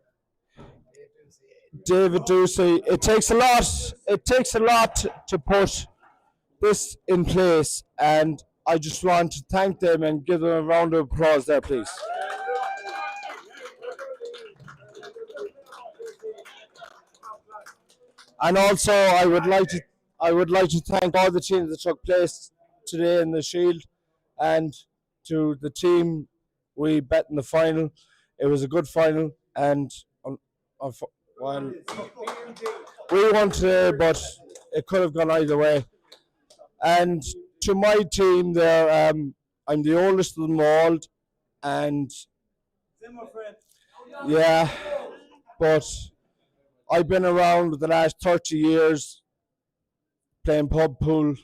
David Ducey. It takes a lot. It takes a lot to put this in place, and I just want to thank them and give them a round of applause there, please. And also, I would like to thank all the teams that took place today in the Shield, and to the team we bet in the final. It was a good final, and well, we won today, but it could have gone either way. And to my team there, I'm the oldest of them all, and yeah, but I've been around the last 30 years playing pub pool,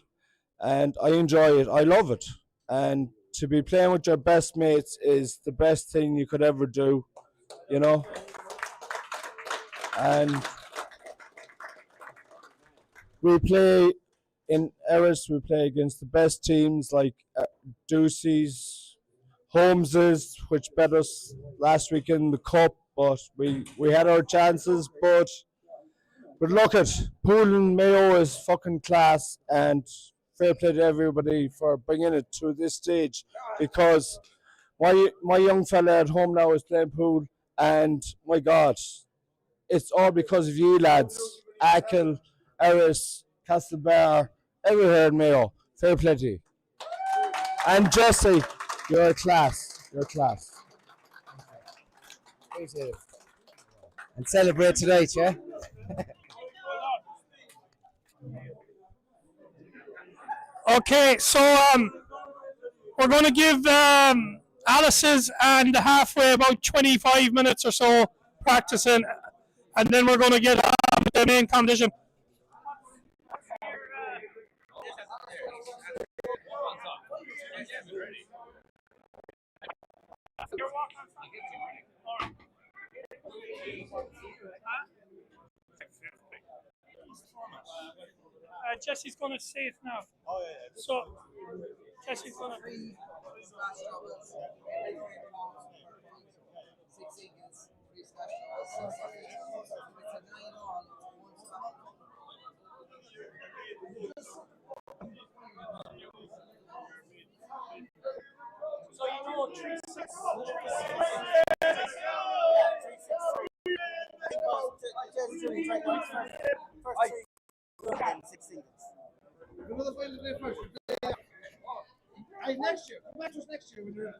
and I enjoy it. I love it. And to be playing with your best mates is the best thing you could ever do, you know. And we play in Erris, we play against the best teams like Ducey's, Holmes's, which bet us last week in the cup, but we had our chances. But look at Pool and Mayo is fucking class, and fair play to everybody for bringing it to this stage, because my young fella at home now is playing pool, and my God, it's all because of you lads. Achill, Erris, Castlebar, everywhere in Mayo. Fair play to you. And Jesse, you're a class. You're a class. Appreciate it. And celebrate tonight, yeah? Okay, so we're going to give Alice's and the halfway about 25 minutes or so practicing, and then we're going to get on with the main competition. Jesse's going to say it now. So, Jesse's going to. Next year, the match was next year.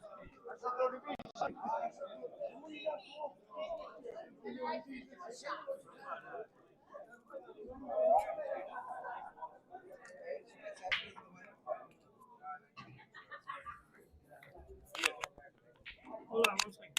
Hold on one second.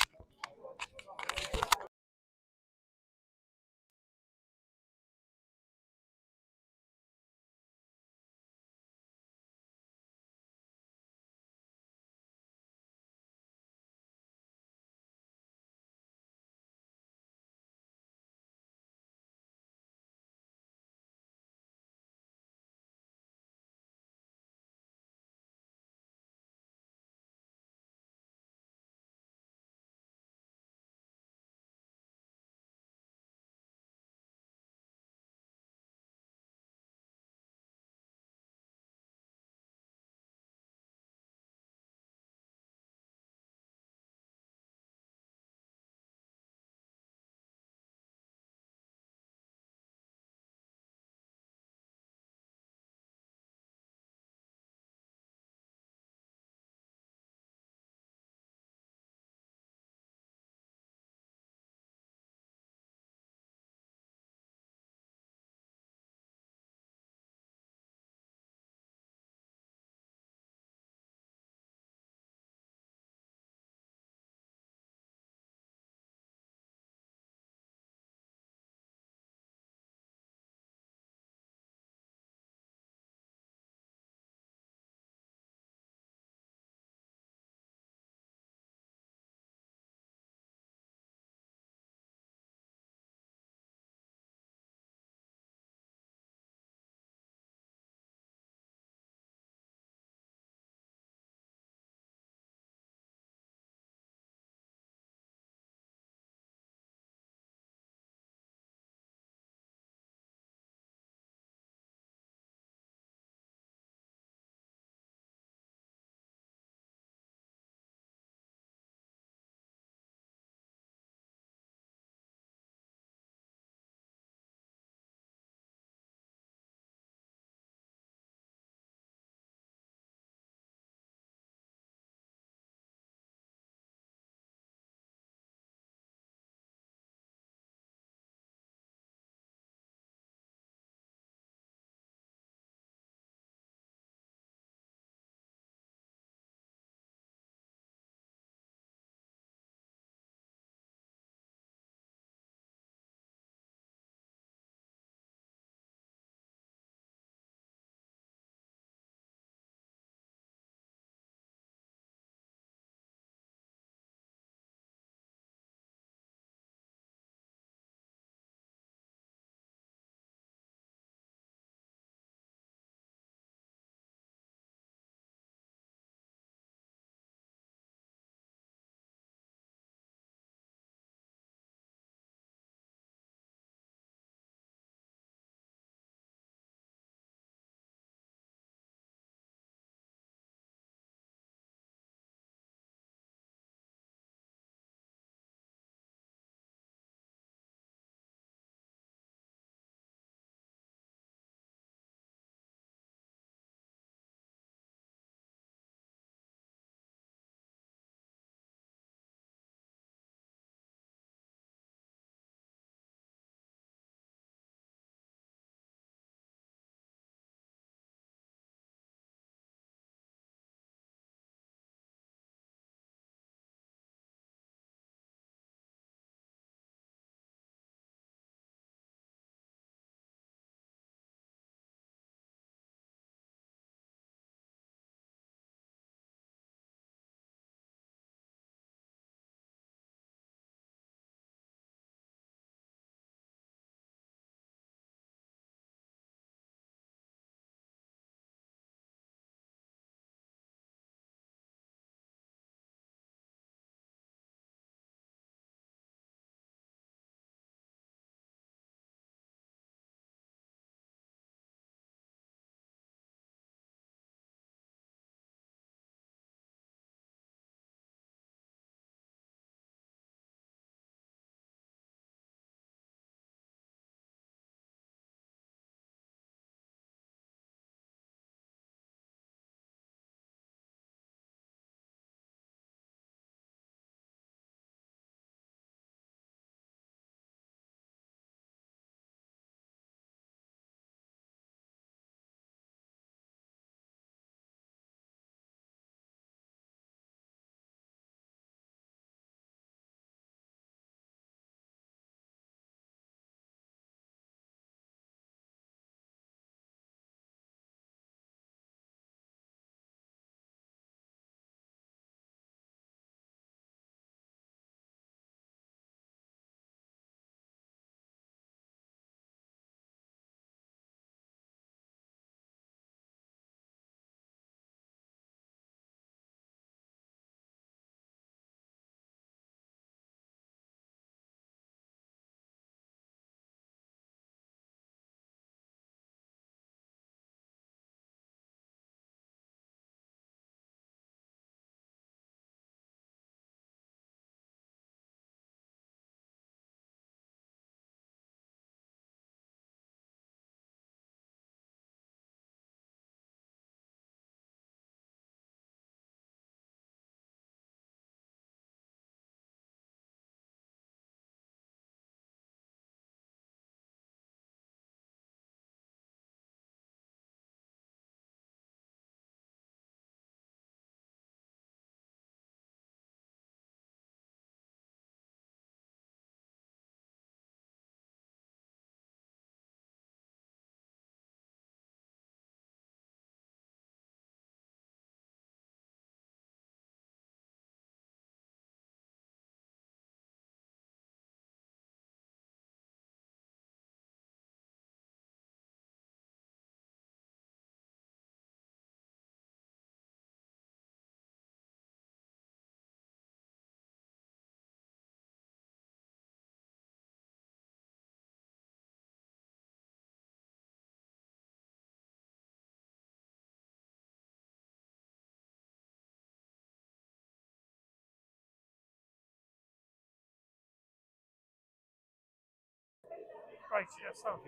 Right, yeah, sound.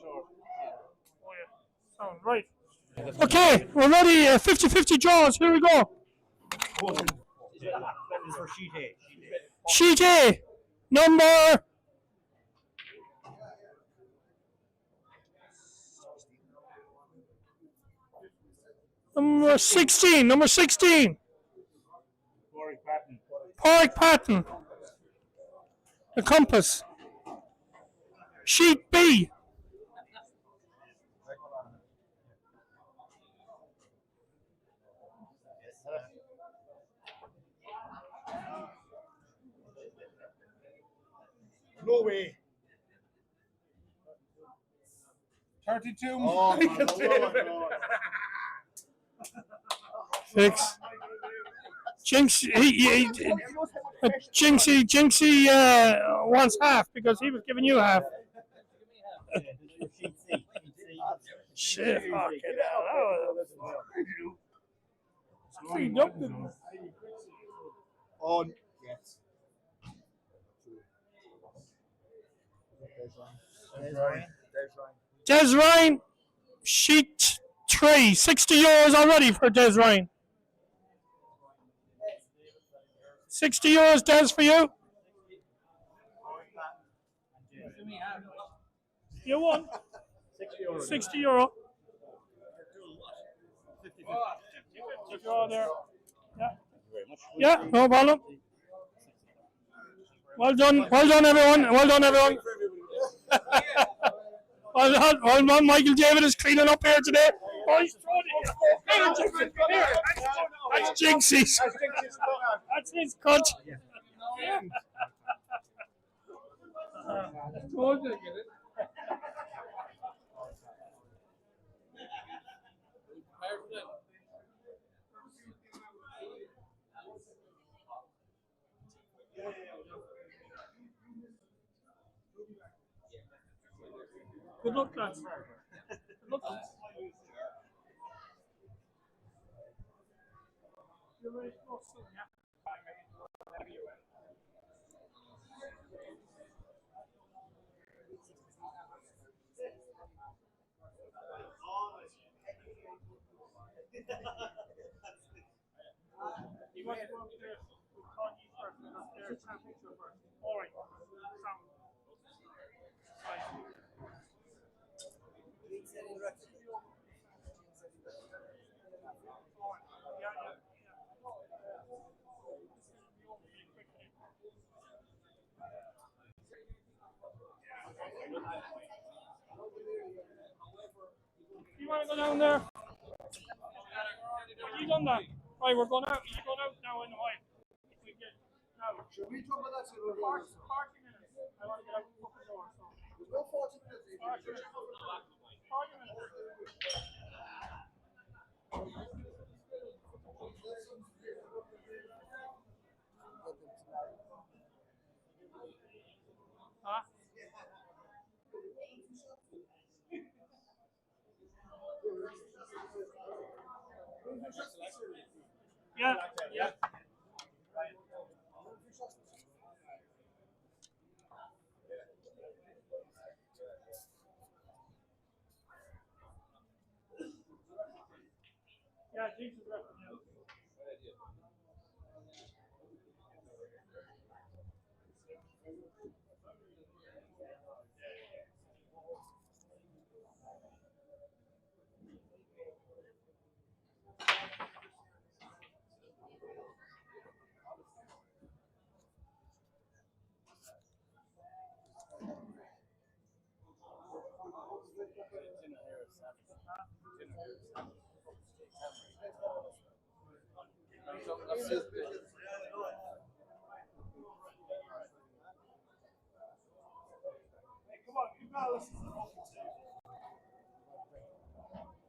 Oh, yeah. Sound, right. Okay, we're ready. 50-50 draws. Here we go. For sheet A. Sheet A. Number 16. Number 16. Porrick Patton. The compass. Sheet B. No way. 32. Oh, Six. Jinxie wants half because he was giving you half. Shit, fuck it. Oh, yes. Des Ryan, sheet 3. €60 already for Des Ryan. €60, Des, for you. You won. €60. Draw there. Yeah. Yeah, no problem. Well done, everyone. Well done, everyone. Well done, Michael David is cleaning up here today. Oh, he's throwing it. Here. That's Jinxie's. That's his cut. Good luck, lads. Good luck. You're ready to go soon, yeah? You want to go upstairs? We'll call you first, and upstairs, have a picture first. All right. Sound. Right. You want to go down there? You done that? Right, we're going out. You're going out now in the while. We get now. Should we talk about that? 40 minutes. I want to get out the fucking door. So. There's no 40 minutes. 40 minutes. Huh? Yeah, yeah. Yeah, Jesus.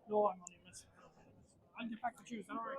No, I'm only missing. I'll get back to you. All right.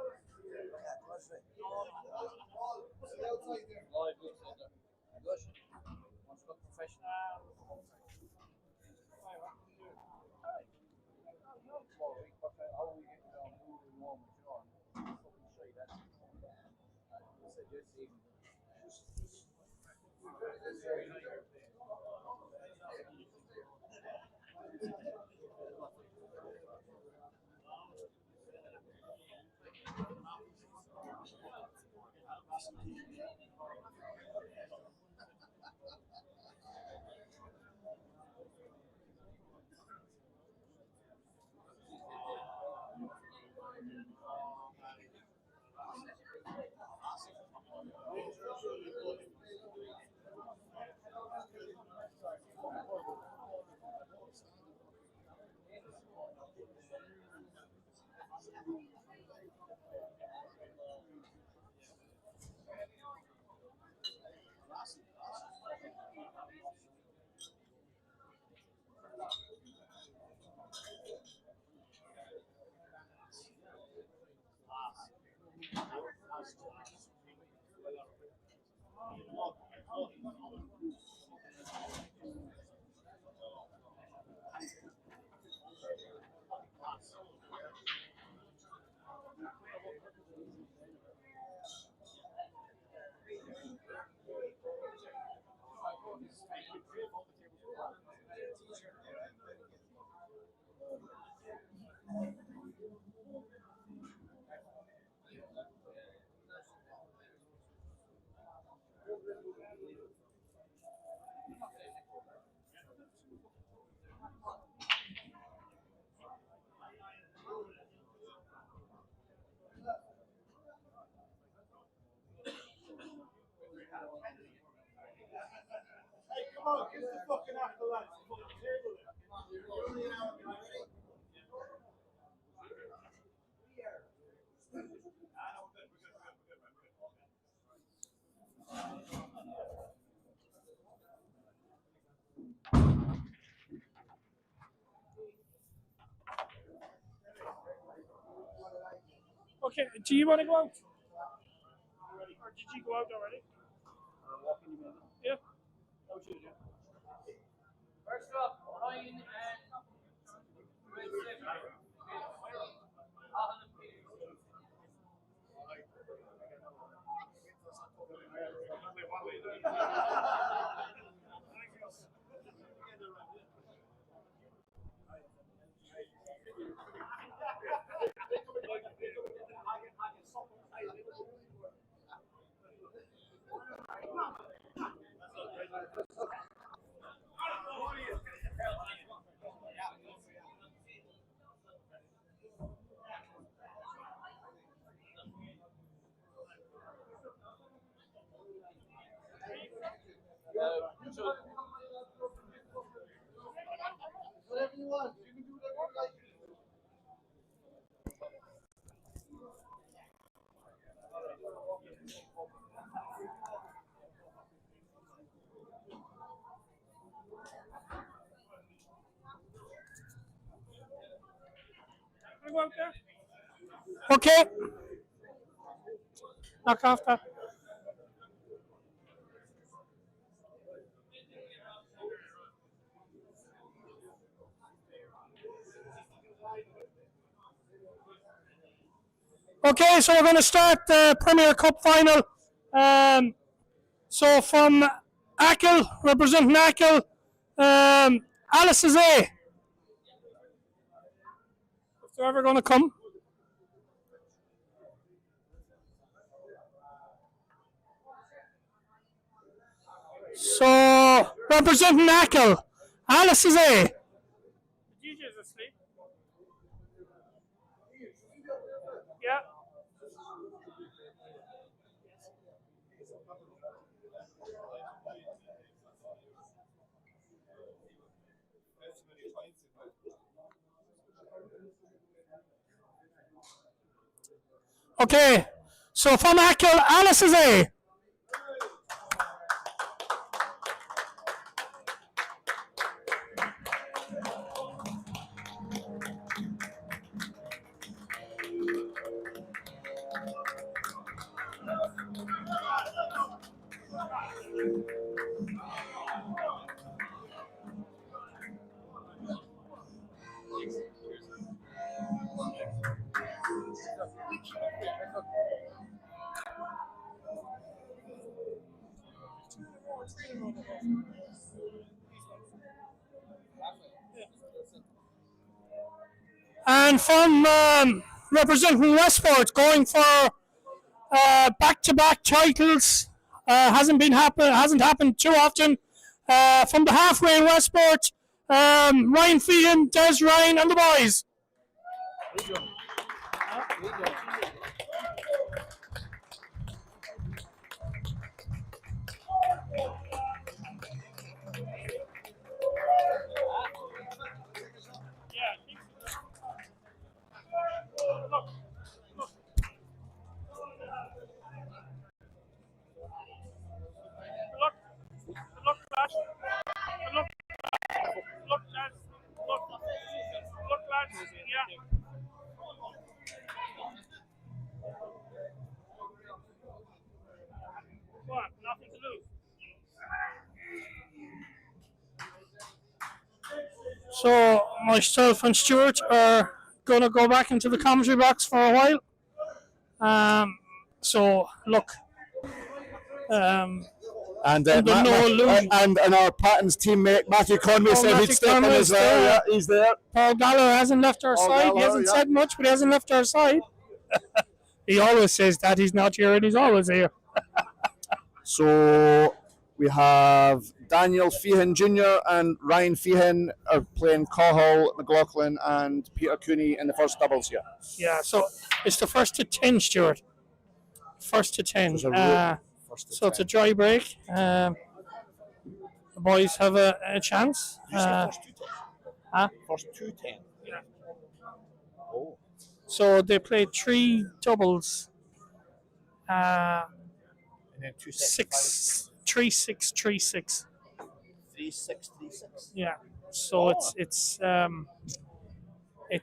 Okay, do you want to go out? Or did you go out already? Yeah. First up, Ryan and Wanna go out there? Okay. Knock off that. Okay, so we're going to start the Premier Cup final. So from Achill, representing Achill, Alice is A. If they're ever going to come. So representing Achill, Alice is A. The DJ's asleep. Yeah. Okay, so from Achill, Alice is A. And from representing Westport, going for back-to-back titles. Hasn't happened too often. From the halfway in Westport, Ryan Feehan, Des Ryan, and the boys. Look, lads. Yeah. What? Nothing to lose. So myself and Stuart are going to go back into the commentary box for a while. So look, And under no illusion. and our Patton's teammate Matthew Conway said Matthew he'd step in Conway's as well. there. Yeah, he's there. Paul Gallagher hasn't left our Paul side. He Gallagher, hasn't yeah. said much, but he hasn't left our side. He always says that he's not here, and he's always here. So we have Daniel Feehan Jr. and Ryan Feehan are playing Cahill, McLaughlin, and Peter Cooney in the first doubles here. Yeah, so it's the first to 10, Stuart. First to 10. It's a first to So it's a 10. dry break. The boys have a chance. First two 10. Huh? First two 10. Yeah. Oh. So they played 3 doubles. And then 2 6, 3, 6, 3, 6. 3 6 3 6. Yeah. So it's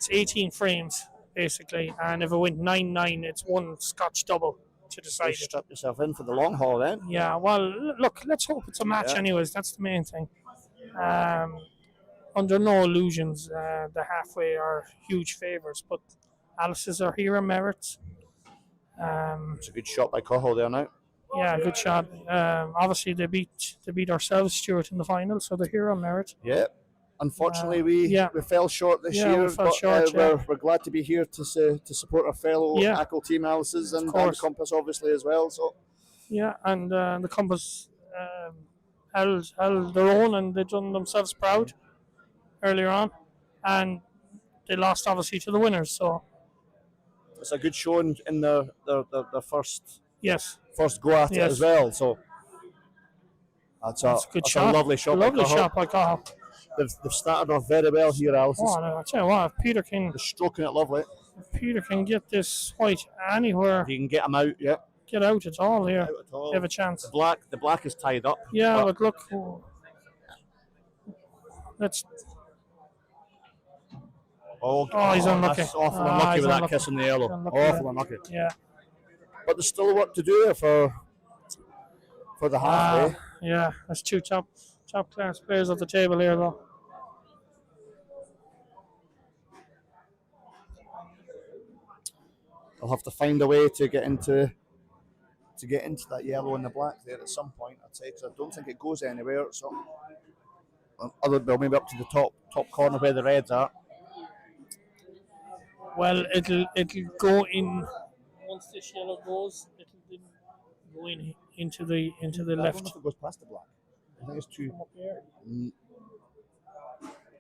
18 frames basically, and if it went 9-9, it's one Scotch double to You decide it. strap yourself in for the long haul then. Yeah. Well, look. Let's hope it's a match. Yeah. Anyways, that's the main thing. Under no illusions, the halfway are huge favourites, but Alice's are hero merits. It's a good shot by Cahill there now. Yeah, good shot. Obviously, they beat ourselves, Stuart, in the final, so the hero merit. Yeah. Unfortunately, we fell short this Yeah, year, we fell but short, we're glad to be here to support our fellow Yeah. Achill team Alice's and the course. Compass obviously as well. So Yeah, and the Compass held their own, and they done themselves proud earlier on, and they lost obviously to the winners. So it's a good showing in the first yes, go at it Yes. as well. So that's a good that's shot. a lovely shot. Lovely by Cahill. shot by Cahill. They've started off very well here, Alice. Oh, no, I tell you what, if Peter can They're stroking it lovely. get this white anywhere, If you can get them out, yeah. get out at all here, Out at all. they have a chance. The black is tied up. Yeah, but but look, let's. Oh, he's unlucky. That's awful Ah, unlucky he's with that unlucky. kiss in the yellow. Unlucky, Awful yeah. unlucky. Yeah. But there's still work to do there for the halfway. Yeah, there's 2 top class players at the table here though. They'll have to find a way to get into that yellow and the black there at some point, I'd say, because I don't think it goes anywhere. So, well, maybe up to the top corner where the reds are. Well, it'll go in once this yellow goes. It'll then go into the I don't know left. if it goes past the black. I think it's too. Up here.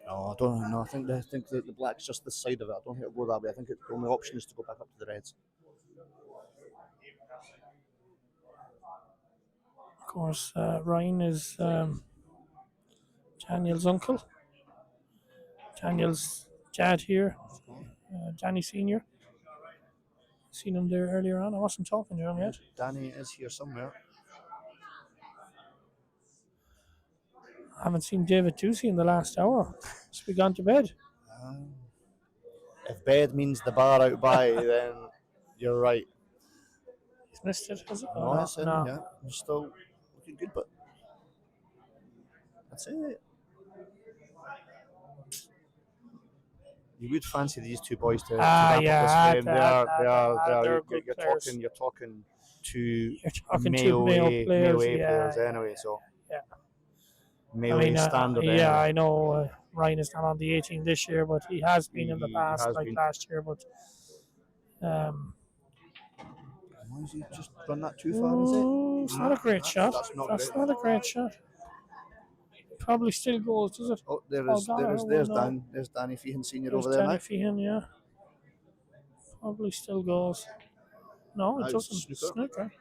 No, I don't know. I think that the black's just the side of it. I don't think it'll go that way. I think the only option is to go back up to the reds. Of course, Ryan is Daniel's uncle. Daniel's dad here, Danny Senior. Seen him there earlier on. I wasn't talking to him yet. Danny is here somewhere. I haven't seen David Ducey in the last hour. Must be gone to bed. If bed means the bar out by, then you're right. He's missed it, has it? No, it's in, no. yeah. You're still looking good, but that's it. You would fancy these two boys to wrap yeah, up this game. they're good You're players. talking to You're talking Mayo to Mayo A players, players yeah. anyway. So Yeah. Mayo I mean, A standard. yeah, anyway. I know Ryan is not on the 18 this year, but he has been in the He past, has like been. last year. But Oh, Why has he just done that too far, is it? Oh, it's not a great shot. That's not That's great. not a great shot. Probably still goes, does it? Oh, there's no. Dan. There's Danny Feehan Senior There's over there Danny now. Feehan, yeah. Probably still goes. No, it That was doesn't. snooker. Snooker.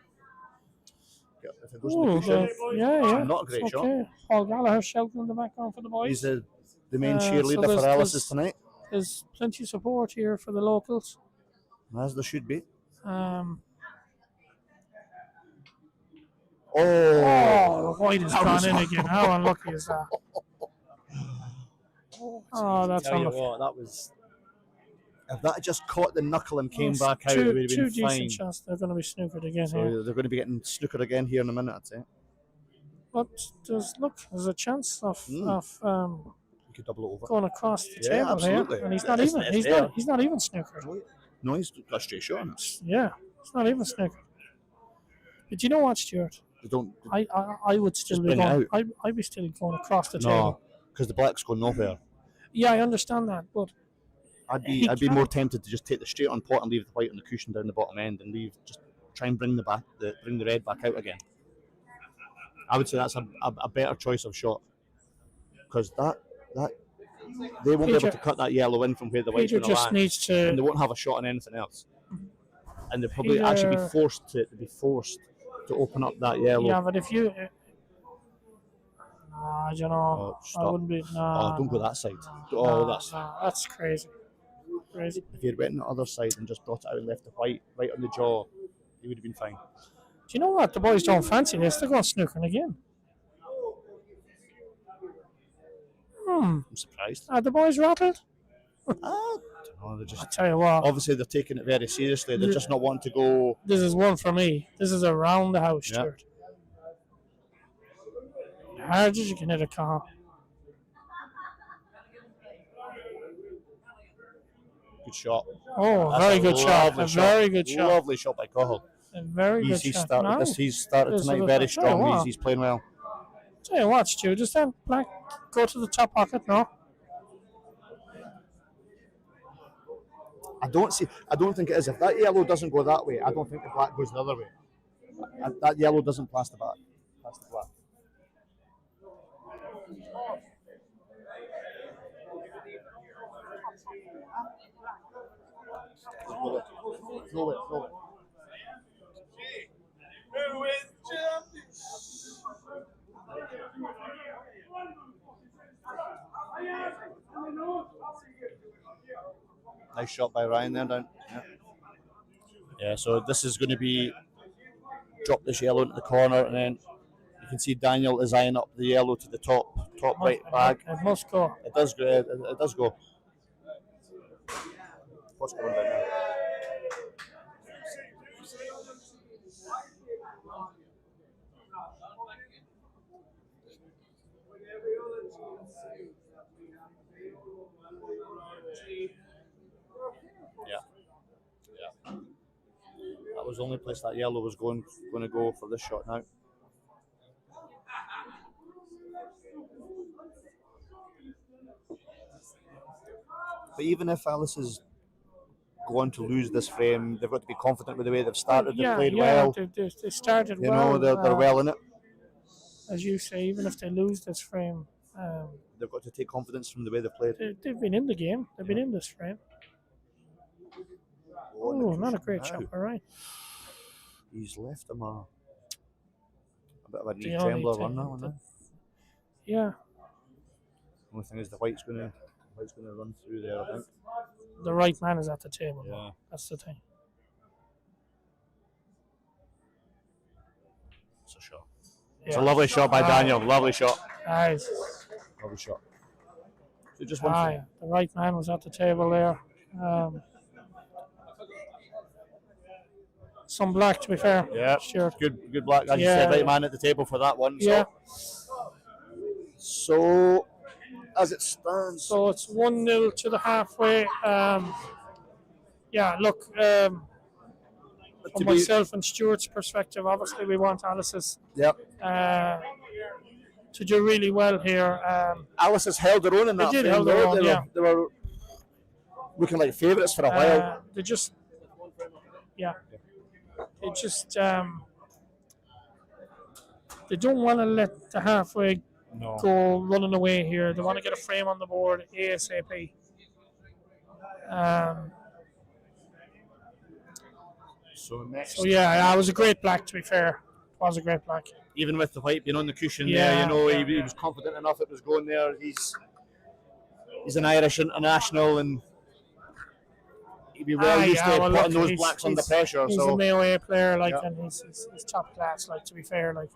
Yeah, if it goes in the Oh, cushion, yeah. not a great It's shot. okay. Paul Gallagher shouting in the background for the boys. He's the main So cheerleader for Alice's tonight, There's plenty of support here for the locals. as there should be. Um, Oh, the white has that gone was- in again. How unlucky is that? Oh, that's tell you unlucky. what, that was. If that had just caught the knuckle and came It's back out, it would have two been decent fine. shots. They're going to be snookered again So here. they're going to be getting snookered again here in a minute, I'd say. But there's a chance of You could double it over. going across the Yeah, table absolutely. here, and he's not It's- even. it's He's there. not. He's not even snookered. No, he's got a straight shot on it. Yeah, it's not even snookered. But you know what, Stuart? They don't. I would still Just be bring it going. I'd be still going across the No, table. because the black's going nowhere. Yeah, I understand that, but I'd He be more can't. tempted to just take the straight on pot and leave the white on the cushion down the bottom end and just try and bring the red back out again. I would say that's a better choice of shot, because that they won't be able to cut that yellow in from where the white's Peter going to just land, needs and they to. won't have a shot on anything else, and they'll probably actually be Peter- forced to open up that yellow. Yeah, but if you. I don't know. Oh, I stop. wouldn't be. Oh, don't go that side. Oh, that's crazy. Crazy. if he had went on the other side and just brought it out and left the white right on the jaw, he would have been fine. Do you know what? The boys don't fancy this. They're going snookering again. I'm surprised. Are the boys rattled? I don't know, they're I just tell you what. obviously they're taking it very seriously. They're just not wanting to go. This is one for me. This is around the house, Yeah. Stuart. Hard as you can hit a car. Good shot. Oh, That's very a good shot. lovely A very good shot. Lovely shot by Cahill. A very good He's shot. started No. this. He's started This tonight is a- very tell you strong. what. He's playing well. Tell you what, Stu, just then black go to the top pocket, no? I don't think it is. If that yellow doesn't go that way, I don't think the black goes the other way. That yellow doesn't pass the black. Pass the black. Roll it. Roll it. Roll it. Nice shot by Ryan there down. Yeah, so this is going to be drop this yellow into the corner, and then you can see Daniel is eyeing up the yellow to the top right bag. It must go. It does go. It does go. What's going down there? Yeah. That was the only place that yellow was going to go for this shot now. But even if Alice is going to lose this frame, they've got to be confident with the way they've started. They've played well. They started You well. know, they're well in it. As you say, even if they lose this frame, They've got to take confidence from the way they've played. they've been in the game. They've been in this frame. Oh, not a great shot, all right. He's left him a bit of a The knee only trembler thing run now. that- Yeah, Only thing is the white's going to run through there, I think. the right man is at the table. Yeah. That's the thing. It's a shot. It's Yeah. a lovely shot by Daniel. Lovely shot. Nice. Lovely shot. So just one Yeah, the right man was at the table there. Some black, to be fair. Yeah, Sure. good black. As you Yeah. said, right man at the table for that one. So. Yeah. So, as it stands, So it's 1-0 to the halfway. Yeah, look, from myself and Stuart's perspective, obviously we want Alice's yep. to do really well here. Alice has held their own in They that did frame. hold their own, yeah. They were looking like favourites for a while. They just, yeah. they just they don't want to let the halfway No. go running away here. They want to get a frame on the board ASAP. So next, So yeah, that was a great black. To be fair, it was a great black. even with the white being on the cushion Yeah, there, you know, yeah, he was confident enough it was going there. He's an Irish international, and he'd be well used to putting those blacks under pressure. He's So a Mayo A player, like, yeah. and he's top class. Like, to be fair, like.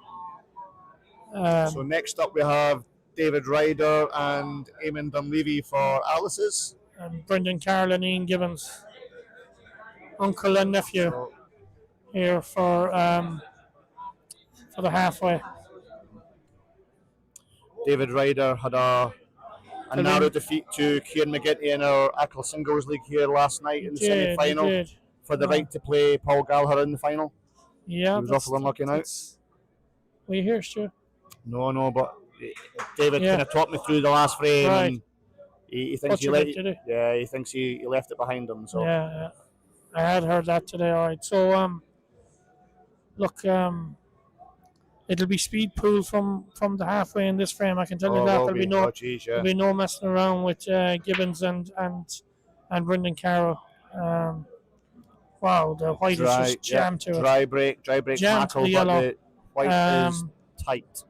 So next up we have David Ryder and Eamon Dunleavy for Alice's. And Brendan Carroll and Ian Gibbons, uncle and nephew, So here for the halfway. David Ryder had a narrow defeat to Kieran McGinty in our Achill Singles League here last night in the semi-final for the right to play Paul Gallagher in the final. Yeah, he was awful unlucky now. Were you here, Stu? No, but David kind of talked me through the last frame, and he thinks he left it behind him. So yeah, I had heard that today. All right, so look, it'll be speed pool from the halfway in this frame. I can tell you that there'll be no messing around with Gibbons and Brendan Carroll. Wow, the white is just jammed to it. Dry break jammed tackle, to the yellow. but the white is tight.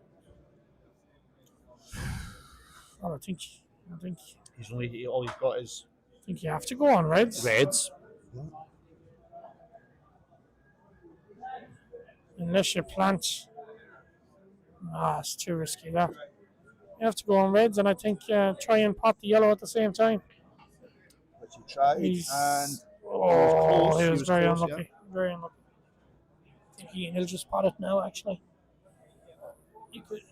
Well, I think All he's got is. I think you have to go on reds. Unless you plant. It's too risky that. You have to go on reds, and I think try and pot the yellow at the same time. Which he tried, he was very unlucky. Yeah. Very unlucky. I think he'll just pot it now, actually. You could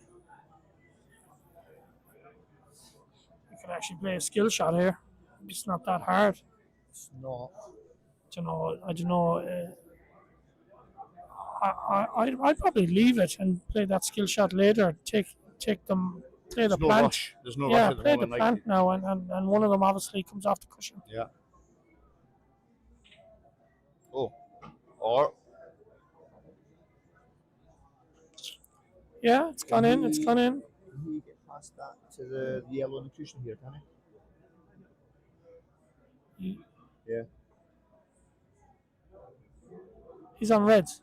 actually play a skill shot here. It's not that hard. It's not. I don't know. I'd probably leave it and play that skill shot later. Play the plant. Rush. There's no rush at the play moment, the plant now, and one of them obviously comes off the cushion. Yeah. Oh, or yeah, it's gone in. It's gone in. Can he get past that to the yellow on the cushion here, can he? Yeah. He's on reds.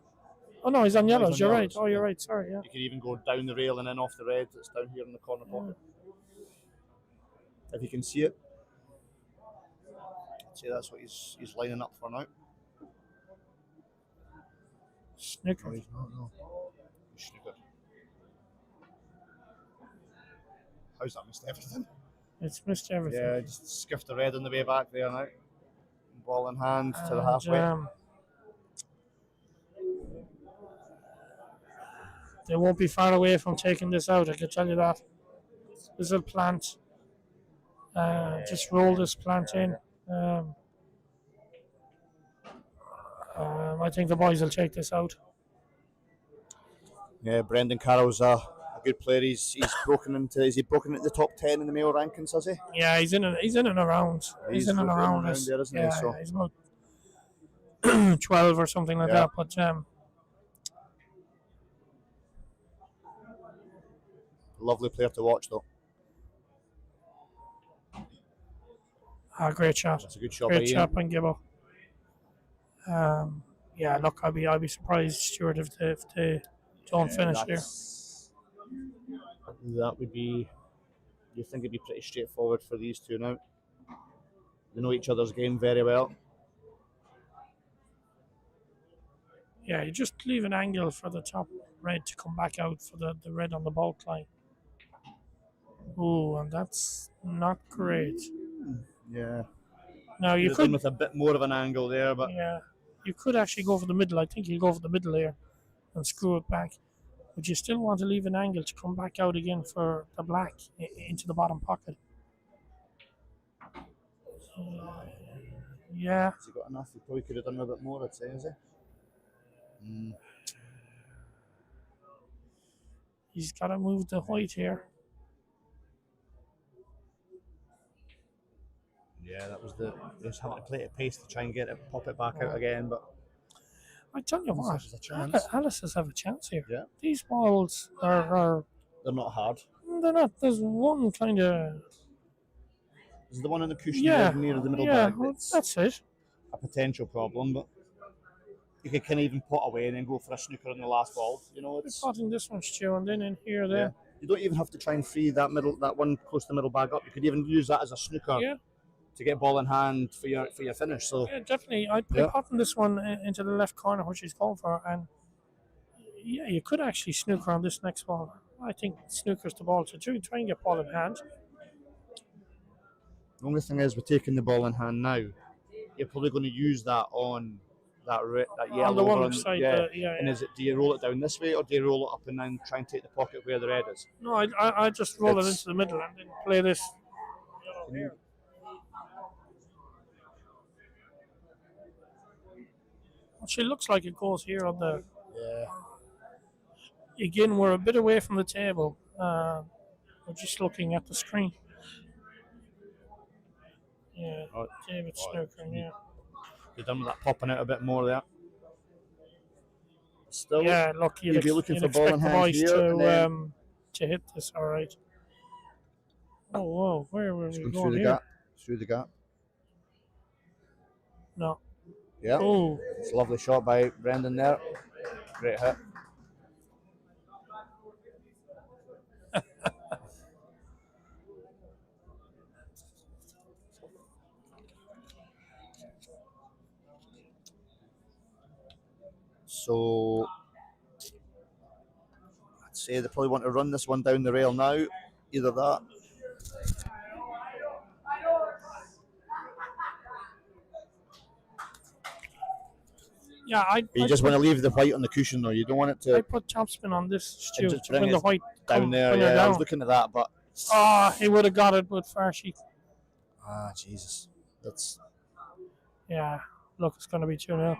Oh no, he's on yellows. You're right. Oh, you're right. Sorry. Yeah. You can even go down the rail and then off the red that's down here in the corner pocket. If you can see it. I'd say that's what he's lining up for now. Snicker. No, he's not, no. He's snookered. How's that missed everything? It's missed everything. Yeah, just skiffed the red on the way back there now. Ball in hand to the halfway. They won't be far away from taking this out, I can tell you that. This will plant. Just roll this plant in. I think the boys will take this out. Yeah, Brendan Carroll's a good player. He's broken into. Is he broken into the top 10 in the Mayo rankings? Has he? Yeah, he's in and around. He's in and around us. There, isn't yeah, he? So. He's about 12 or something like that. But lovely player to watch, though. Great shot. That's a good shot. Great shot by Gibbo. Yeah, look, I'd be surprised, Stuart, if they don't finish here. That would be. You think it'd be pretty straightforward for these two now. They know each other's game very well. Yeah, you just leave an angle for the top red to come back out for the red on the bulk line. Oh, and that's not great. Yeah. Now you could with a bit more of an angle there, but yeah, you could actually go for the middle. I think you'll go for the middle here and screw it back. But you still want to leave an angle to come back out again for the black into the bottom pocket. Yeah. Has he got enough? He probably could have done a bit more, I'd say, has he? He's got to move the white here. yeah, that was just having to play it at pace to try and get it, pop it back out again. But I tell you what, There's a chance. Alice's have a chance here. Yeah. These balls are They're not hard. they're not. There's one kind of There's the one on the cushion there near the middle bag well, that's that's it. a potential problem, but you could kind of even put away and then go for a snooker on the last ball. You know, We're it's potting this one, Stu, and then in here, yeah. there. You don't even have to try and free that one close to the middle bag up. You could even use that as a snooker Yeah, to get ball in hand for your finish. So yeah, definitely. I'd Yeah. potting this one into the left corner, which he's going for, and yeah, you could actually snooker on this next ball. I think snooker's the ball to do. Try and get ball in hand. the only thing is, we're taking the ball in hand now. You're probably going to use that on that yellow On the one over side, yeah. yeah. And is it? Do you roll it down this way, or do you roll it up and then try and take the pocket where the red is? No, I just roll it It's- into the middle and then play this. Here. Actually, looks like it goes here on the. Yeah. Again, we're a bit away from the table. We're just looking at the screen. Yeah, Oh, David Snooker, yeah. You've done with that popping out a bit more there. Still, Yeah, look, you'd be looking you'd for ball in expect the hand boys here, and then to hit this, all right. Oh, whoa, where were we going going through the here? gap. Through the gap. No. Yeah. Oh, It's a lovely shot by Brendan there. Great hit. So I'd say they probably want to run this one down the rail now. Either that. yeah, You just want to leave the white on the cushion though. You don't want it I to put topspin on this, Stu, just to bring when the it white down come there. when you're Yeah, I was down. looking at that, but He would have got it with Farshi. Jesus. That's Yeah, look, it's going to be 2-0.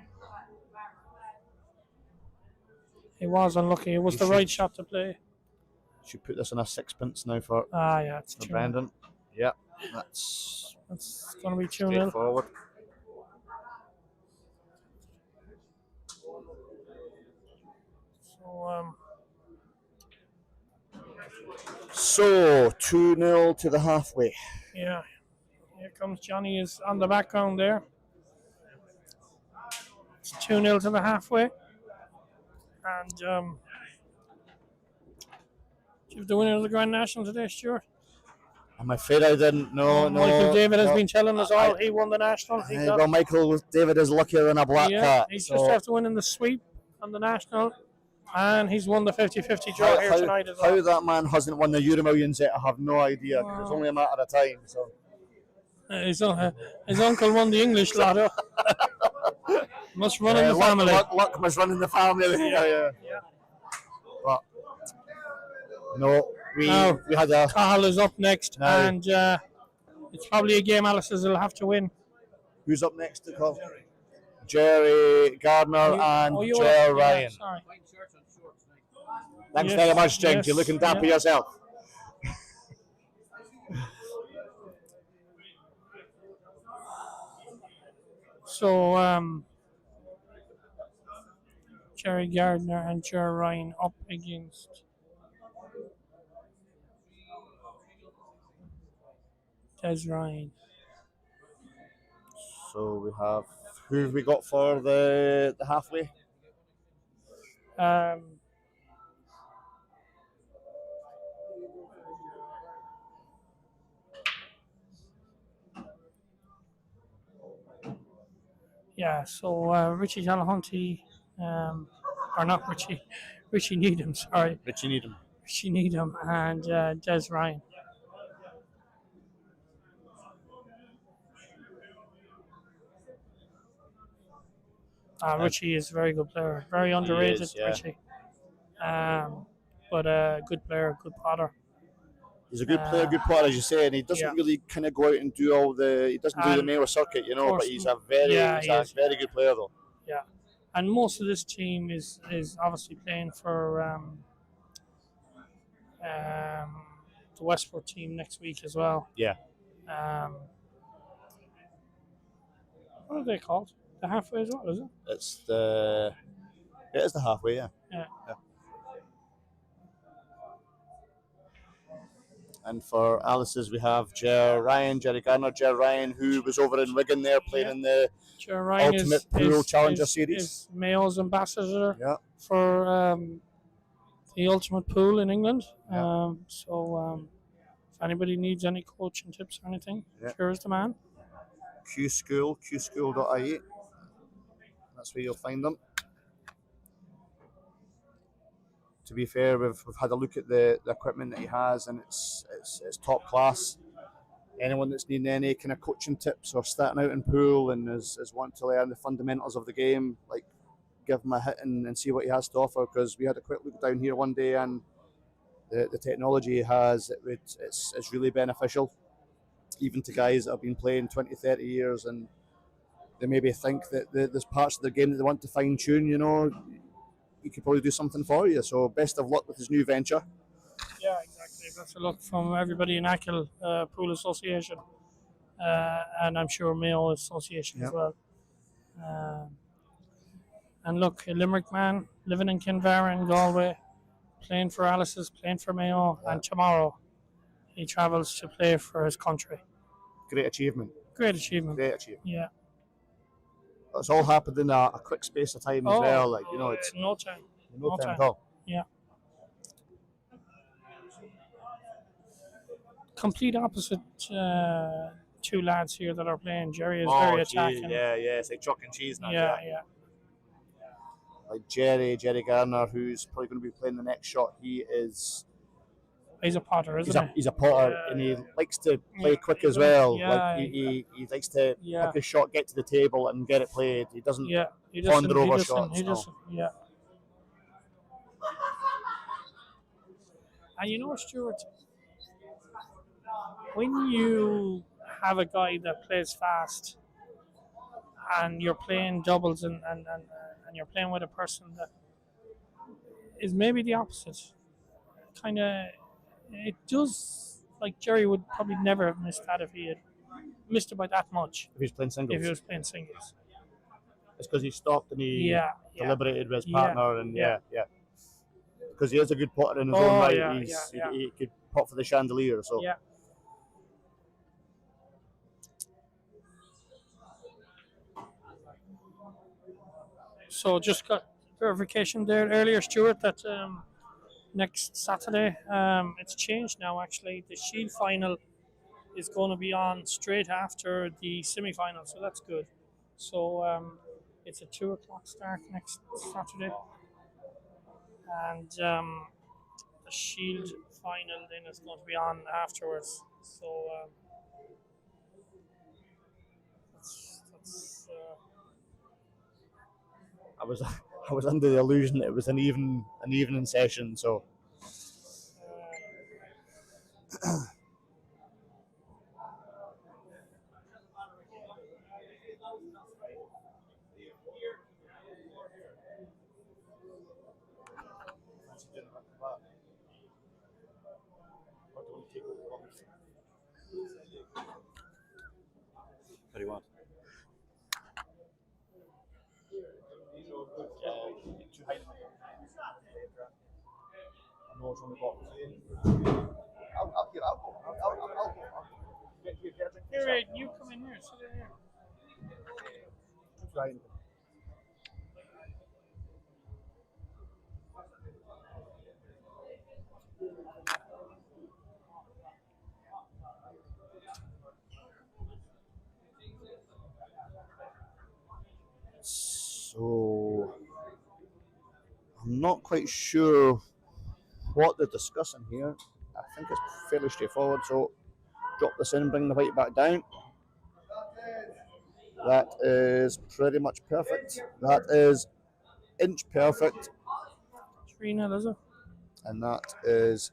He was unlucky. It was He the should- right shot to play. should put this on a sixpence now for Yeah, it's 2-0. Brendan. Yeah, that's It's going to be 2-0. straightforward. So 2-0 to the halfway. Yeah, here comes Johnny is on the background there. It's 2-0 to the halfway. And do you have the winner of the Grand National today, Stuart? I'm afraid I didn't. No. Michael David has no. been telling us all he won the National. He got, Well, Michael David is luckier than a black cat. he's so just after winning the sweep on the National. And he's won the 50-50 draw here tonight as how well. that man hasn't won the Euro Millions yet, I have no idea. 'Cause it's only a matter of time. So His uncle won the English lotto. Must run in the family. Luck must run in the family. Yeah. But no, we had a Cahill is up next, No. and it's probably a game Alice's will have to win. who's up next to call? Jerry Gardner and you Ger were- Ryan. yeah, sorry. Thanks Yes, very much, James. yes, You're looking dapper yeah. yourself. So Jerry Gardner and Ger Ryan up against Des Ryan. So we have who have we got for the halfway? Yeah, so Richie Delahunty, or not Richie Needham, sorry. Richie Needham. Richie Needham and Des Ryan. Richie is a very good player, very underrated, is, yeah. Richie. But a good player, good potter. He's a good player, good player, as you say, and he doesn't yeah. really kind of go out and do all the. He doesn't do the Mayo circuit, you know. course, But he's a very, yeah, he's he a is. very good player, though. Yeah, and most of this team is obviously playing for the Westport team next week as well. Yeah. What are they called? the halfway as well, is it? It is the halfway, yeah. Yeah. And for Alice's, we have Jerry Garner, who was over in Wigan there playing in the Ger Ryan Ultimate Pool Challenger Series. Is Mayo's ambassador Yeah. for the Ultimate Pool in England. Yeah. If anybody needs any coaching tips or anything, Ger is the man. qschool.ie. That's where you'll find them. To be fair, we've had a look at the equipment that he has, and it's top class. Anyone that's needing any kind of coaching tips or starting out in pool and is wanting to learn the fundamentals of the game, like, give him a hit and see what he has to offer, because we had a quick look down here one day, and the technology he has, it's really beneficial, even to guys that have been playing 20, 30 years, and they maybe think that there's parts of the game that they want to fine tune, he could probably do something for you. So best of luck with his new venture. Yeah, exactly. Best of luck from everybody in Achill Pool Association, and I'm sure Mayo Association as well. And look, a Limerick man living in Kinvara in Galway, playing for Alice's, playing for Mayo, and tomorrow he travels to play for his country. Great achievement. Great achievement. Yeah. It's all happened in a quick space of time as well. It's no time. No time at all. Yeah. Complete opposite two lads here that are playing. Jerry is very attacking. Yeah, it's like chalk and cheese now. Yeah. Like Jerry Garner, who's probably going to be playing the next shot. He's a potter, isn't he? He's a potter, and he likes to play quick as well. Yeah, he likes to pick his shot, get to the table, and get it played. He doesn't ponder over shots. Yeah. And Stuart, when you have a guy that plays fast and you're playing doubles and you're playing with a person that is maybe the opposite, kind of, it does, like Jerry would probably never have missed that if he had missed it by that much. If he was playing singles. It's because he stopped and he deliberated with his partner, and because he is a good putter in his own right. He could putt for the chandelier. So So just got verification there earlier, Stuart, that next Saturday, it's changed now actually. The Shield final is going to be on straight after the semi-final, so that's good. So it's a 2 o'clock start next Saturday. And the Shield final then is going to be on afterwards. So that's I was under the illusion that it was an evening session. So what do you want? Here, you come in here, sit in here. So I'm not quite sure what they're discussing here. I think it's fairly straightforward. So drop this in, bring the white back down. That is pretty much perfect. That is inch perfect. 3-0, is it? And that is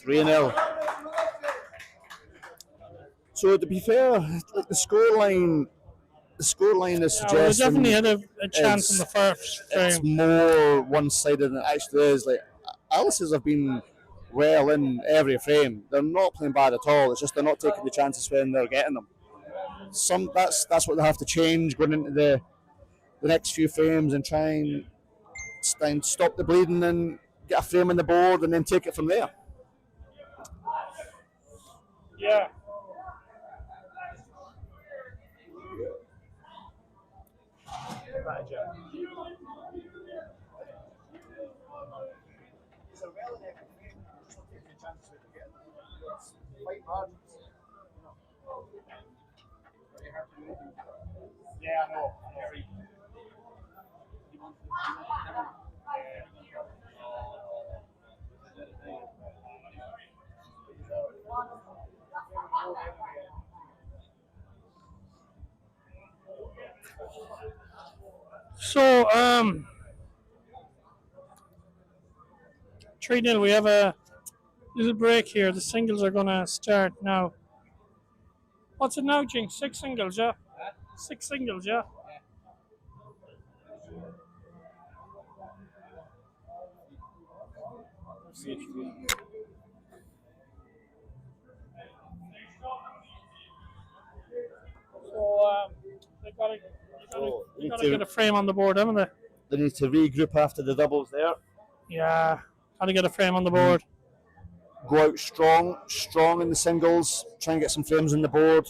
3-0. So to be fair, like the scoreline is suggesting we definitely had a chance in the first frame. It's more one-sided than it actually is. Like Alice's have been well in every frame. They're not playing bad at all. It's just they're not taking the chances when they're getting them. That's what they have to change going into the next few frames and try and stop the bleeding and get a frame on the board and then take it from there. Yeah. Yeah, I know. So 3-0. We have a little break here. The singles are gonna start now. What's it now, Jinx? 6 singles, yeah. 6 singles, yeah. So they gotta get a frame on the board, haven't they? They need to regroup after the doubles there. Yeah, gotta get a frame on the board. Go out strong in the singles. Try and get some frames on the board.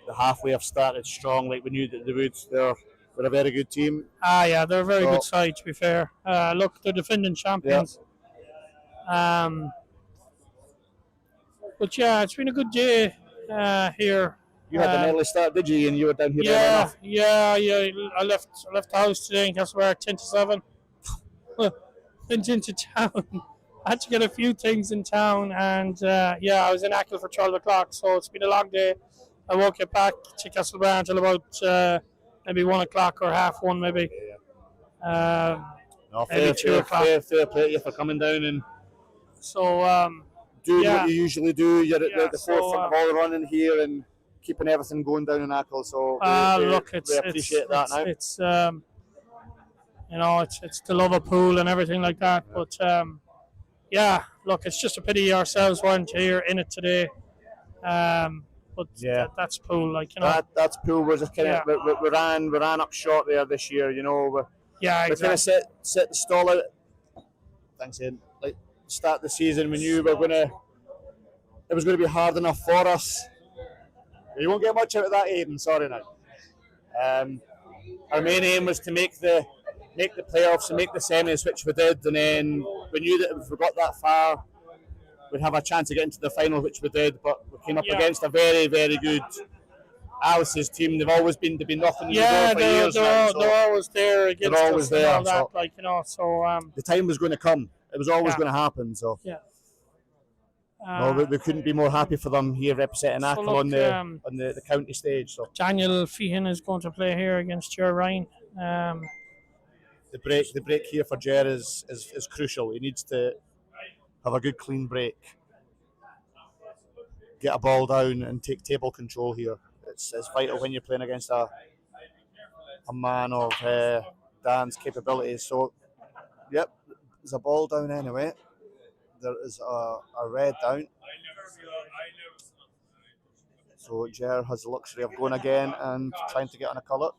The halfway have started strong, like we knew that they would. They're a very good team. Yeah, they're a very good side, to be fair. Look, they're defending champions. But yeah, it's been a good day here. You had an early start, did you? And you were down here early Yeah, enough. yeah. I left the house today in Castlebar 10 to 7. Went into town. I had to get a few things in town, and I was in Achill for 12 o'clock, so it's been a long day. I won't get back to Castlebar until about maybe 1 o'clock or half 1, maybe. Maybe 2 o'clock. Fair play to you for coming down and So, doing what you usually do. You're at the so, forefront of all the running here and keeping everything going down in Achill. So look, we appreciate that now. It's it's the love of pool and everything like that. But look, it's just a pity ourselves weren't here in it today. But that's pool, like That's pool. We're just kind of we ran up short there this year. You know, we kind of set the stall out. Thanks, Ian. Like start the season, we knew it was going to be hard enough for us. You won't get much out of that, Aidan. Sorry now. Our main aim was to make the playoffs and make the semis, which we did, and then we knew that if we got that far, we'd have a chance to get into the final, which we did. But we came up against a very, very good Alice's team. They've been nothing. For years they're now, always there against they're always us there. and all that, So the time was going to come. It was always going to happen. So we couldn't be more happy for them here representing Achill on the county stage. So Daniel Feehan is going to play here against Jer Ryan. The break here for Jer is crucial. He needs to have a good clean break, get a ball down and take table control here. It's vital when you're playing against a man of Dan's capabilities. So, yep, there's a ball down anyway. There is a red down. So Jer has the luxury of going again and trying to get on a colour.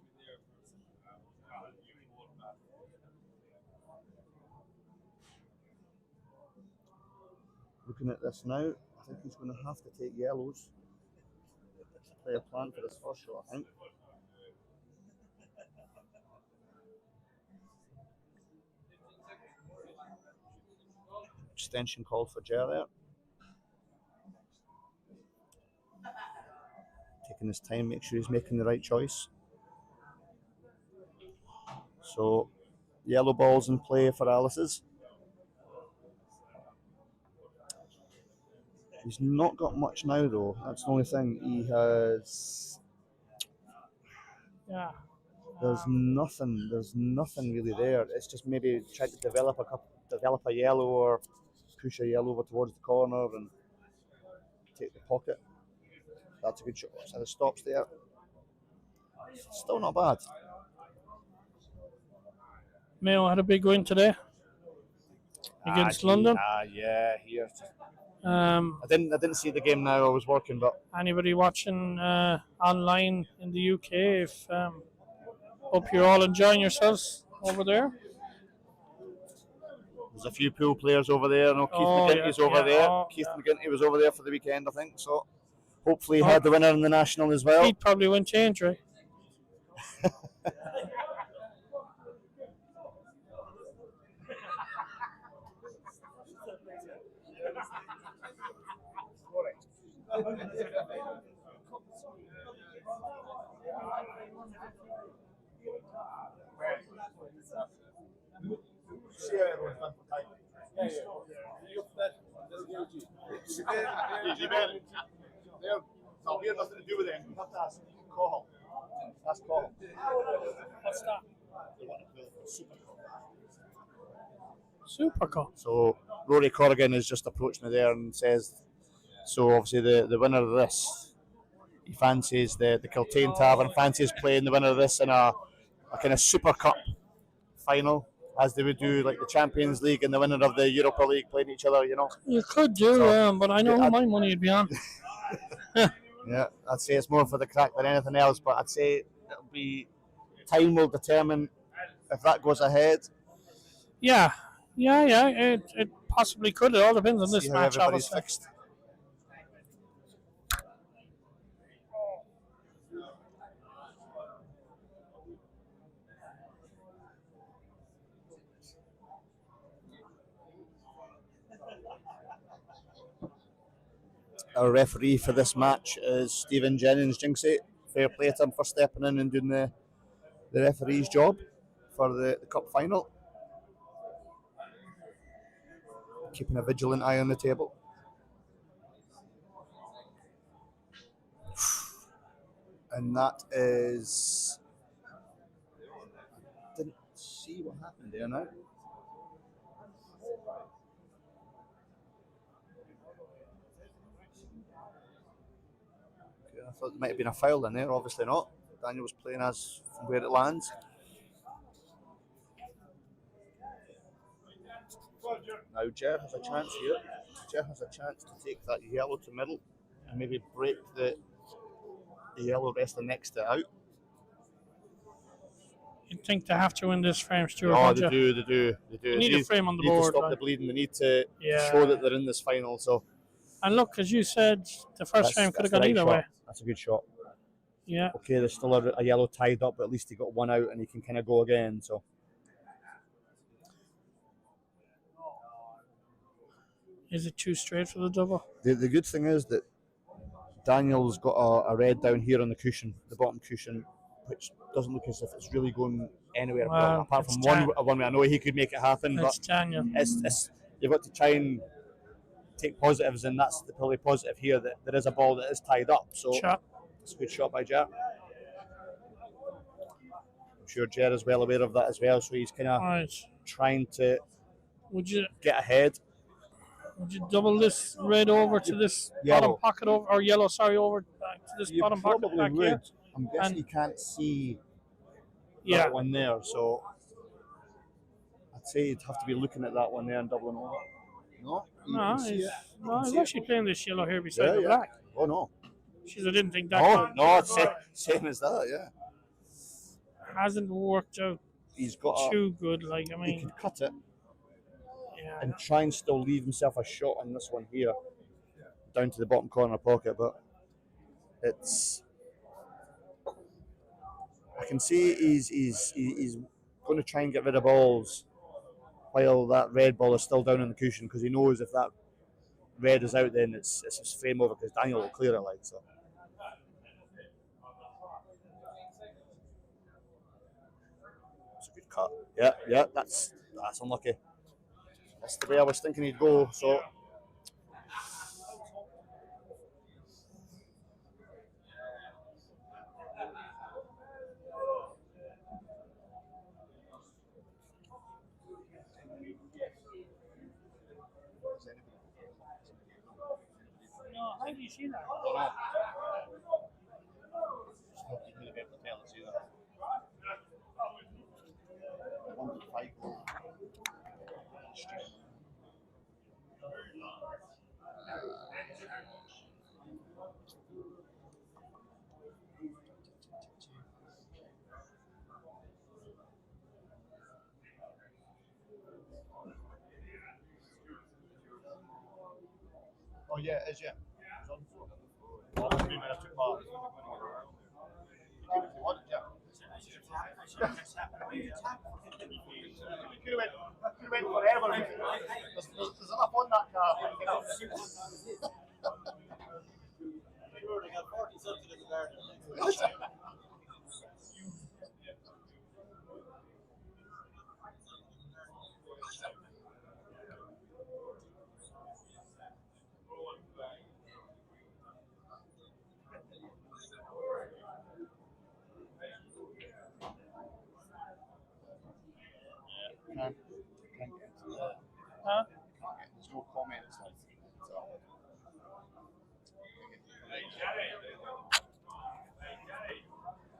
Looking at this now, I think he's going to have to take yellows. Play a plan for this first shot, I think. Extension called for Jer there. Taking his time, make sure he's making the right choice. So, yellow balls in play for Alice's. He's not got much now though. That's the only thing. He has. Yeah. There's nothing really there. It's just maybe trying to develop a yellow or push a yellow over towards the corner and take the pocket. That's a good shot. So it stops there. Still not bad. Mayo had a big win today. against London. Yeah, here. Um, I didn't see the game now. I was working, but anybody watching online in the UK, if hope you're all enjoying yourselves over there. there's a few pool players over there. No, Keith Oh, McGinty's yeah, over yeah, there. oh, Keith yeah. McGinty was over there for the weekend, I think. So hopefully he Oh. had the winner in the national as well. He'd probably win change, right? I'll hear nothing to do with it. You have to ask Cahill. Ask Cahill. What's that? Super Cahill. Super cool. So Rory Corrigan has just approached me there and says, so obviously the winner of this, he fancies the Kiltane Tavern, fancies playing the winner of this in a kind of Super Cup final, as they would do like the Champions League and the winner of the Europa League playing each other, you know. You could do, So, but I know who my money would be on. Yeah, I'd say it's more for the crack than anything else, but I'd say it'll be time will determine if that goes ahead. Yeah. It possibly could. It all depends on this See how match, everybody's obviously. fixed. Our referee for this match is Stephen Jennings Jinxie. Fair play to him for stepping in and doing the referee's job for the cup final. Keeping a vigilant eye on the table. And that is... I didn't see what happened there now. I thought there might have been a foul in there, obviously not. Daniel was playing as from where it lands. Now Jer has a chance here. Jer has a chance to take that yellow to middle and maybe break the yellow wrestler next to it out. You'd think they have to win this frame, Stuart. Oh, don't you? they do. They need a frame on the They need to board. stop the Like. bleeding. They need to Yeah. show that they're in this final. So And look, as you said, the first frame could have gone either way. That's a good shot. Yeah. Okay, there's still a yellow tied up, but at least he got one out and he can kind of go again. So Is it too straight for the double? the good thing is that Daniel's got a red down here on the cushion, the bottom cushion, which doesn't look as if it's really going anywhere. Well, apart it's from one way, I know he could make it happen, It's but Daniel. it's you've got to try and take positives, and that's the probably positive here, that there is a ball that is tied up. So Shot. it's a good shot by Jer. I'm sure Jer is well aware of that as well, so he's kind of Right. trying to Would you get ahead. double this red over to this Yellow. bottom pocket over, or yellow? Sorry, over back to this You bottom pocket probably back would. here. I'm guessing And- you can't see Yeah. that one there, so I'd say you'd have to be looking at that one there and doubling over. No, you No, can see he's, it. You no, can he's see it. actually playing this yellow here beside Yeah, the yeah. black. Oh no. She's I didn't think that Oh could- no, it's same as that. Yeah, hasn't worked out he's got. too good. Like I He mean, could cut it yeah. and try and still leave himself a shot on this one here, down to the bottom corner pocket, but it's. I can see he's going to try and get rid of balls while that red ball is still down on the cushion, because he knows if that red is out, then it's his frame over, because Daniel will clear it like so. It's a good cut. Yeah, that's unlucky. That's the way I was thinking he'd go. So No, how do you see that? Oh yeah, it is, yeah. There's enough on that car. Huh? There's no comments.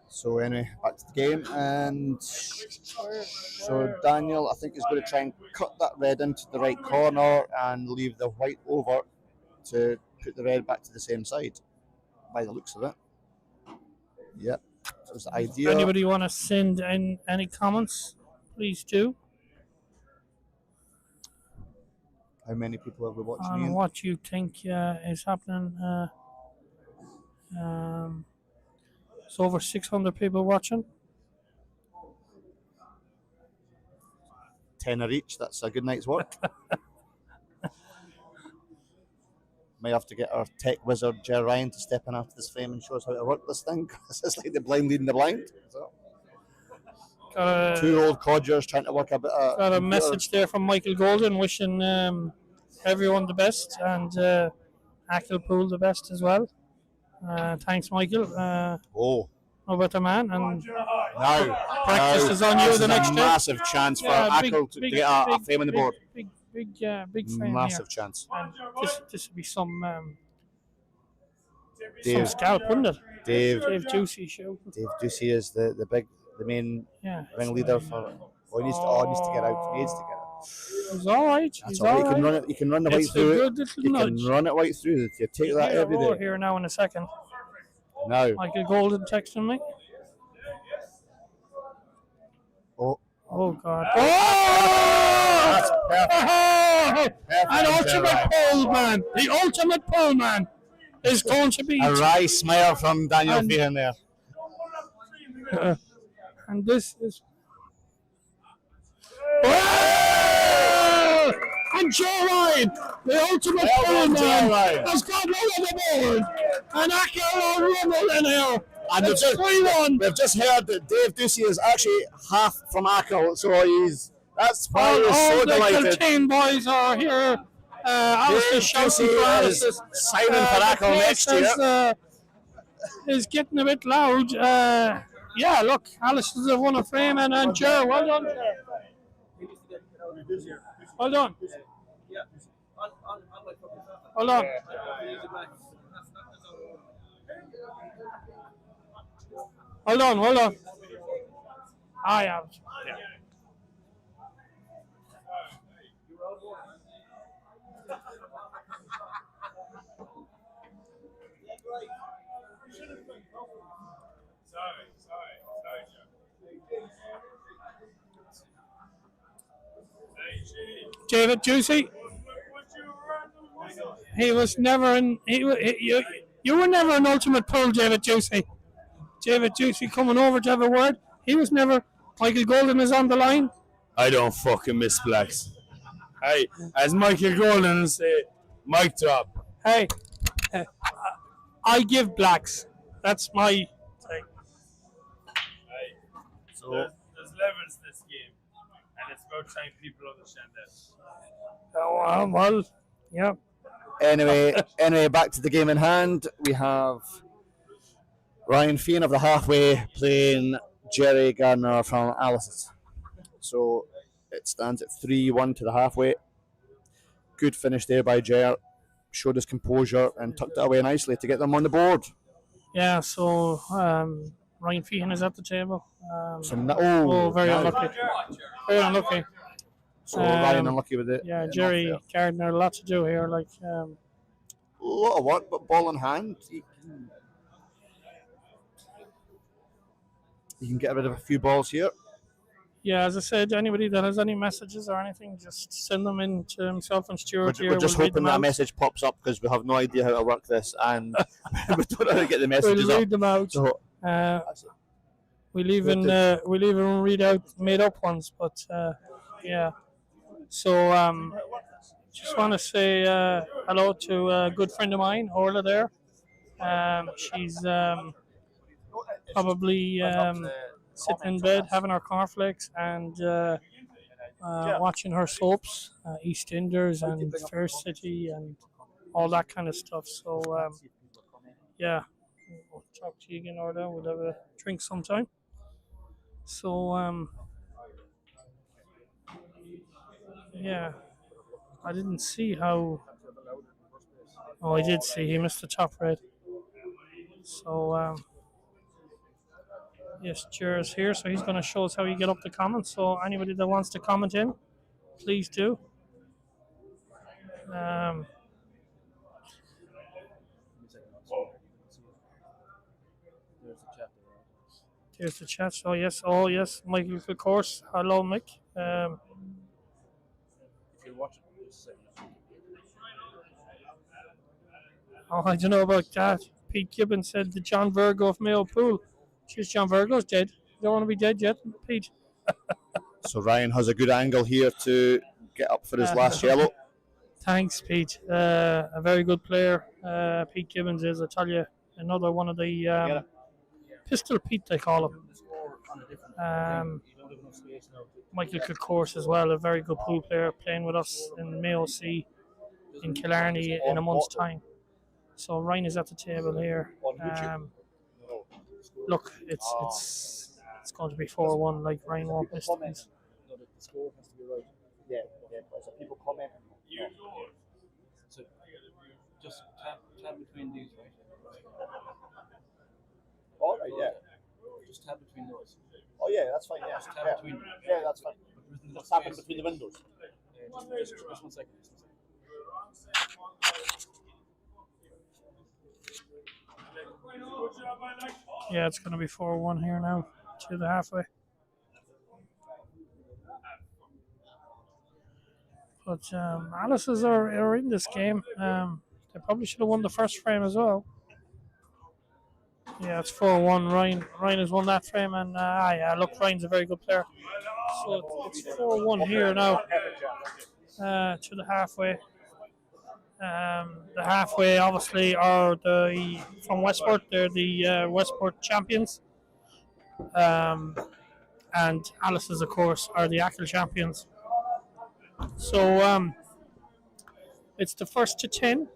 So anyway, back to the game, and so Daniel, I think, is going to try and cut that red into the right corner and leave the white over to put the red back to the same side, by the looks of it. Yep, that was the idea. Anybody want to send in any comments? Please do. How many people have we watching? On Ian? what you think is happening. It's over 600 people watching. 10 each. That's a good night's work. May have to get our tech wizard Jer Ryan to step in after this frame and show us how to work this thing. It's like the blind leading the blind. So. Two old codgers trying to work a bit. Got a message there from Michael Golden wishing everyone the best and Achill Pool the best as well. Thanks, Michael. Oh. No better man. And now, practice is on you the next day. Massive chance for Achill to get a frame on the board. Big frame. Massive chance. And this would be some Dave, scalp, wouldn't it? Dave Juicy show. Dave Ducey is the main ringleader for. Oh, he needs to get out. He needs to get out. He's all right. That's all right. You can run the white through it. You can run it white through it. You take that every day. Here now in a second. Now. Michael Golden texting me. Oh God. That's perfect. An ultimate pole man. The ultimate pole man is going to be a wry smile from Daniel Feehan there. And this is. And Joe Ryan, the ultimate pole man, has got one on the board. And Achill are rumbling in here. And it's 3-1. We've just heard that Dave Ducey is actually half from Achill, so that's why he's so delighted. All the Kilteen boys are here. Alistair shouting for Alistair. Signing for Achill next year. Is getting a bit loud. Yeah, look, Alistair's won a frame and Joe, well done. Well done. Hold on. Hold on. I am. David Juicy. He was never in. You were never an ultimate pull, David Juicy. David Juicy coming over to have a word. He was never. Michael Golden is on the line. I don't fucking miss blacks. Hey, as Michael Golden say, mic drop. Hey, I give blacks. That's my thing. Hey, so there's levels to this game, and it's about time people understand that. Oh, well, yeah. Anyway, back to the game in hand. We have Ryan Feehan of the halfway playing Jerry Gardner from Alice's. So it stands at 3-1 to the halfway. Good finish there by Jer. Showed his composure and tucked it away nicely to get them on the board. Yeah, so Ryan Feehan is at the table. Very unlucky. Very unlucky. So Ryan unlucky with it. Yeah, Jerry Gardner, a lot to do here. Like a lot of work, but ball in hand, you can get rid of a few balls here. yeah, as I said, anybody that has any messages or anything, just send them in to himself and Stuart here. We're just we'll hoping that a message pops up because we have no idea how to work this, and we don't know how to get the messages we'll up. read them out. So, we'll even read out made up ones, but yeah. So just want to say hello to a good friend of mine, Orla. There, she's probably sitting in bed having her cornflakes and watching her soaps, EastEnders and Fair City and all that kind of stuff. So yeah, we'll talk to you again, Orla. We'll have a drink sometime. So yeah, I didn't see how. Oh, I did see. He missed the top red. So yes, Jer's here, so he's going to show us how you get up the comments. So anybody that wants to comment in, please do. There's the chat. So yes, Michael, of course. Hello, Mick. If you're watching, Oh, I don't know about that. Pete Gibbons said the John Virgo of Mayo Pool. Jeez, John Virgo's dead. You don't want to be dead yet, Pete. So Ryan has a good angle here to get up for his last yellow. Thanks, Pete. A very good player. Pete Gibbons is, I tell you, another one of the Pistol Pete, they call him. Michael Course as well, a very good pool player, playing with us in Mayo C in Killarney in a month's time. So Ryan is at the table here. Look, it's going to be 4-1. Like Ryan won't miss things. the score has to be right. Yeah. So people comment. So just tab between these, right? All right, yeah. Just tab between those. Oh yeah, that's fine. Yeah, Just tab between them. yeah, that's fine. What's happened between the windows? Just 1 second. Yeah, it's going to be 4-1 here now to the halfway. But Alice's are in this game. They probably should have won the first frame as well. Yeah, it's 4-1. Ryan has won that frame, and yeah, look, Ryan's a very good player. So it's 4-1 here now to the halfway. The halfway obviously are from Westport. They're the Westport champions, and Alice's, of course, are the Achill champions. So it's the first to 10.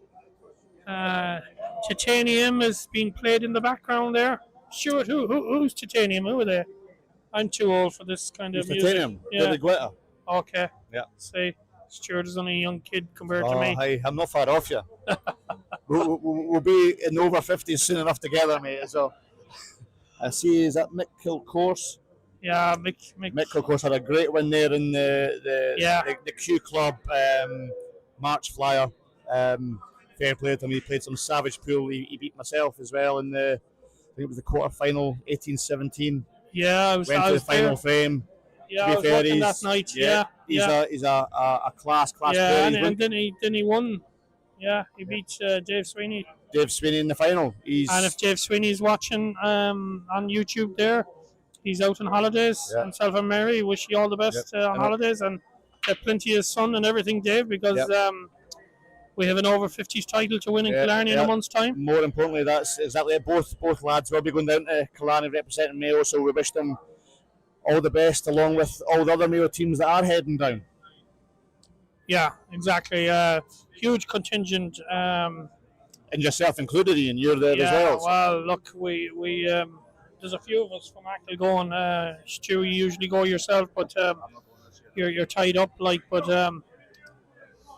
Titanium is being played in the background there. Stuart, who's Titanium? Who are they? I'm too old for this kind of music. Titanium, Yeah. Billy Glitter. Okay. Yeah. See, Stuart is only a young kid compared to me. Hi, I'm not far off you. we'll be in the over 50s soon enough together, mate. So I see, is that Mick Kilcourse? Yeah, Mick Kilcourse had a great win there in the Q Club March Flyer. Fair play to him. He played some savage pool. He beat myself as well in I think it was the quarter final, 18-17. Yeah, I was to the final there. frame. Yeah, I was watching that night. He's a class player. Yeah, and then he won. Yeah, he beat Dave Sweeney. Dave Sweeney in the final. And if Dave Sweeney's watching on YouTube there, he's out on holidays. Yeah. Himself and Mary, wish you all the best on holidays and get plenty of sun and everything, Dave, because we have an over 50s title to win in Killarney in a month's time. More importantly, that's exactly it. Both lads will be going down to Killarney representing Mayo, so we wish them all the best, along with all the other Mayo teams that are heading down. Yeah, exactly. Huge contingent. And yourself included, Ian, you're there as well. So. Well, look, we there's a few of us from Achill going. Stu, you usually go yourself, but you're tied up. But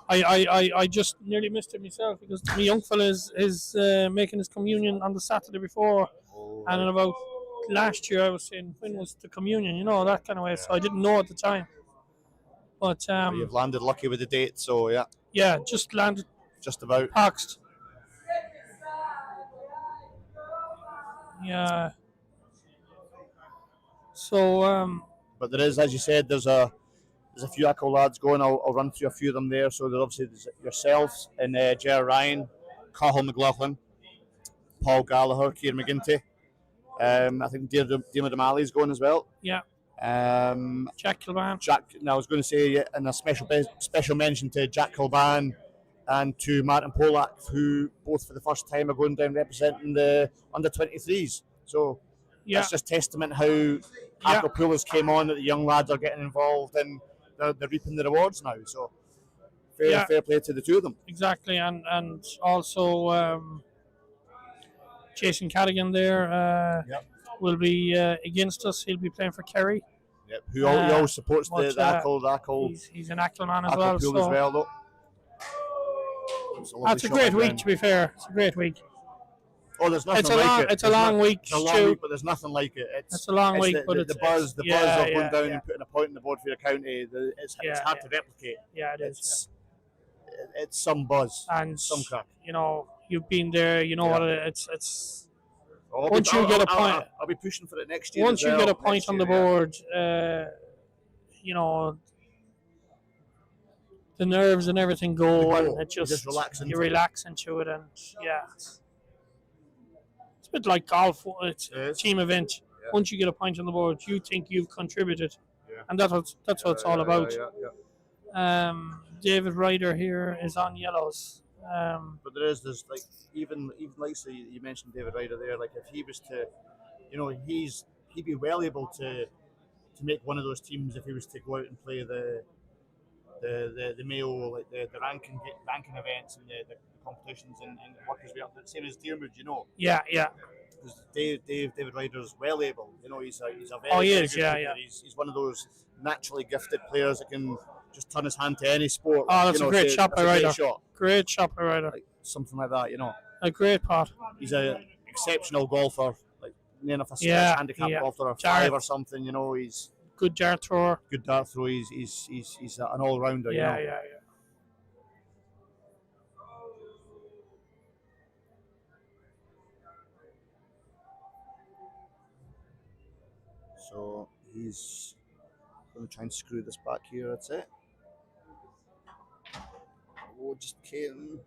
I just nearly missed it myself because my young fella is making his communion on the Saturday before, and in about last year I was saying when was the communion, that kind of way. So I didn't know at the time. But You've landed lucky with the date, so yeah, yeah, just landed just about. Paxed. Yeah. So But there is, as you said, there's a few Achill lads going. I'll run through a few of them there. So there's obviously yourselves and Ger Ryan, Cahill McLaughlin, Paul Gallagher, Kieran McGinty. I think Diarmuid O'Malley's going as well. yeah, Jack Kilban. Now I was going to say, yeah, and a special mention to Jack Kilban and to Martin Polak, who both for the first time are going down representing the under 23s. So Yeah, that's just testament how Achill Pullers came on, that the young lads are getting involved and they're reaping the rewards now. So fair play to the two of them. exactly, and also Jason Cadigan there will be against us. He'll be playing for Kerry. Yep. Who always supports the Achill. He's an Achill man as Achill well. Pool So as well, though. That's a great week, to be fair. It's a great week. Oh, there's nothing It's a like long, it. It's a long week, It's a long Stu. week, but there's nothing like it. It's a long week, but the buzz of going down and putting a point on the board for your county. It's hard to replicate. Yeah, it is. It's some buzz And some crack. You know, you've been there. You know what it's. I'll be pushing for it next year. Once you get a point on the board, you know, the nerves and everything go, and it just you relax into it, and it's a bit like golf. It's a team event. Yeah. Once you get a point on the board, you think you've contributed, and that's what it's all about. David Ryder here is on yellows. But there's like even like so you mentioned David Ryder there. Like if he was to, you know, he'd be well able to make one of those teams if he was to go out and play the Mayo, like the ranking events and the competitions and work his way up. The same as Diarmuid, you know. Yeah. Because David Ryder's well able. You know, he's a very good player. He's one of those naturally gifted players that can just turn his hand to any sport. Oh, that's a great shot by Ryder. Great shot by Ryder. Like something like that, you know. A great pot. He's an exceptional golfer. Like none of us handicap golfer or 5 or something. You know, he's good dart thrower. Good dart thrower. He's an all rounder. Yeah. So he's going to try and screw this back here. That's it. Oh, just came.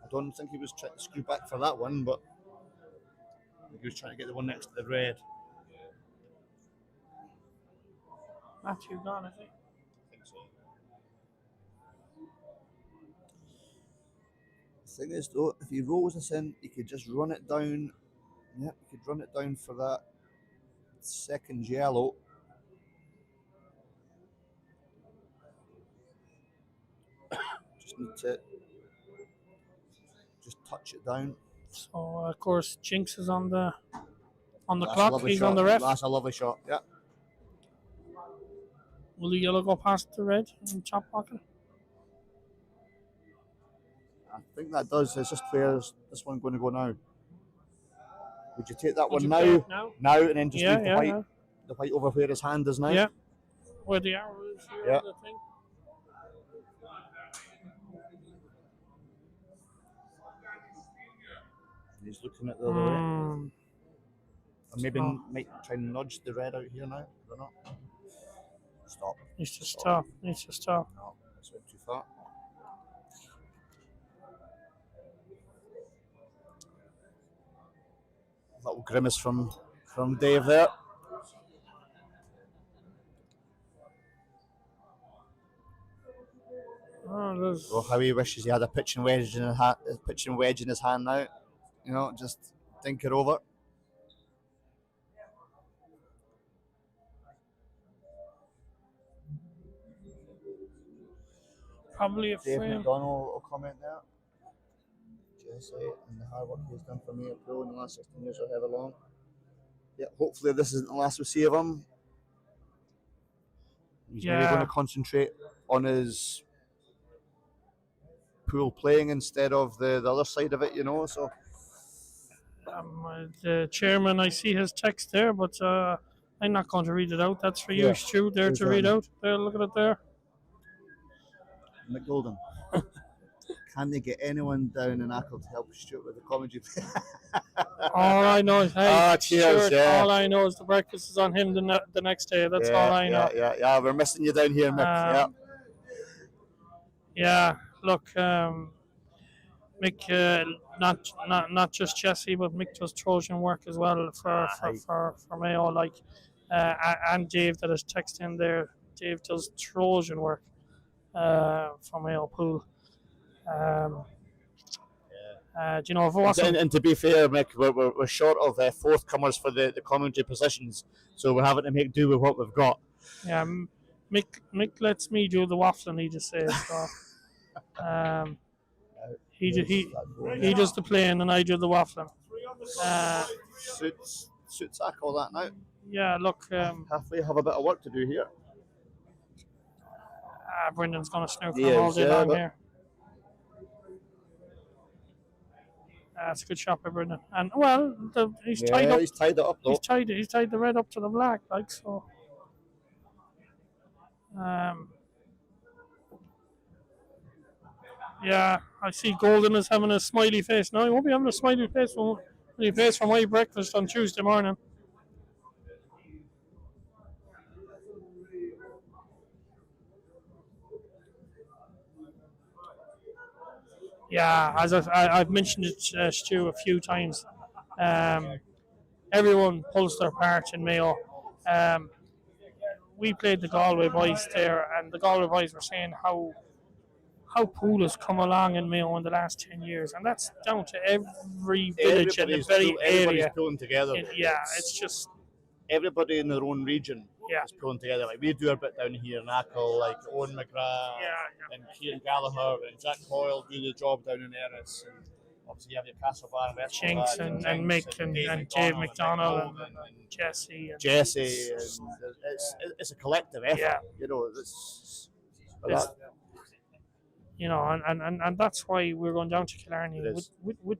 I don't think he was trying to screw back for that one, but I think he was trying to get the one next to the red. Matthew gone, is he? I think so. The thing is, though, if he rolls this in, he could just run it down. Yeah, he could run it down for that second yellow. Just need to just touch it down. So of course Jinx is on the clock. He's on the ref. That's a lovely shot. Yeah. Will the yellow go past the red in top pocket? I think that does. It's just where's this one going to go now? Would you take that one now? Now, and then just leave the white over where his hand is now? Yeah. Where the arrow is here. Yeah. The thing. He's looking at the other way. Or maybe might try and nudge the red out here now. I don't know. Stop. Needs to stop. Needs to stop. No, that's went too far. Little grimace from Dave there. Oh, how he wishes he had a pitching wedge in his hand now. You know, just think it over. Probably a Dave frame. McDonald will comment there. Jesse and the hard work he's done for Mayo Pro in the last 16 years or however long. Yeah, hopefully this isn't the last we see of him. He's maybe going to concentrate on his pool playing instead of the other side of it, you know. So the chairman, I see his text there, but I'm not going to read it out. That's for you, Yeah. Stu, there Who's to that read now? out. There, look at it there. Mick Golden. Can they get anyone down in Achill to help Stuart with the commentary? All I know is, hey, Ah, cheers, Stuart, yeah. all I know is the breakfast is on him the next day. That's all I know. Yeah. We're missing you down here, Mick. Yeah, look, Mick, not just Jesse, but Mick does Trojan work as well for Mayo, like, and Dave that is texted in there. Dave does Trojan work for Mayo Pool. Do you know if it wasn't? And to be fair, Mick, we're short of forthcomers for the commentary positions, so we're having to make do with what we've got. Yeah, Mick lets me do the waffling. He just says so. He does the playing and I do the waffling. Suits Achill that now. Yeah, look, Halfway have a bit of work to do here. Brendan's gonna snook He him all is, day yeah, long but- here. It's a good shot by Brendan, and well, he's tied up. He's tied it up though. He's tied the red up to the black, like so. Yeah, I see Golden is having a smiley face. No, he won't be having a smiley face for my breakfast on Tuesday morning. Yeah, as I've mentioned it, Stu, a few times. Everyone pulls their part in Mayo. We played the Galway boys there, and the Galway boys were saying how pool has come along in Mayo in the last 10 years, and that's down to every village and the very Everybody's area. pulling together. It's just Everybody in their own region Yeah. is pulling together. Like we do our bit down here in Achill, like Owen McGrath and Kieran Gallagher and Jack Hoyle do the job down in Erris. And obviously you have your Castlebar and Jinx and Mick and Dave McDonald and Jesse. And Jesse, and it's a collective effort. Yeah. You know, it's you know, and that's why we're going down to Killarney It is. with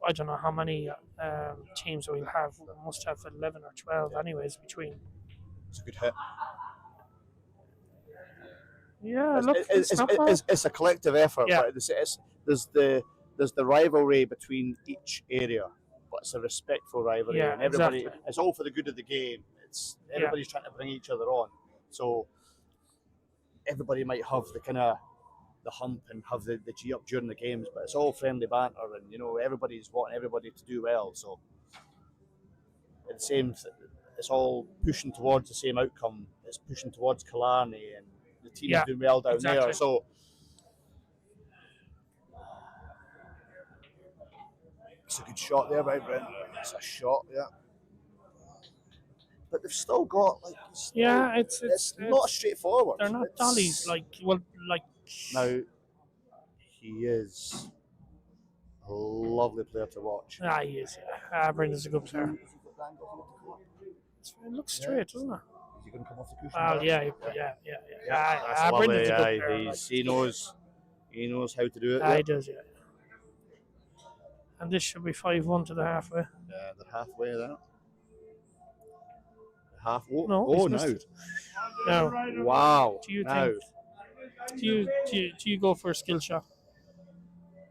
I don't know how many teams we'll have. We must have 11 or 12 anyways between. it's a good hit. Yeah, look, it's not bad. It's a collective effort. Yeah. But there's the rivalry between each area, but it's a respectful rivalry, Yeah, and everybody. exactly. It's all for the good of the game. It's everybody's trying to bring each other on. So everybody might have the kind of the hump and have the G up during the games, but it's all friendly banter, and you know everybody's wanting everybody to do well. So it's all pushing towards the same outcome. It's pushing towards Killarney, and the team's Yeah, doing well down exactly. there. So it's a good shot there, right, Brent? It's a shot, yeah. But they've still got like. Yeah, it's not straightforward. They're not It's- dollies like Now, he is a lovely player to watch. he is. Brendan's a good player. It looks straight, doesn't it? Is he going to come off the cushion? Oh yeah. That's lovely. Brendan's a good Aye, player. he knows how to do it. He does, yeah. And this should be 5-1 to the halfway. Yeah, they're halfway there. Oh, No, oh he's no. missed it. No. Wow. Do you now. think? Do you go for a skill shot?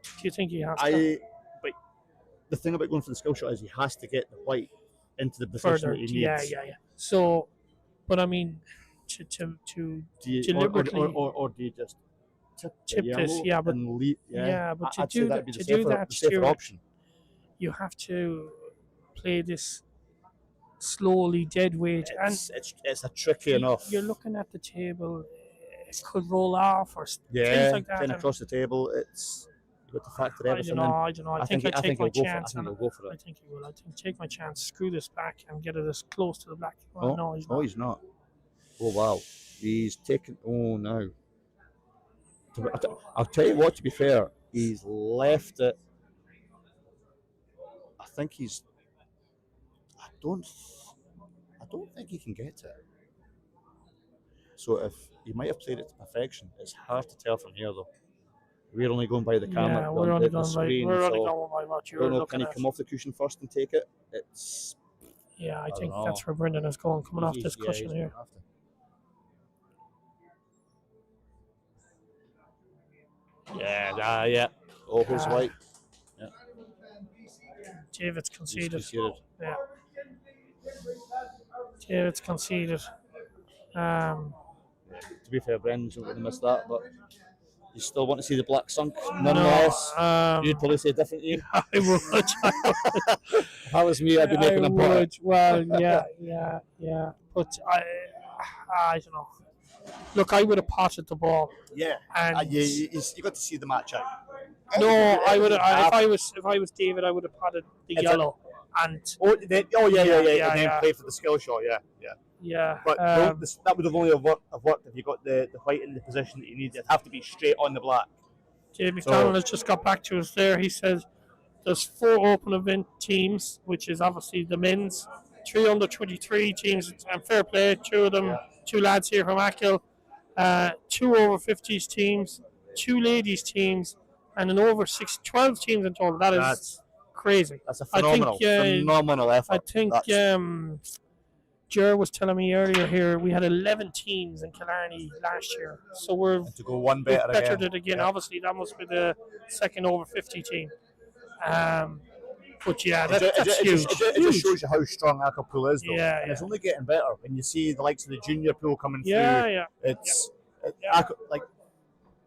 Do you think he has But the thing about going for the skill shot is he has to get the white into the position further? that he needs. Yeah. So, but I mean, to Do you, deliberately or do you just tip the this? yellow Yeah, but and leave, but to I'd say do that'd that, be the to do safer, that, the safer Stuart, option. you have to play this slowly, dead weight, and It's a tricky enough. You're looking at the table; it could roll off or things like that. Playing and across the table, you've got to factor I everything don't know. in. I don't know. I think I take my chance. I think he'll go for I it. think he will. I think take my chance, screw this back, and get it as close to the black. Oh, No, he's not. he's not. Oh wow, he's taken. Oh no. I'll tell you what. To be fair, he's left it. I think he's. I don't think he can get it. So if he might have played it to perfection, it's hard to tell from here though. We're only going by the camera. Yeah, we're only the going by screen, we're only so going by what I you're don't know. Can looking he at. come off the cushion first and take it? It's Yeah, I don't think know. that's where Brendan is going, coming off this Yeah, cushion he's here. gonna have to. Yeah. Oh, who's Ah. white? David's He's conceded. conceded. Yeah. David's conceded. Um, To be fair, Brendan would have missed that, but you still want to see the black sunk no, nonetheless. You'd probably say differently. I would. If that was me, I'd be making a bet. Well, yeah. But I don't know. Look, I would have potted the ball. Yeah, And you got to see the match out. no, I would. If I was David, I would have potted the yellow. And and then play for the skill shot. yeah. But that would have only have worked if you got the white in the position that you need. It'd have to be straight on the black. Jay McDonald has just got back to us there. He says there's 4 open event teams, which is obviously the men's, 3 under 23 teams, and fair play, 2 of them, 2 lads here from Achill, 2 over 50s teams, 2 ladies teams, and an over 12 teams in total. That's crazy. That's a phenomenal effort. I think Ger was telling me earlier here we had 11 teams in Killarney last year, so to go one better bettered it again. Obviously, that must be the second over 50 team. But yeah, that's huge. It just shows you how strong Achill pool is, though. Yeah, and it's only getting better when you see the likes of the junior pool coming through. It's like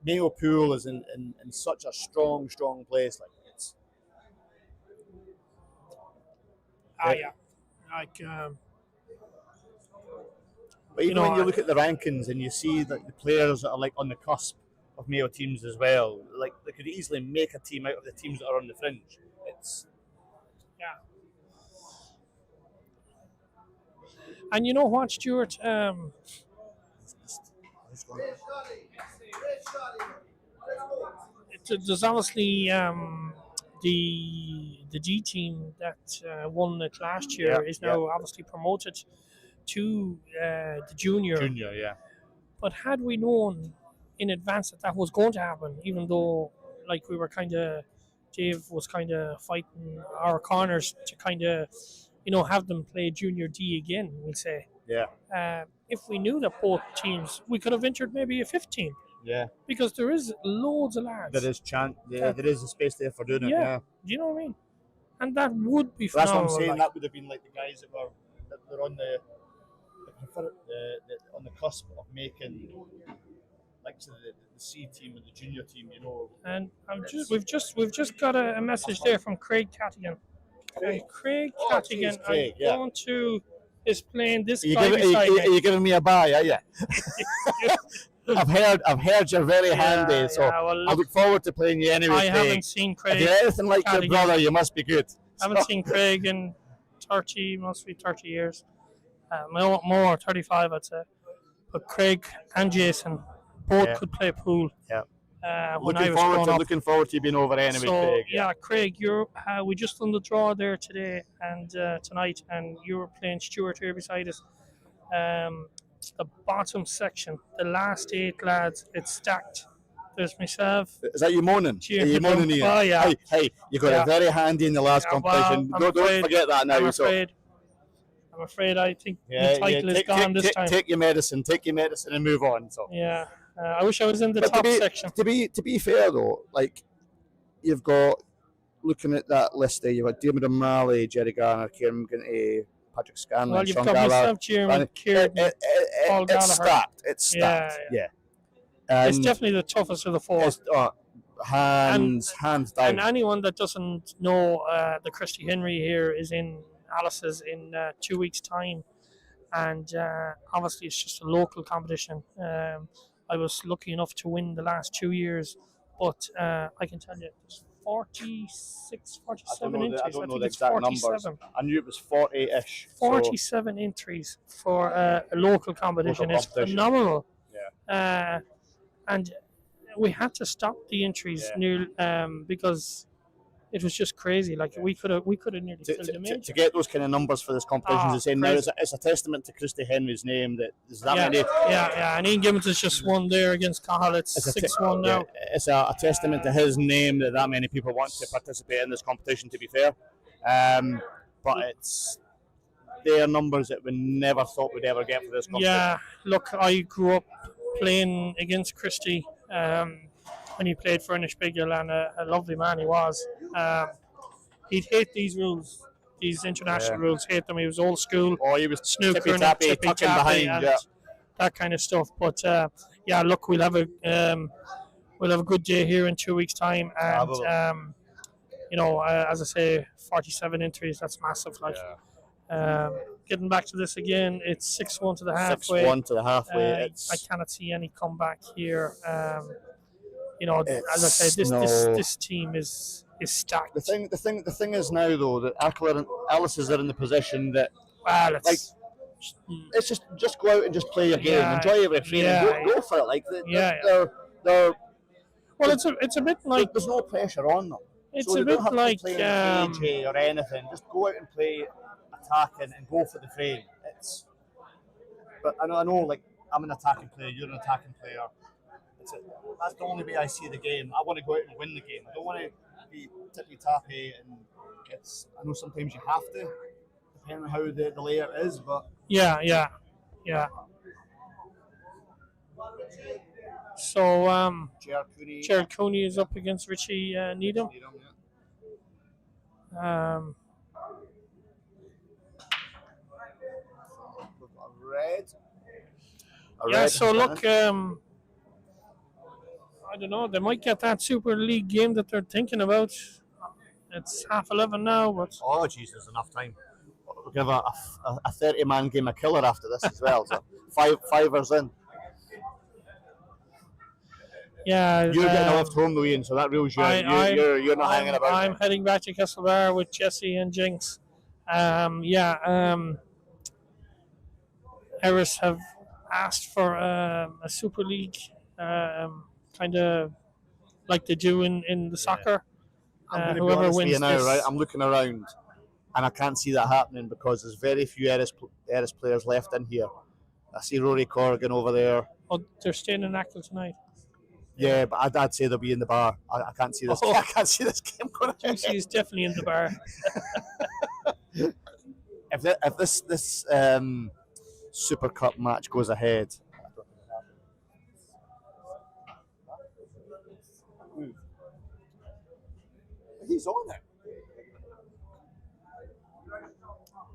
Mayo pool is in such a strong place. Like it's. But even when you look at the rankings and you see that the players that are like on the cusp of Mayo teams as well, like they could easily make a team out of the teams that are on the fringe. It's And you know what, Stuart? There's obviously the G team that won it last year is now obviously promoted to the junior. Junior, yeah. But had we known in advance that was going to happen, even though like we were Dave was kind of fighting our corners to kind of, have them play Junior D again, we'll say. Yeah. If we knew that both teams, we could have entered maybe a 15. Yeah. Because there is loads of lads. There is chance. Yeah, there is a space there for doing it. Yeah. Do you know what I mean? And that would be That's phenomenal. what I'm saying. That would have been like the guys that were on the on the cusp of making like the C team and the junior team, And we've just got a message there from Craig Cattigan. Craig Cattigan, I'm going to explain this guy beside me. Are you giving me a bye? Are you? I've heard you're very handy, so I look forward to playing you anyway. I haven't seen Craig. If you're anything like your brother, you must be good. I haven't seen Craig in 30 years. More 35, I'd say. But Craig and Jason both could play pool. Yeah. When I was growing up. Looking forward to you being over anyway, Craig. Yeah, Craig, we just done the draw there today and tonight, and you were playing Stuart here beside us. The bottom section, the last 8 lads, it's stacked. There's myself. Is that you moaning? Are you moaning, Ian? Oh, yeah. Hey, you got it very handy in the last competition. Don't forget that now. I'm afraid I think the title is gone this time. Take your medicine and move on. So. Yeah. I wish I was in the top section. To be fair though, like you've got looking at that list there, you've got Diarmuid O'Malley, Jerry Garner, Kieran McGinty, Patrick Scanlon, well, you've Sean got Gallagher, myself, Kieran, Paul Gallagher. It's stacked. Yeah. It's definitely the toughest of the 4. Hands down. And anyone that doesn't know, the Christy Henry here is in Alice's in 2 weeks' time, and obviously it's just a local competition. I was lucky enough to win the last 2 years, but I can tell you there's 47 entries. I don't know the exact numbers. I knew it was 40-ish. 47 entries for a local competition. It's phenomenal. Yeah. And we had to stop the entries because it was just crazy. Like we could have nearly filled them in. To get those kind of numbers for this competition, now it's a testament to Christy Henry's name that there's that many. Yeah, and Ian Gibbons has just won there against Cahill. It's 6-1 now. It's a testament to his name that many people want to participate in this competition. To be fair, but their numbers that we never thought we'd ever get for this competition. Yeah, look, I grew up playing against Christie when he played for Inishbigil, and a lovely man he was. He'd hate these rules, these international rules, hate them. He was old school. Oh, he was snooker and tippy-tappy, tippy tucking tappy behind, and yeah. that kind of stuff. But yeah, look, we'll have a good day here in 2 weeks' time, and you know, as I say, 47 entries. That's massive. Like, getting back to this again, it's 6-1 to the halfway. 6-1 to the halfway. I cannot see any comeback here. You know, as I say, this team is stacked. The thing is now though that Alice's are in the position that it's just go out and just play your game, enjoy every training, go for it. Like they're well, it's a bit like there's no pressure on them. It's so a bit like AJ or anything. Just go out and play attacking and go for the frame. But I know, like I'm an attacking player, you're an attacking player. That's the only way I see the game. I want to go out and win the game. I don't want to be tippy-tappy, and I know sometimes you have to, depending on how the layout is, but yeah. So Jared Cooney is up against Richie Needham. Red. So look, I don't know. They might get that Super League game that they're thinking about. It's 11:30 now, but oh, jeez, there's enough time. We'll give a 30-man game a killer after this as well. So fivers in. Yeah, you're getting a lift home though, Ian. So that rules you. You're not hanging about. I'm heading back to Castlebar with Jesse and Jinx. Eris have asked for a Super League, kind of like they do in the soccer. Whoever wins now, this, right? I'm looking around, and I can't see that happening because there's very few Eris players left in here. I see Rory Corrigan over there. Oh, they're staying in Achill tonight. Yeah, but I'd say they'll be in the bar. I can't see this. I can't see this game going. She's definitely in the bar. if this Super Cup match goes ahead, he's on it.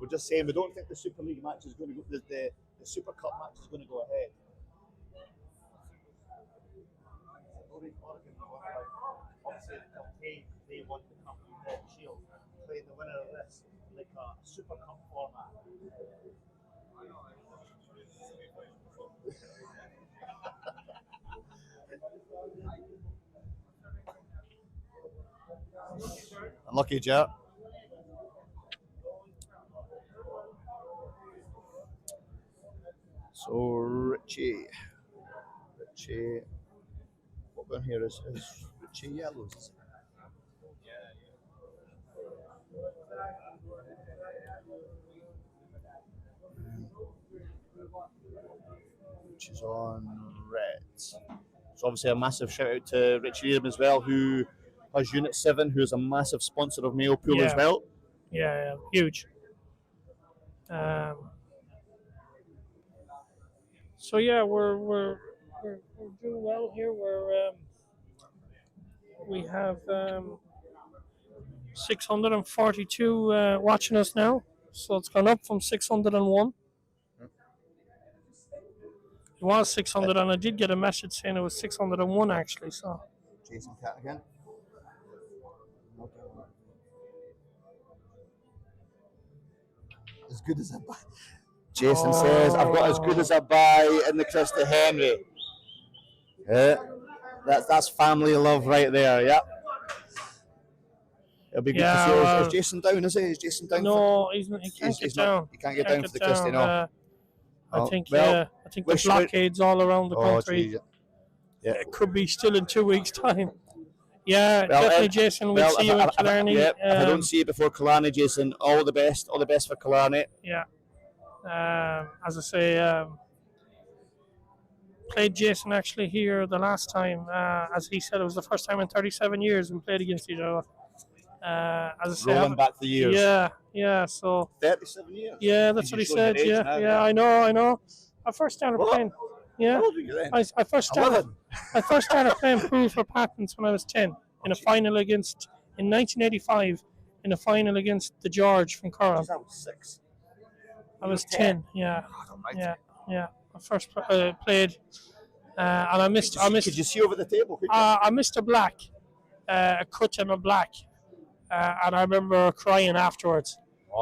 We're just saying we don't think the Super League match is going to go. The Super Cup match is going to go ahead. Obviously, they want the cup with the Achill, playing the winner of this like a Super Cup format. Unlucky, Jet. So Richie. What we're here is Richie Yellows. Which is on red. So obviously a massive shout out to Richie Needham as well, who has Unit 7, who is a massive sponsor of Mayo Pool as well. Yeah, huge. So yeah, we're doing well here. We have 642 watching us now, so it's gone up from 601. It was 600, and I did get a message saying it was 601 actually. So Jason Cat again. As good as a buy. Jason says, I've got as good as a buy in the Christy Henry. Yeah, that's family love right there, yeah. It'll be good to see. Is Jason down, is he? Is Jason down? No, he can't get down. He can't get down for the Christy, no. I think the blockades all around the country. Geez. Yeah. It could be still in 2 weeks' time. Yeah, definitely, Jason. We'll see you in Killarney. If I don't see you before Killarney, Jason, all the best for Killarney. Yeah. As I say, played Jason actually here the last time. As he said, it was the first time in 37 years we played against each other. As I say, Rolling back the years. Yeah. So 37 years. yeah, that's what he said. Yeah. I know. I first started What? playing. Yeah. How old were you then? I first started. 11. I first started playing pool for Patents when I was 10 in a final in 1985 in a final against the George from Curran. Jeez, I was 6. I was 10. Yeah. Yeah. I first played, and I missed. Could you see over the table? I missed a black, a cut and a black, and I remember crying afterwards.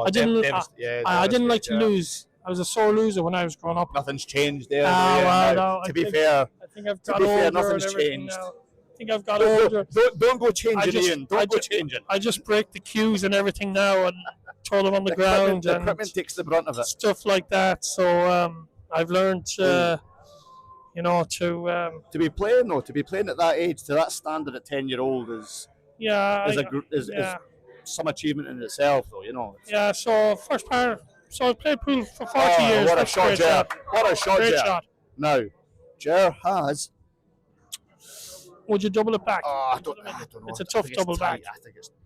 I didn't like to lose. I was a sore loser when I was growing up. Nothing's changed there. To be fair, I think I've got older. Nothing's changed. Now. I think I've got older. Don't go changing, Ian. Don't go changing. I just break the cues and everything now and throw them on the ground. The equipment takes the brunt of it. Stuff like that. So I've learned, to be playing at that age, to that standard at 10-year-old is some achievement in itself, though. Yeah. So first part. So I played pool for 40 years. What a shot, Ger! What a shot, Great Ger! shot. Now, Ger has. Would you double it back? I don't know. It's a tough double back.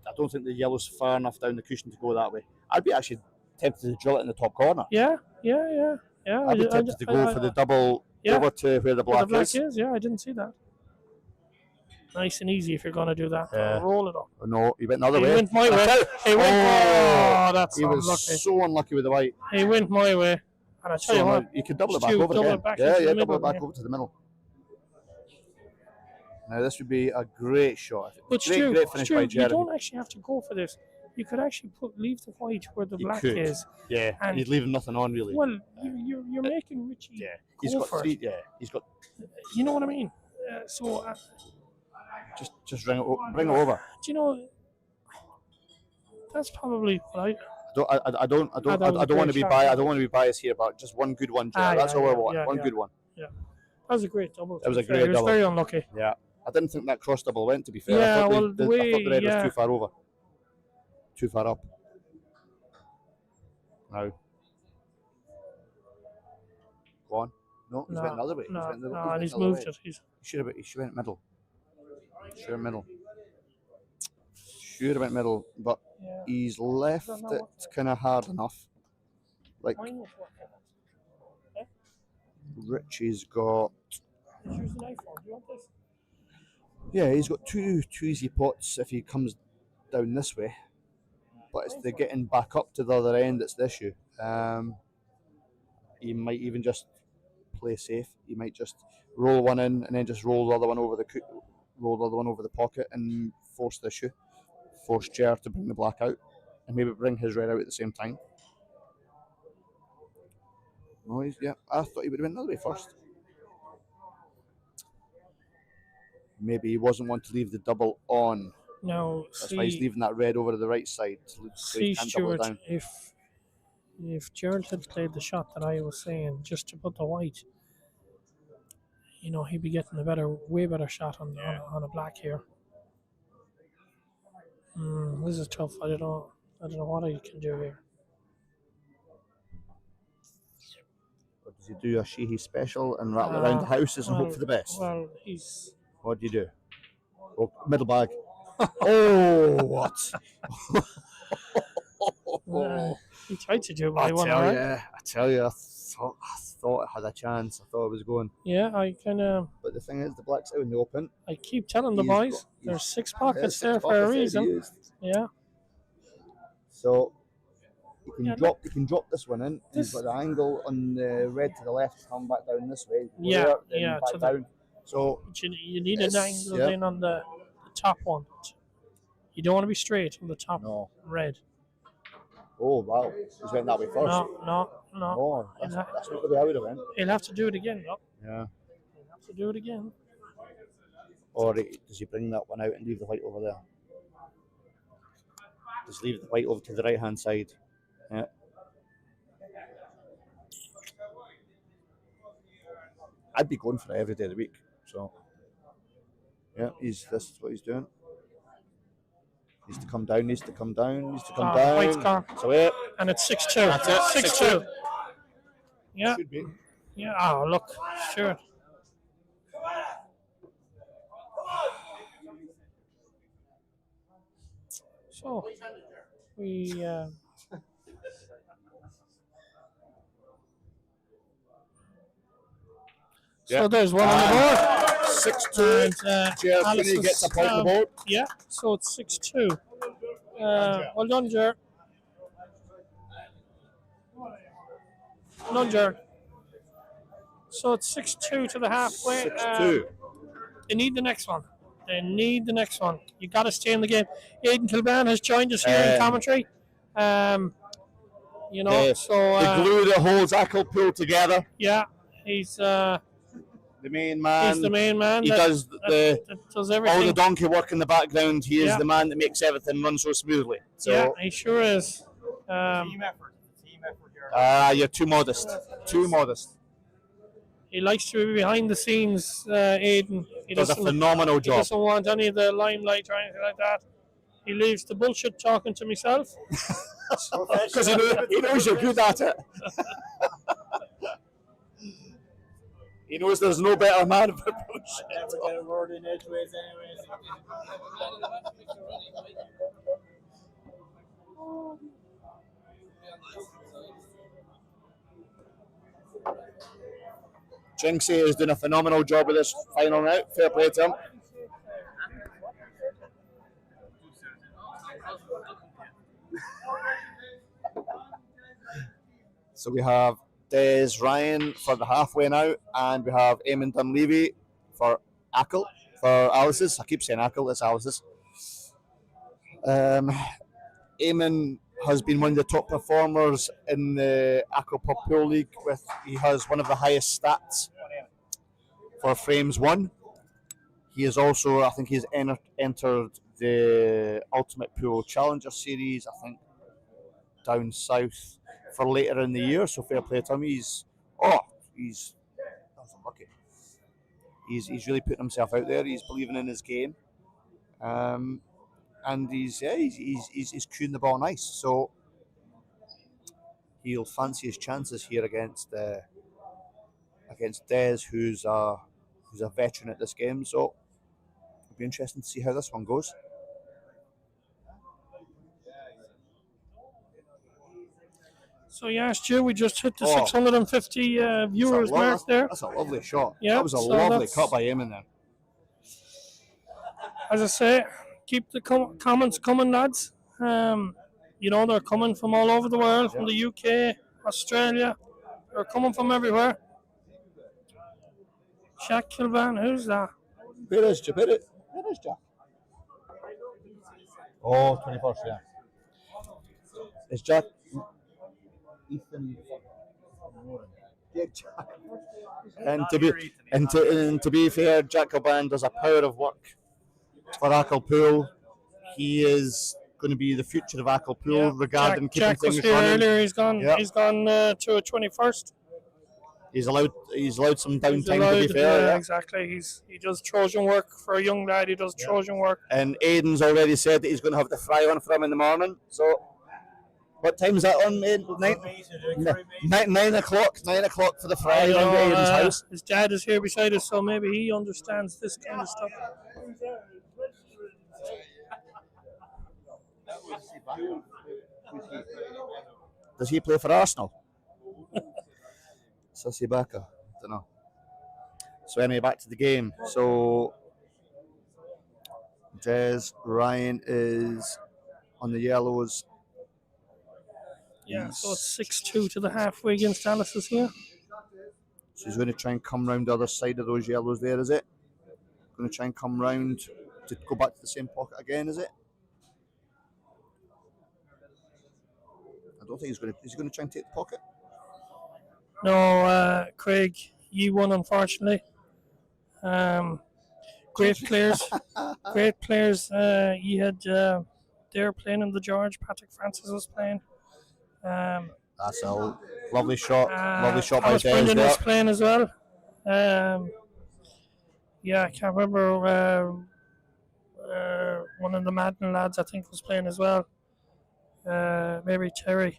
I don't think the yellow's far enough down the cushion to go that way. I'd be actually tempted to drill it in the top corner. Yeah. I'd be tempted to go for the double over to where the black is. Yeah, I didn't see that. Nice and easy if you're going to do that. Yeah. Roll it up. Oh, no, he went the other way. He went my way. That's he was unlucky. so unlucky with the white. He went my way. And I tell you what, you could double it back over again. Double it back over to the middle. Now this would be a great shot. But great finish by Jeremy. You don't actually have to go for this. You could actually leave the white where the black is. Yeah, and he's leaving nothing on really. Well, you're making Richie. Yeah, he's got 3. Yeah, he's got. You know what I mean? Just bring it over. Do you know? That's probably what I don't want to be biased. I don't want to be biased here, but just one good one, Jerry. That's all I want. One good one. Yeah, that was a great double. It was a great double. It was very unlucky. Yeah, I didn't think that cross double went. To be fair, yeah, I thought well, the red was too far over, too far up. Now, go on. No, he's went another way. And he's moved it. He should have went middle. Should have went middle, but he's left it kind of hard enough. Like Richie's got. Yeah, he's got two easy pots if he comes down this way, but it's the getting back up to the other end that's the issue. He might even just play safe. He might just roll one in and then just roll the other one over the pocket and force the issue. Force Ger to bring the black out and maybe bring his red out at the same time. Oh, I thought he would have went the other way first. Maybe he wasn't one to leave the double on. No, that's why he's leaving that red over to the right side. So he can't double it down. If Gerald had played the shot that I was saying, just to put the white, he'd be getting a way better shot on a black here. This is tough. I don't know what I can do here. Or does he do a Sheehy special and rattle around the houses and hope for the best? Well, what do you do? Oh, middle bag. Oh, what? He tried to do I tell you, I thought it had a chance. I thought it was going. Yeah, I kind of. But the thing is, the black's out in the open. I keep telling the boys, there's 6 pockets there for a reason. Yeah. So you can drop this one in. He's got the angle on the red to the left, come back down this way. Back down. So you need an angle then on the top one. You don't want to be straight on the top red. Oh wow, he's went that way first. No. Oh, that's not the way I would have went. He'll have to do it again, though. Yeah. He'll have to do it again. Or does he bring that one out and leave the white over there? Just leave the white over to the right hand side. Yeah. I'd be going for it every day of the week. So yeah, this is what he's doing. Needs to come down. White's gone. So it. And it's 6-2. That's it. 6-2. Yeah. Should be. Yeah. Oh, look. Sure. So we. So there's one on the board. 6-2. Jer Alice Finney gets a point on the board. Yeah, so it's 6-2. Well done, Jer. Well done, Jer. So it's 6-2 to the halfway. 6-2. They need the next one. They need the next one. You got to stay in the game. Aidan Kilban has joined us here in commentary. You know, so the glue that holds Achill Pool together. yeah, he's The main man. he's the main man. He that, does that does everything. all the donkey work in the background. He is Yeah. the man that makes everything run so smoothly. So Yeah, he sure is. Team effort. Team effort here. you're too modest. Too modest. He likes to be behind the scenes, Aidan. He Does a doesn't, phenomenal he job. doesn't want any of the limelight or anything like that. He leaves the bullshit talking to myself. Because he knows you're good at it. He knows there's no better man for bullshit. Never get a word in edgeways anyways. Jinxie is doing a phenomenal job with this final round. Fair play to him. So we have Des Ryan for the halfway now, and we have Eamon Dunleavy for Achill, for Alice's. I keep saying Achill, it's Alice's. Eamon has been one of the top performers in the Achill Pub Pool League. He has one of the highest stats for frames won. He is also, I think he's entered the Ultimate Pool Challenger Series, I think, down south for later in the year, so fair play to him. He's unlucky. He's really putting himself out there. He's believing in his game, and he's cueing the ball nice. So he'll fancy his chances here against Des, who's a veteran at this game. So it'll be interesting to see how this one goes. So yeah, Stu, we just hit the 650 viewers mark there. That's a lovely shot. Yeah, that was a so lovely cut by Eamon there. As I say, keep the comments coming, lads. You know, they're coming from all over the world, from the UK, Australia. They're coming from everywhere. Jack Kilban, who's that? Where is Jack? Where is Jack? Oh, 21st, yeah. Is Jack? Ethan. Yeah, Jack. And to be fair, Jack Kilban does a power of work for Achill Pool. He is going to be the future of Achill Pool regarding keeping Jack was things here running. earlier. He's gone. Yep. He's gone to a 21st. He's allowed some downtime allowed, to be fair. Yeah. Exactly. He does Trojan work for a young lad. He does Trojan work. And Aidan's already said that he's going to have the fry on for him in the morning. So, what time is that on, Aidan? 9 o'clock. 9 o'clock for the fry around Aidan's house. His dad is here beside us, so maybe he understands this kind of stuff. Does he play for Arsenal? Sissy Baka. Don't know. So anyway, back to the game. So Des Ryan is on the yellows. Yeah, so it's 6-2 to the halfway against Alice's here. So he's going to try and come round the other side of those yellows there, is it? Going to try and come round to go back to the same pocket again, is it? I don't think he's going to. Is he going to try and take the pocket? No, Craig, you won, unfortunately. Great players. Great players. You had, they were playing in the George. Patrick Francis was playing. That's a lovely shot. Lovely shot by Thomas Des Brendan there. was playing as well. Yeah, I can't remember. One of the Madden lads, I think, was playing as well. Maybe Terry.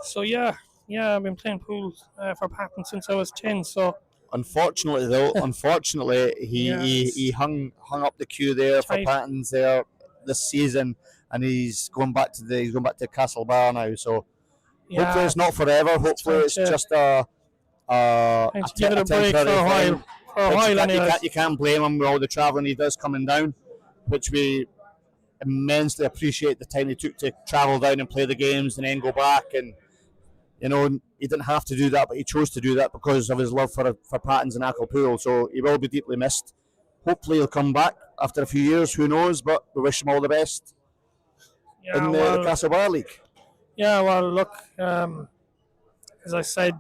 So yeah, I've been playing pool for Patton since I was 10. So unfortunately, he hung up the queue there for Tight. Patton's there this season, and he's going back to Castlebar now. So hopefully it's not forever. Hopefully it's just a give it a break for a temporary while. thing. For a But while, you anyways. can't blame him with all the travelling he does coming down, which we immensely appreciate the time he took to travel down and play the games and then go back. And you know, he didn't have to do that, but he chose to do that because of his love for Pattons and Achill. So he will be deeply missed. Hopefully he'll come back after a few years, who knows, but we wish him all the best in the Castlebar League. Yeah, well, look, as I said,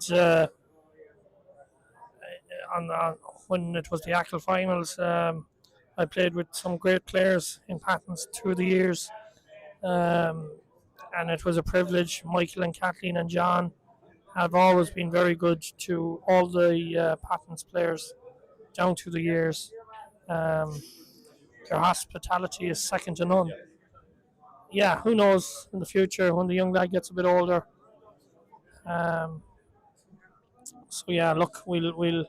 when it was the Achill finals, I played with some great players in Pattons through the years, and it was a privilege. Michael and Kathleen and John have always been very good to all the Pattons players down through the years. Their hospitality is second to none. Yeah, who knows in the future when the young lad gets a bit older. So yeah, look, we'll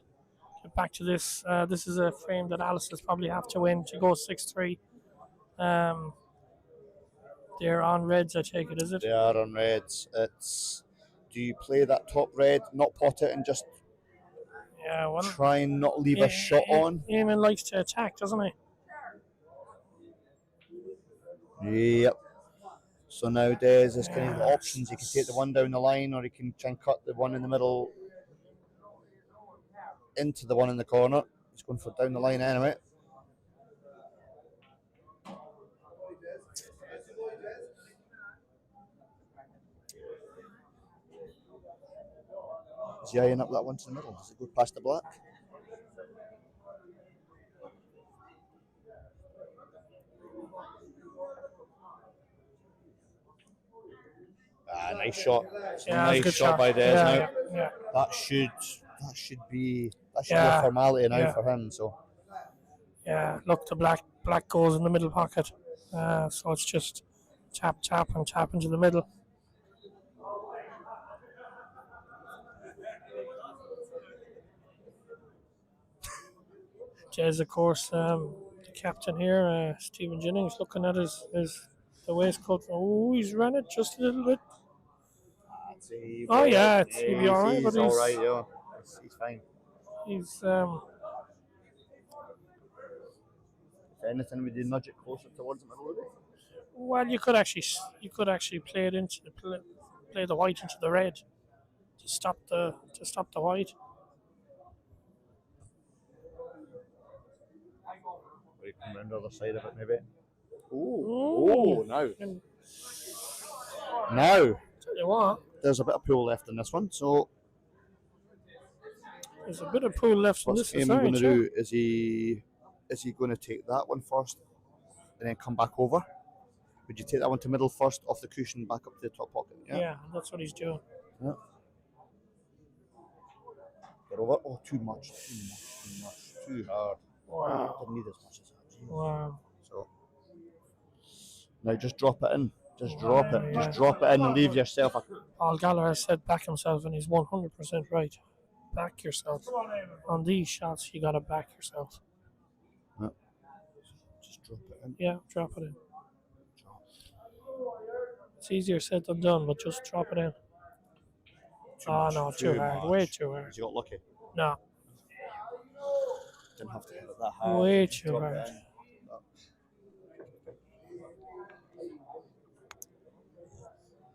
get back to this. This is a frame that Alice will probably have to win to go 6-3. They're on reds, I take it, is it? They are on reds. Do you play that top red, not pot it, and just try and not leave a shot on? Eamon likes to attack, doesn't he? Yep. So nowadays, there's kind of options. He can take the one down the line, or he can try and cut the one in the middle into the one in the corner. He's going for down the line anyway. Is he eyeing up that one to the middle? Does it go past the black? Nice shot. Nice shot by Des now. Yeah. That should be a formality now for him. So yeah, look, the black goes in the middle pocket, so it's just tap and tap into the middle. Jez, of course, the captain here, Stephen Jennings, looking at the waistcoat. Oh, he's run it just a little bit. Oh yeah, he'll be all right. He's all right, yeah. He's fine. He's If anything, we did nudge it closer towards the middle of it. Well, you could actually play it into play the white into the red to stop the white. We come around the other side of it, maybe. Ooh. Now. Tell you what, there's a bit of pool left in this one, so there's a bit of pool left in this. What's Eamon going to do? Is he going to take that one first and then come back over? Would you take that one to middle first, off the cushion, back up to the top pocket? Yeah, that's what he's doing. Yeah. Get over. Oh, too much. Too hard. Wow. Didn't need as much as that. Wow. So now just drop it in. Just drop it. Just drop it in and leave yourself. Paul Gallagher said back himself, and he's 100% right. Back yourself. On these shots, you gotta back yourself. Yeah. Just drop it in. Yeah, drop it in. It's easier said than done, but just drop it in. No, too hard. Way too hard. You got lucky. No. Didn't have to hit it that hard. Way too hard.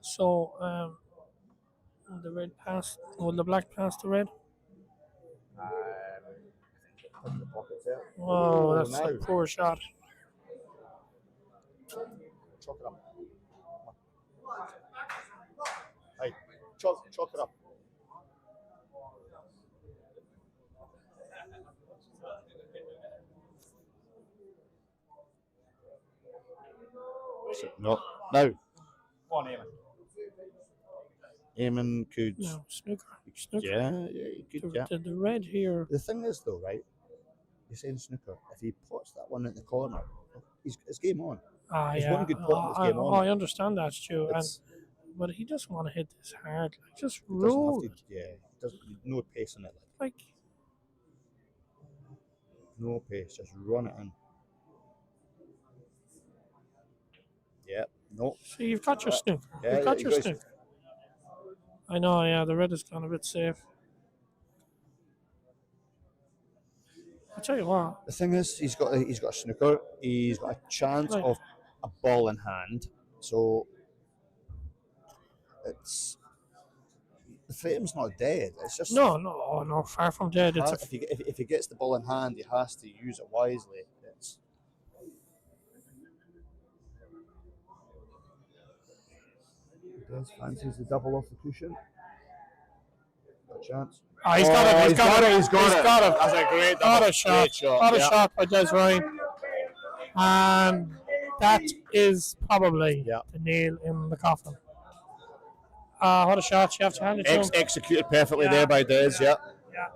So, the red pass. Will the black pass the red? Oh, that's a poor shot. Chalk it up. Hey, chalk it up. No. Now. Go on, Eamon. Eamon could. No, snooker. Yeah, he could. The red here. The thing is, though, right? You're saying snooker. If he pots that one in the corner, it's game on. He's one good pot, it's game on. I understand that, Stu. But he doesn't want to hit this hard. Like, just roll it. Yeah, he doesn't. No pace in it. Like, no pace. Just run it in. No. So you've got your snooker. Yeah, You've got you your guys- snooker. I know, yeah, the red has gone a bit safe. I'll tell you what. The thing is, he's got a snooker. He's got a chance Right. of a ball in hand. So it's the frame's not dead. It's just No, far from dead. It's a if he gets the ball in hand, he has to use it wisely. It's Des fancies the double off the cushion. Got a chance. He's got it. He's got it. He's got it. That's a great Got double. a shot. Great shot. Got a Yeah. shot by Des Ryan. And that is probably the nail in the coffin. What a shot. You have to hand it to him. Executed perfectly there by Des. Yeah. Yeah.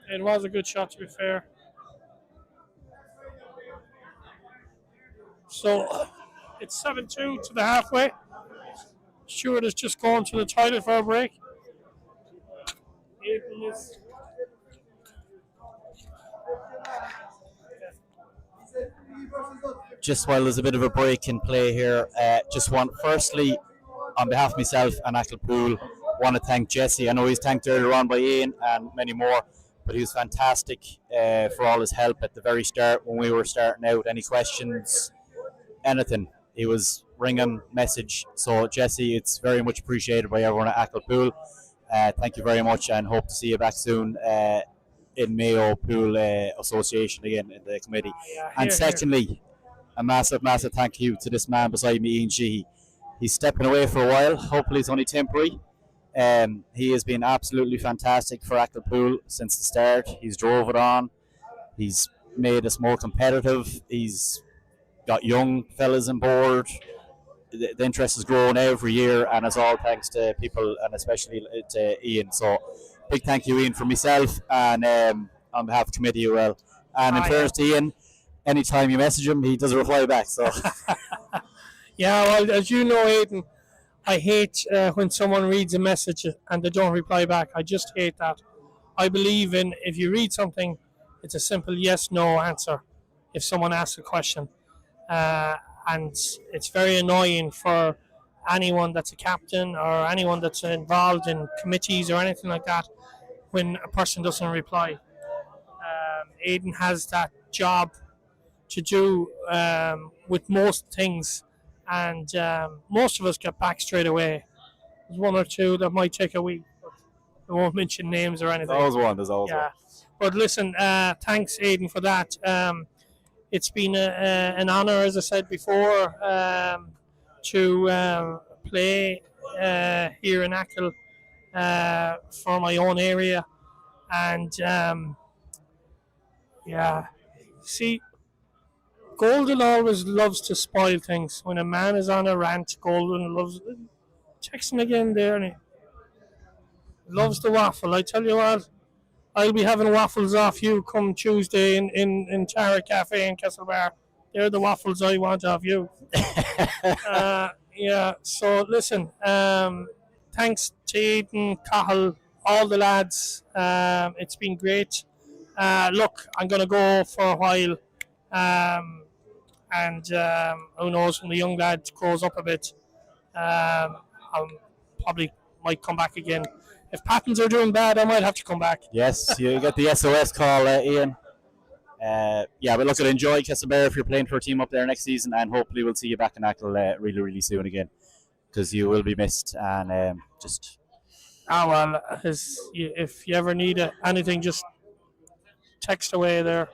It was a good shot, to be fair. So it's 7-2 to the halfway. Stuart is just going to the toilet for a break. Aidan is Just while there's a bit of a break in play here, just want firstly, on behalf of myself and Achill Pool, want to thank Jesse. I know he's thanked earlier on by Ian and many more, but he was fantastic for all his help at the very start when we were starting out. Any questions, anything, he was ringing, message. So Jesse, it's very much appreciated by everyone at Achill Pool. Thank you very much, and hope to see you back soon in Mayo Pool Association again in the committee. And secondly, a massive thank you to this man beside me, Ian Sheehy. He's stepping away for a while. Hopefully it's only temporary. He has been absolutely fantastic for Achill Pool since the start. He's drove it on. He's made us more competitive. He's got young fellas on board. The interest has grown every year, and it's all thanks to people, and especially to Ian. So big thank you, Ian, for myself and on behalf of the committee as well. And in fairness to Ian, anytime you message him, he does reply back. So yeah, well, as you know, Aidan, I hate when someone reads a message and they don't reply back. I just hate that. I believe in if you read something, it's a simple yes/no answer. If someone asks a question, and it's very annoying for anyone that's a captain or anyone that's involved in committees or anything like that when a person doesn't reply. Aidan has that job to do with most things, and most of us get back straight away. There's one or two that might take a week, but I won't mention names or anything. there's always one. But listen, thanks, Aidan, for that. It's been an honour, as I said before, to play here in Achill for my own area. And see, Golden always loves to spoil things. When a man is on a rant, Golden loves texting again there, and he loves the waffle. I tell you what, I'll be having waffles off you come Tuesday in Tara Cafe in Castlebar. They're the waffles I want off you. So listen, thanks to Aidan, Cahill, all the lads. It's been great. Look, I'm going to go for a while. And who knows, when the young lad grows up a bit, I probably might come back again. If patterns are doing bad, I might have to come back. Yes, you get the SOS call, Ian. But look, enjoy Castlebar if you're playing for a team up there next season, and hopefully we'll see you back in Achill really, really soon again, because you will be missed. And just if you ever need anything, just text away there.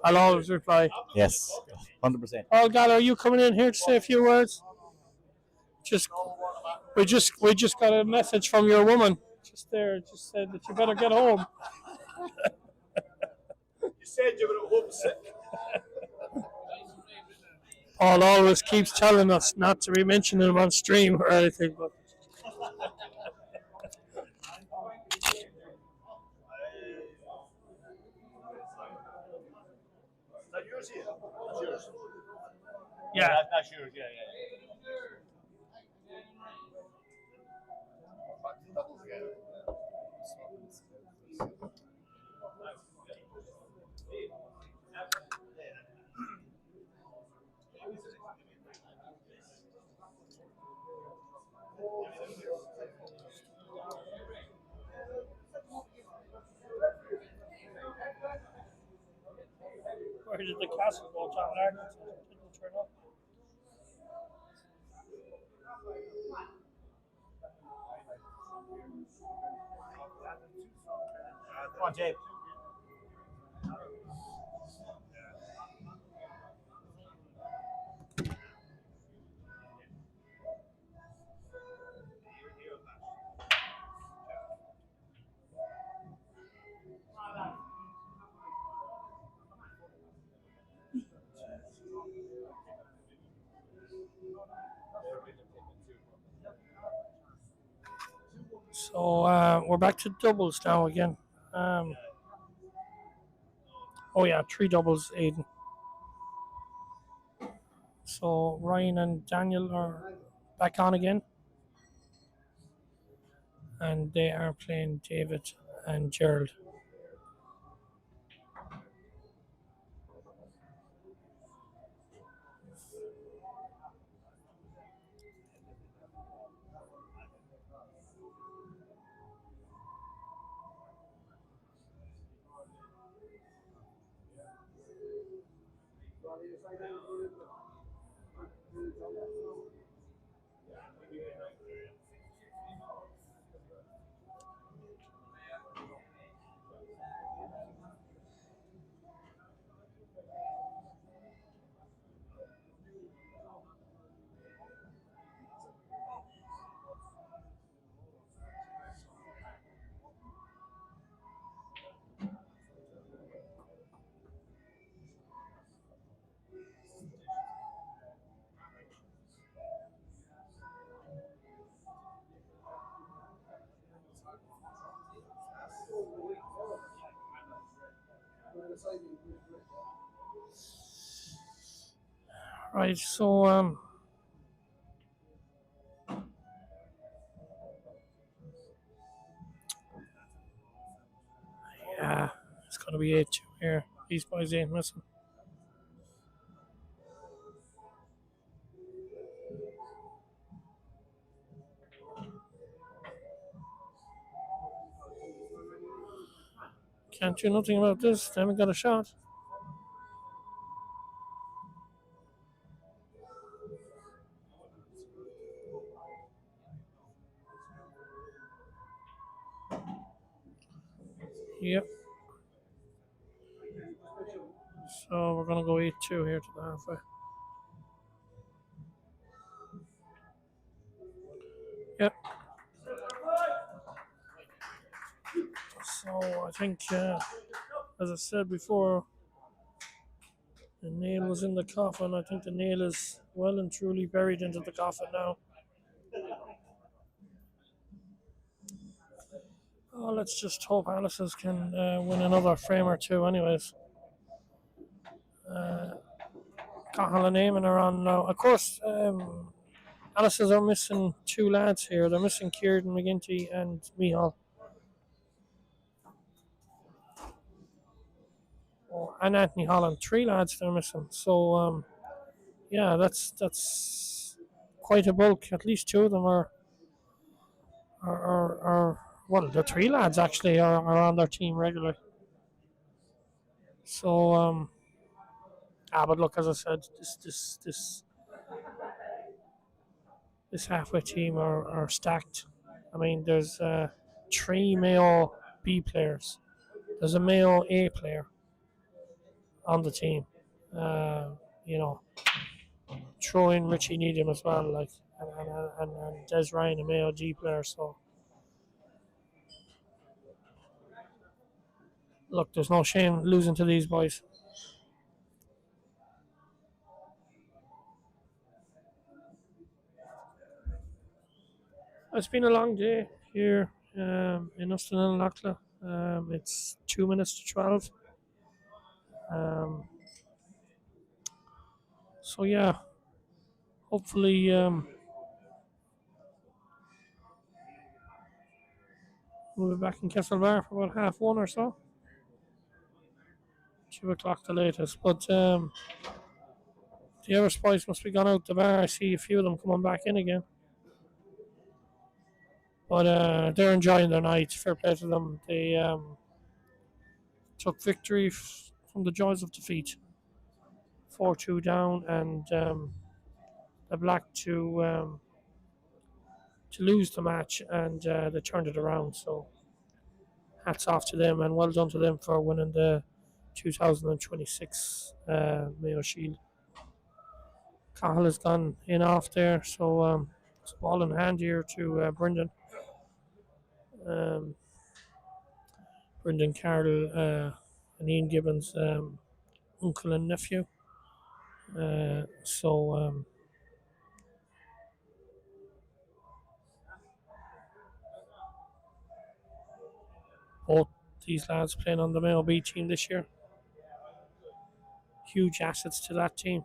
I'll always reply. Yes, 100%. Oh God, are you coming in here to say a few words? We just got a message from your woman. Just said that you better get home. You said you were homesick. Paul always keeps telling us not to be mentioning him on stream or anything, but yeah. That's yours, yeah. Where did the castle go? John Larkin didn't turn up. Come on, Jay. So we're back to doubles now again. Oh yeah, 3 doubles, Aiden. So Ryan and Daniel are back on again, and they are playing David and Gerald. Right, so yeah, it's gonna be 8-2 here. These boys ain't missing. Can't do nothing about this. They haven't got a shot. Yep. So we're gonna go 8-2 here to the halfway. Yep. So I think, as I said before, the nail was in the coffin. I think the nail is well and truly buried into the coffin now. Oh, let's just hope Alice's can win another frame or two, anyways. Cahill and Eamon are on now. Of course, Alice's are missing 2 lads here. They're missing Kieran McGinty and Mihal. Oh, and Anthony Holland. 3 lads they're missing. So, yeah, that's quite a bulk. At least 2 of them are well, the 3 lads actually are on their team regularly. So, but look, as I said, this halfway team are stacked. I mean, there's 3 Mayo B players. There's a Mayo A player on the team. You know, throw in Richie Needham as well, like, and Des Ryan, a Mayo G player. So, look, there's no shame losing to these boys. It's been a long day here in Austin and Lockla. It's 2 minutes to 12. So yeah, hopefully we'll be back in Castlebar for about 1:30 or so. 2 o'clock the latest. But the other boys must be gone out the bar. I see a few of them coming back in again. But they're enjoying their night. Fair play to them. They took victory from the jaws of defeat. 4-2 down, and the Black to lose the match, and they turned it around. So hats off to them, and well done to them for winning the 2026 Mayo Shield. Cahill has gone in off there, so it's ball in hand here to Brendan. Brendan Carroll and Ian Gibbons, uncle and nephew. Both these lads playing on the Mayo B team this year. Huge assets to that team.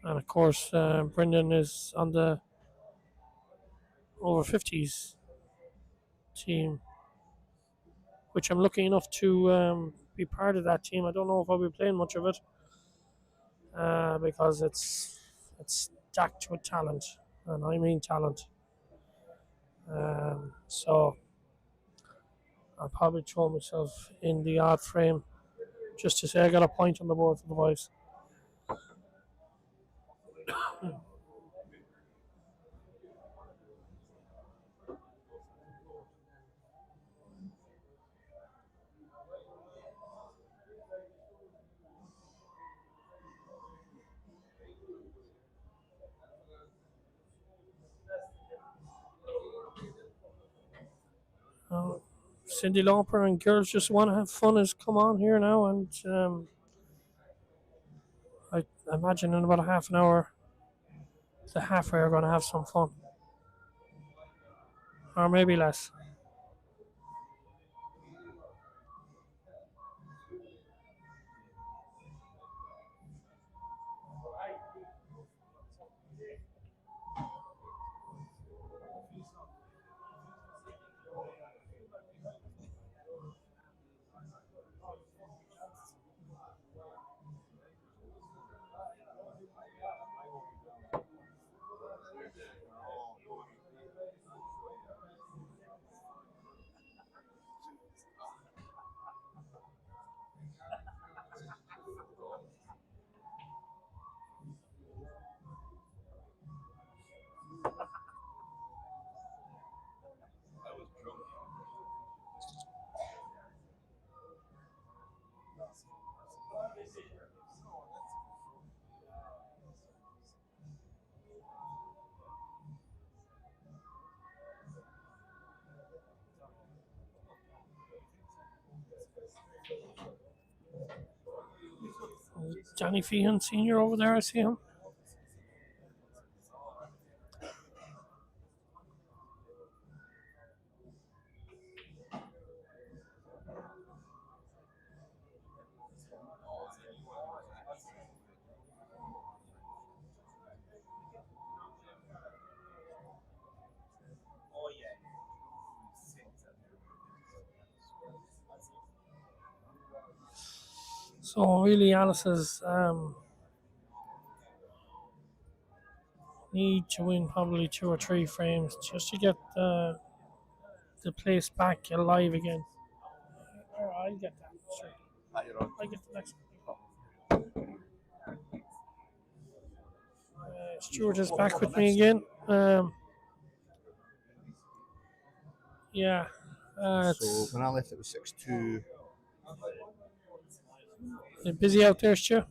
And of course, Brendan is on the over 50s team, which I'm lucky enough to be part of that team. I don't know if I'll be playing much of it because it's stacked with talent, and I mean talent. So I'll probably throw myself in the odd frame just to say I got a point on the board for the boys. Cindy Lauper and girls just want to have fun has come on here now, and I imagine in about a half an hour to halfway are going to have some fun, or maybe less. Johnny Feehan Sr. over there, I see him. So really, Alice's need to win probably 2 or 3 frames just to get the place back alive again. I'll get that. Sure. I'll get the next one. Stuart is back with me again. Yeah. So when I left, it was 6-2. Busy out there, Stu?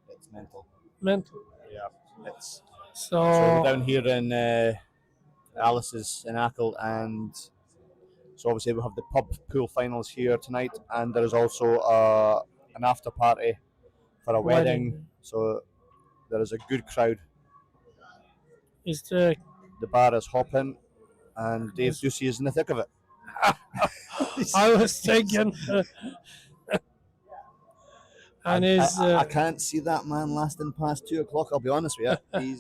It's mental. Mental. Yeah. It's so we're down here in Alice's in Achill, and so obviously we'll have the pub pool finals here tonight, and there is also an after party for a wedding. So there is a good crowd. Is the bar is hopping, and Dave Ducey is in the thick of it. I was thinking. And I can't see that man lasting past 2 o'clock. I'll be honest with you.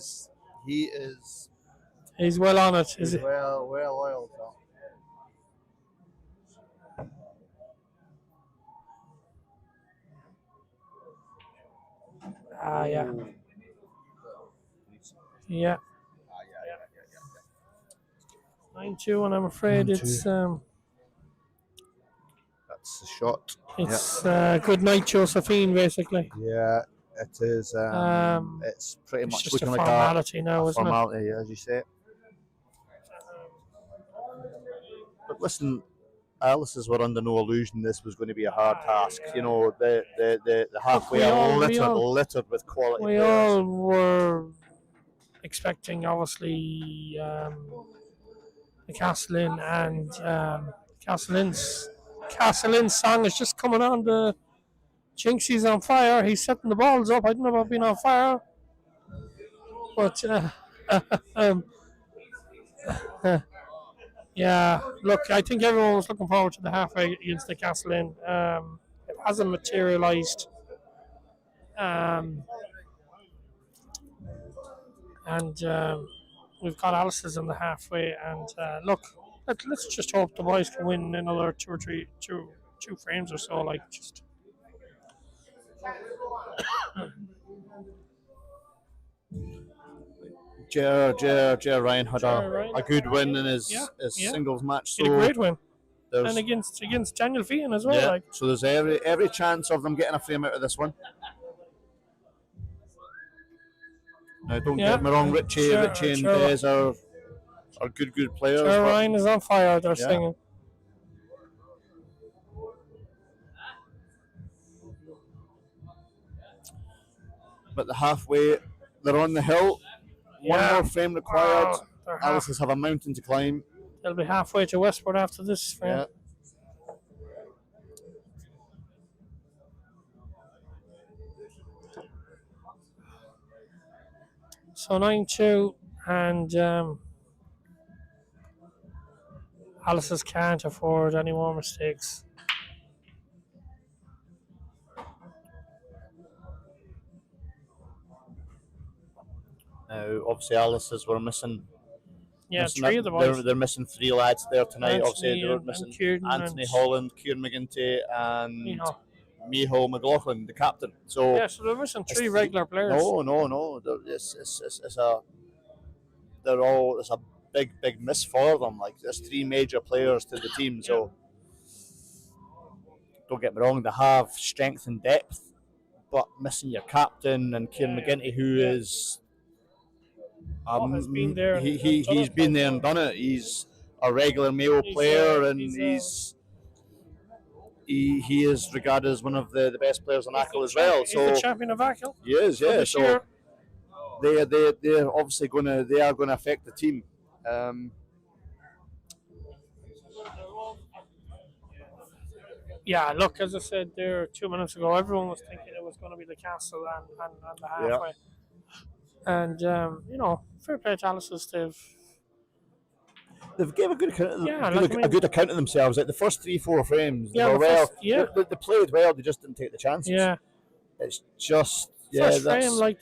He's well on it. He's well oiled. So. Yeah. 9-2, and I'm afraid 9-2. it's That's the shot. good night, Josephine, basically. Yeah, it is. It's pretty It's much just a looking like formality now, a isn't it? formality, as you say. But listen, Alice's were under no illusion this was going to be a hard task. You know, the halfway are littered with quality We players. all were expecting, obviously, the Castle Inn and Castle Inn's song is just coming on. The Jinxie's on fire. He's setting the balls up. I don't know about being on fire, but yeah. Look, I think everyone was looking forward to the halfway against the Castle Inn. It hasn't materialised. And we've got Alice's in the halfway. And look, let's just hope the boys can win another two frames or so. Like just. Jer Ryan had a good win in his singles match. So a great win. There's, and against Daniel Fian as well. Yeah, like. So there's every chance of them getting a frame out of this one. Now, don't get me wrong, Richie and Des are good players. Ryan is on fire, they're singing. But the halfway, they're on the hill. One more frame required. Alice's have a mountain to climb. They'll be halfway to Westport after this frame. Yeah. So 9-2, and Alice's can't afford any more mistakes. Now, obviously, Alice's were missing. Yeah, three of the boys. They're missing three lads there tonight. Anthony obviously, they're missing Anthony Holland, Kieran McGinty, and Miho McLaughlin, the captain. So yeah, so they're missing three regular players. No. It's a big miss for them. Like there's three major players to the team. So don't get me wrong, they have strength and depth, but missing your captain and Kieran McGinty, who is has been there. He's been there and done it. He's a regular Mayo player, and he is regarded as one of the best players on Achill as well. So he's the champion of Achill. He is, yeah. So they're obviously they are going to affect the team. Yeah, look, as I said there 2 minutes ago, everyone was thinking it was going to be the Castle and the halfway. And fair play to Alice's. They've gave a good account of themselves. Like the first 3-4 frames, they played well. They just didn't take the chances. Yeah, it's just first frame, they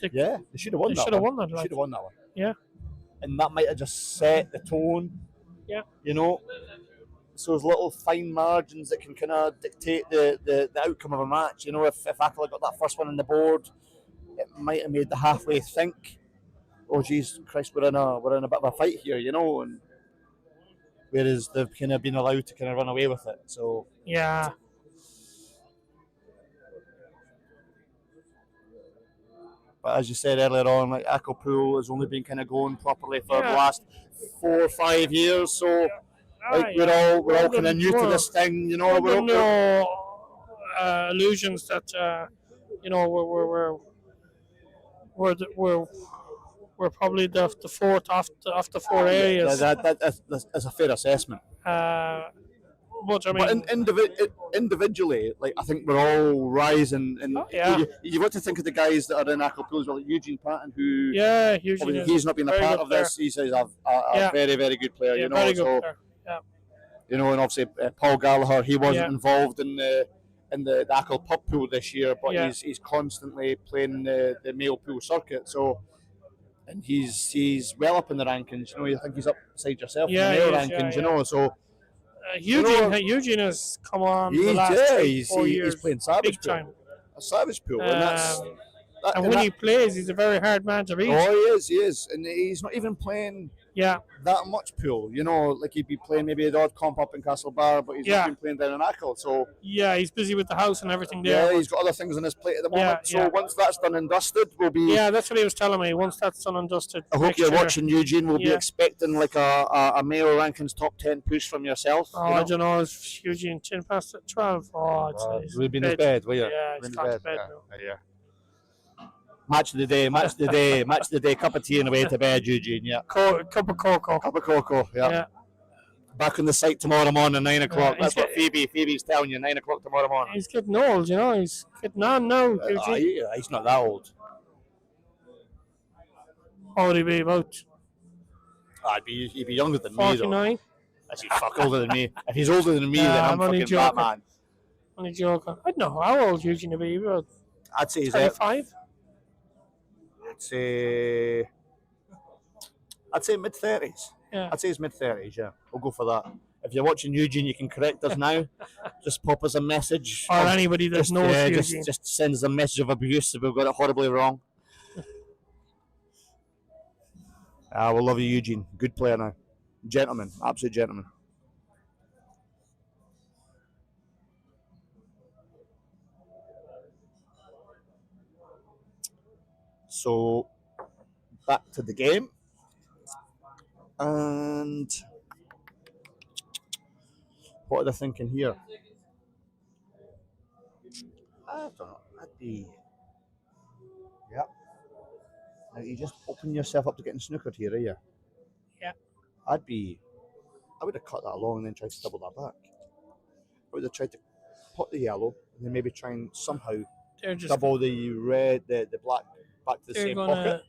should have won that. They should have won that one. Yeah, and that might have just set the tone. Yeah, so those little fine margins that can kind of dictate the outcome of a match. If Achill got that first one on the board, it might have made the halfway think, oh Jesus Christ, we're in a bit of a fight here, and whereas they've kind of been allowed to kind of run away with it. So yeah. But as you said earlier on, like Achill Pool has only been kind of going properly for the last 4 or 5 years. So we're all kind of new to this thing, We're no illusions that we're probably the fourth after 4 areas. That's a fair assessment. But I mean, individually, like I think we're all rising. And you've got to think of the guys that are in Achill Pool as well, like Eugene Patton, who he's not been a part of this. He's a very, very good player. Very good player. And obviously Paul Gallagher, he wasn't involved in the Achill Pub Pool this year, but he's constantly playing the Mayo Pool circuit. So, and he's well up in the rankings. I think he's up beside yourself in the Mayo rankings. So. Eugene has come on the last 4 years. He's playing Savage big time. A Savage Pool, and And when he plays, he's a very hard man to beat. Oh, he is, and he's not even playing that much pool. You know, like he'd be playing maybe the odd comp up in Castlebar, but he's not been playing down in Achill. So yeah, he's busy with the house and everything there. Yeah, he's got other things on his plate at the moment. So once that's done and dusted, we'll be. Yeah, that's what he was telling me. Once that's done and dusted. I hope you're watching, Eugene. We'll be expecting like a Mayo rankings top 10 push from yourself. Oh, I don't know. It's Eugene 10 past 12. Oh, it's we've been in bed, will you? Yeah, it's gone to bed now. Yeah. Match of the day, match of the day, cup of tea and away to bed, Eugene, yeah. Cup of cocoa. Yeah. Back on the site tomorrow morning, 9 o'clock. That's what Phoebe's telling you, 9 o'clock tomorrow morning. He's getting old, you know. He's getting on now, Eugene. He's not that old. How would he be, about? He'd be younger than 49? me, though. Actually, fuck older than me. If he's older than me, then I'm fucking joking. Batman. Only joking. I don't know how old Eugene would be. About I'd say he's 35? I'd say mid-30s. Yeah. I'd say he's mid-30s, yeah. We'll go for that. If you're watching Eugene, you can correct us now. Just pop us a message. Or anybody that knows Eugene. Just send us a message of abuse if we've got it horribly wrong. We love you, Eugene. Good player now. Gentleman. Absolute gentleman. So, back to the game. And what are they thinking here? I don't know. That'd be. Yeah. Now you just open yourself up to getting snookered here, are you? Yeah. I would have cut that long and then tried to double that back. I would have tried to put the yellow and then maybe try and somehow double the red, the black back to the same pocket.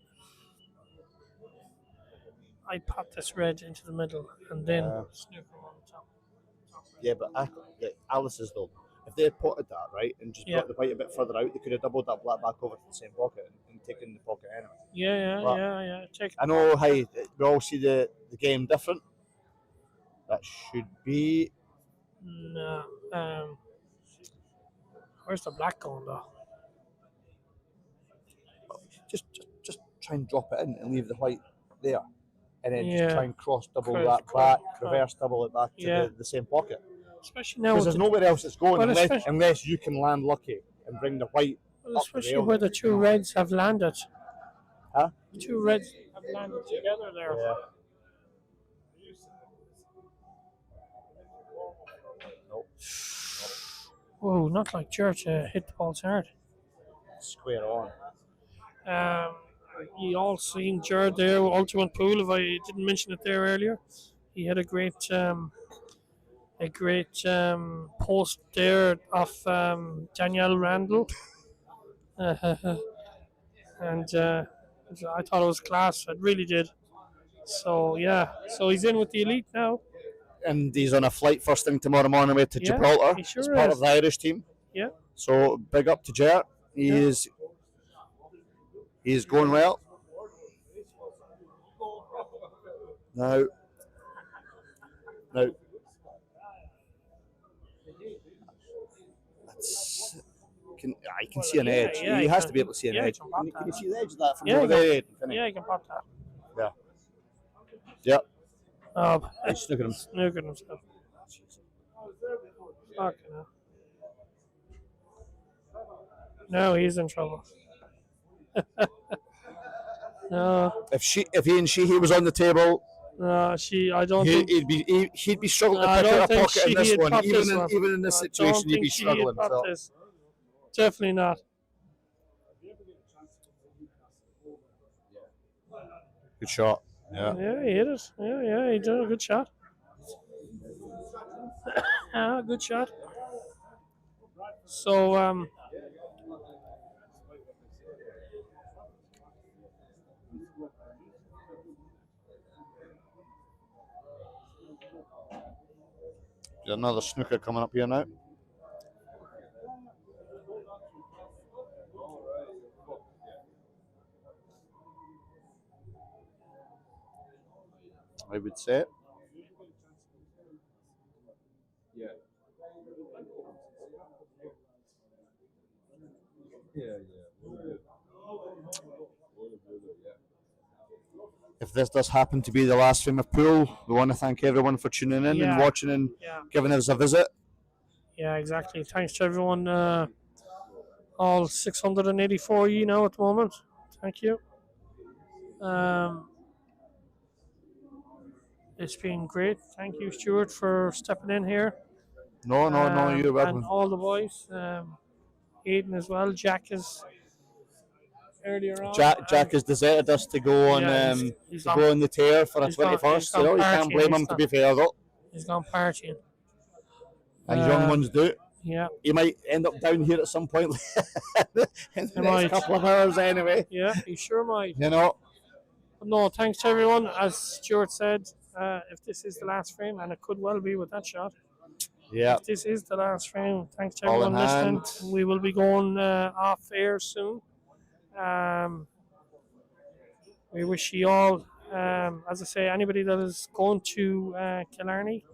I pop this red into the middle and then snooker on the top. Yeah, but Alice's though, if they had potted that right and just brought the white a bit further out, they could have doubled that black back over to the same pocket and taken the pocket anyway. Yeah. I know how we all see the game different. That should be. No. Where's the black going though? Just try and drop it in and leave the white there. And then just try and cross double that back, reverse double it back to the same pocket. Especially now. Because there's nowhere else it's going unless you can land lucky and bring the white. Well, especially where the two reds have landed. Huh? The two reds have landed together there. Yeah. Nope. Whoa, not like Church hit the balls hard. Square on. You all seen Jared there, Ultimate Pool, if I didn't mention it there earlier. He had a great post there of Danielle Randall. And I thought it was class. I really did. So, so he's in with the elite now. And he's on a flight first thing tomorrow morning away to Gibraltar. He sure as part is. of the Irish team. Yeah. So big up to Jared. He's going well. Now, I can see an edge. He has to be able to see an edge. Can you see the edge of that from over there? Yeah, you can pop that. Yeah. Yep. Oh, he's snookered himself. Fucking hell. No, he's in trouble. No. If he and she was on the table. No, I don't think he'd be struggling to pick out a pocket in this one. Even in this situation, he'd be struggling. Definitely not. Good shot. Yeah. Yeah, he hit it. Yeah, he did a good shot. Good shot. So, there's another snooker coming up here now. I would say. if this does happen to be the last frame of pool, we want to thank everyone for tuning in and watching and giving us a visit. Yeah, exactly. Thanks to everyone. All 684 now at the moment. Thank you. It's been great. Thank you, Stuart, for stepping in here. No, you're welcome. And all the boys. Aiden as well. Jack is earlier on. Jack has deserted us to go on he's go on the tear for a 21st. You can't blame him, to be fair, though. He's gone partying. And young ones do. Yeah. He might end up down here at some point in the next might. couple of hours anyway. Yeah, he sure might. You know. No, thanks to everyone. As Stuart said, if this is the last frame, and it could well be with that shot. Yeah. If this is the last frame, thanks to All in everyone listening. We will be going off air soon. We wish you all, as I say, anybody that is going to Killarney,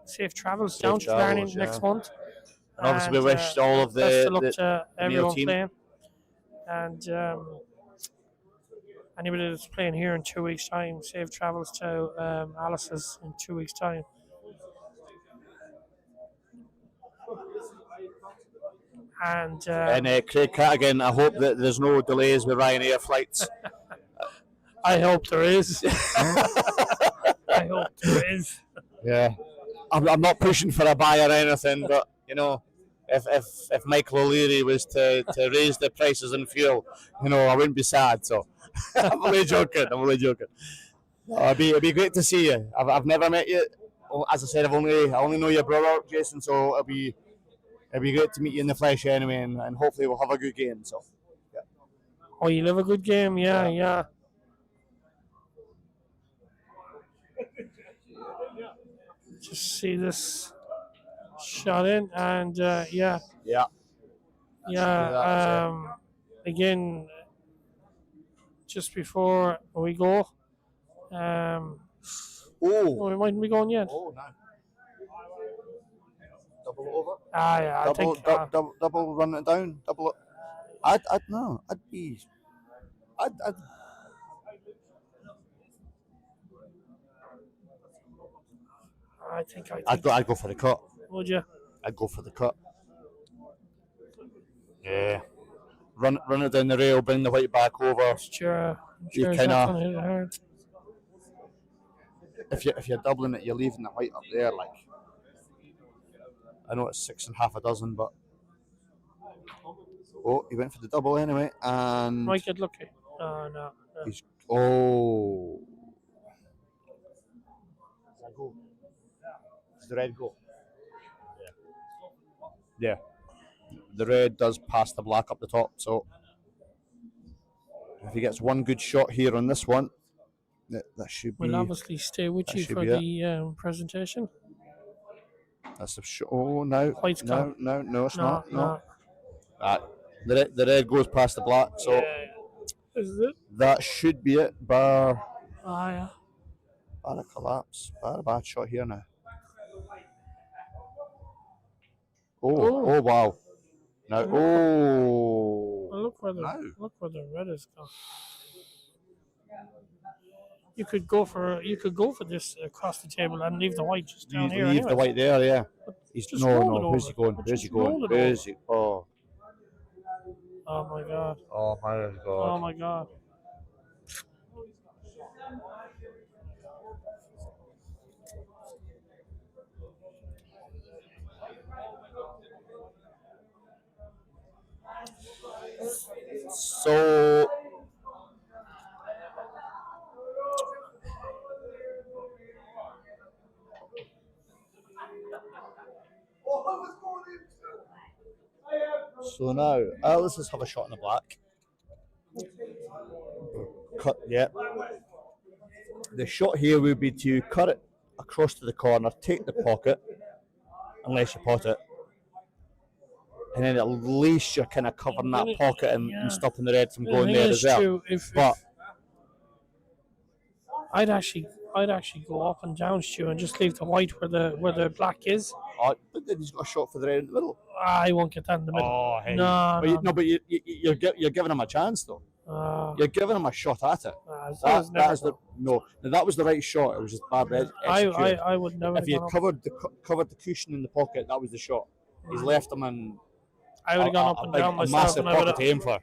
safe travels down to Killarney next month. And obviously, we wish all of best of luck the to everyone team. playing. And anybody that's playing here in 2 weeks' time, safe travels to Alice's in 2 weeks' time. And Craig Crattigan, I hope that there's no delays with Ryanair flights. I hope there is. I hope there is. Yeah, I'm not pushing for a buy or anything, but you know, if Michael O'Leary was to raise the prices in fuel, you know, I wouldn't be sad. So I'm only joking. It'd be great to see you. I've never met you. As I said, I only know your brother, Jason. So it'd be great to meet you in the flesh anyway, and hopefully we'll have a good game. So. Yeah. Oh, you live a good game, yeah. Just see this shot in, and yeah. Again, just before we go, we mightn't be going yet. Oh, no. Double over. I think double run it down. Double. I'd I'd go for the cut. Would you? I'd go for the cut. Yeah. Run it down the rail, bring the white back over. Sure. You It's kinda- not gonna hit it hard. If you're doubling it, you're leaving the white up there. Like, I know it's 6 1/2 dozen, but he went for the double anyway, and Might get lucky. No. he's Does the red go? Yeah. The red does pass the black up the top, so if he gets one good shot here on this one, that should be. We'll obviously stay with you for the presentation. That's a shot. Oh no! White's no, it's not. No. The red goes past the black, so Is it? that should be it. Bar Yeah. a collapse. Bar a bad shot here now. Oh wow! Now Well, look where the red is gone. You could go for this across the table and leave the white just down here. Leave the white there, yeah. He's Just roll it Where's he over. going? But Where's just he going? roll it Where's he? Oh my god. my god! Oh my god. So. So now, let's just have a shot in the black. Cut, yeah. The shot here would be to cut it across to the corner, take the pocket, unless you pot it, and then at least you're kind of covering that pocket and stopping the red from going there as well. But I'd actually go up and down, Stu, and just leave the white where the black is. but then he's got a shot for the red in the middle. I won't get that in the middle. Oh, hey. No. But you're giving him a chance though. You're giving him a shot at it. that Is no. Now, that was the right shot. It was just bad executed. I would never. If he had have covered the cushion in the pocket, that was the shot. He's left him in. I would have gone up and down myself, massive and pocket to aim for.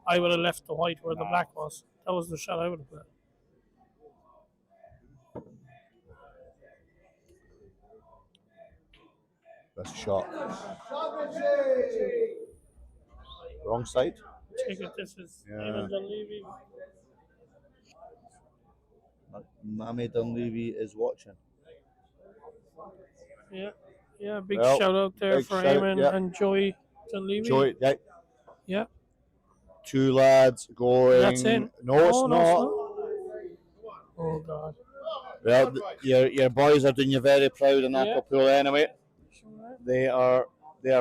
I would have left the white where the black was. That was the shot I would have put. That's a shot. Wrong side. Take it. This is Eamon Dunleavy. Mammy Dunleavy is watching. Yeah. Big shout out there for Eamon and Joey Dunleavy. Joey, yeah. Two lads going. That's in. No, it's not. Oh God. Well, your boys are doing you very proud in that pool anyway. They are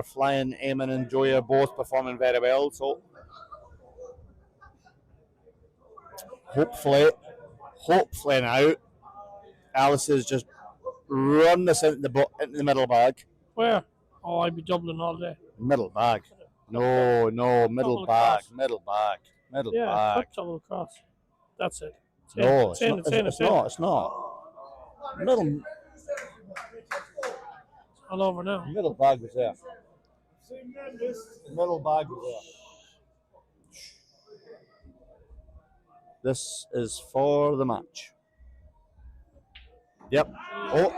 flying. Eamon and Joey are both performing very well. So hopefully now, Alice is just run this into the middle bag. Where? Oh, I'd be doubling all day. Middle bag. No, middle bag. Middle bag. Yeah, double across. That's it. It's not. Middle. All over now. Middle bag was there. Middle bag was there. This is for the match. Yep. Oh!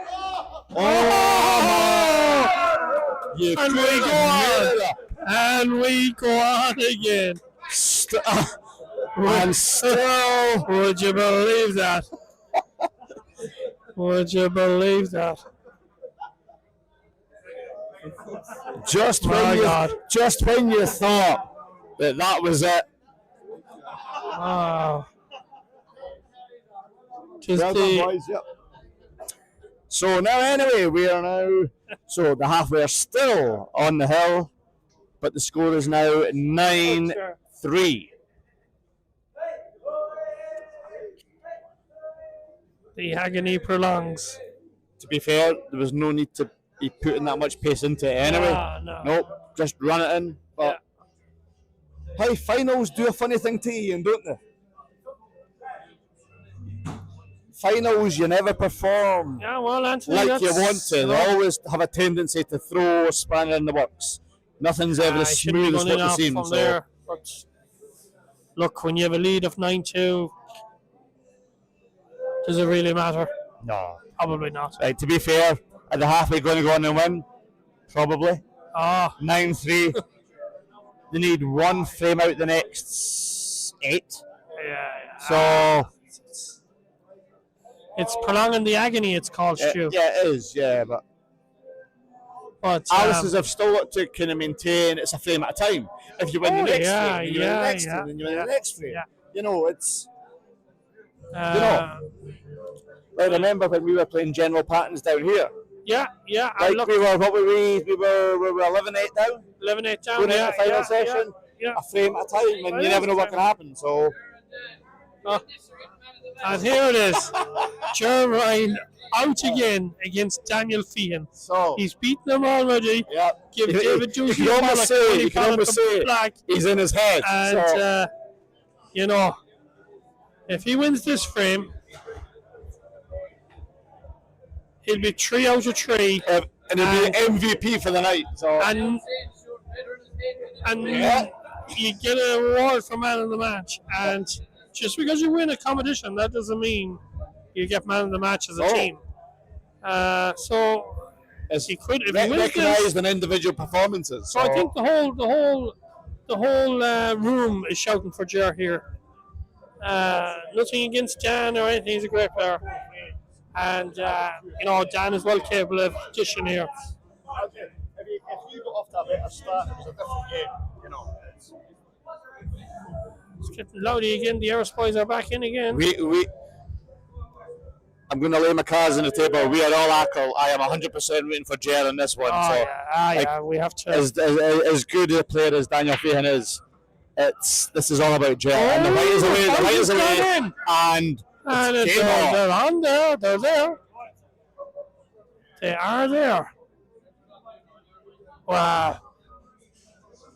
You and we go on. And we go on again. And still, would you believe that? Would you believe that? Just when you thought that was it. Wow. Boys, yep. So now, anyway, so the halfway are still on the hill, but the score is now 9-3. The agony prolongs. To be fair, there was no need to be putting that much pace into it anyway. No. Nope, just run it in. But hey, finals do a funny thing to you, don't they? Finals, you never perform Anthony, like you want to. They always have a tendency to throw a spanner in the works. Nothing's ever as smooth as what it seems. There, but look, when you have a lead of 9-2, does it really matter? No. Probably not. To be fair, are the halfway going to go on and win? Probably. 9-3. They need one frame out the next 8. Yeah. So it's prolonging the agony, it's called, Stu. Yeah, it is, but Alice's have still got to kind of maintain it's a frame at a time. If you win the next frame, you win the next frame, then you win the next frame. You know, it's... I remember when we were playing general patterns down here. Yeah. Like we were 11-8 down. 11-8 down. Going into the final session, a frame at a time, and you never know what can happen. So, and here it is, Jerry Ryan out again against Daniel Feehan. So he's beaten him already. Yeah. Give David Ducey you can almost say he's in his head. And if he wins this frame, he'll be 3 out of 3, and he'll be MVP for the night. So and you get an award for man of the match. And just because you win a competition, that doesn't mean you get man of the match as a team. So he could, if he recognised in individual performances. So I think the whole room is shouting for Ger here. Nothing against Dan or anything. He's a great player, and Dan is well capable of dishing here. If you got off to a better start, it was a different game. It's getting loudy again. The Irish boys are back in again. I'm going to lay my cards on the table. We are all Achill. I am 100% rooting for Ger on this one. We have to. As good a player as Daniel Feehan is, this is all about Ger. And the white is away. The white is away. And they're on there. They're there. They are there. Wow.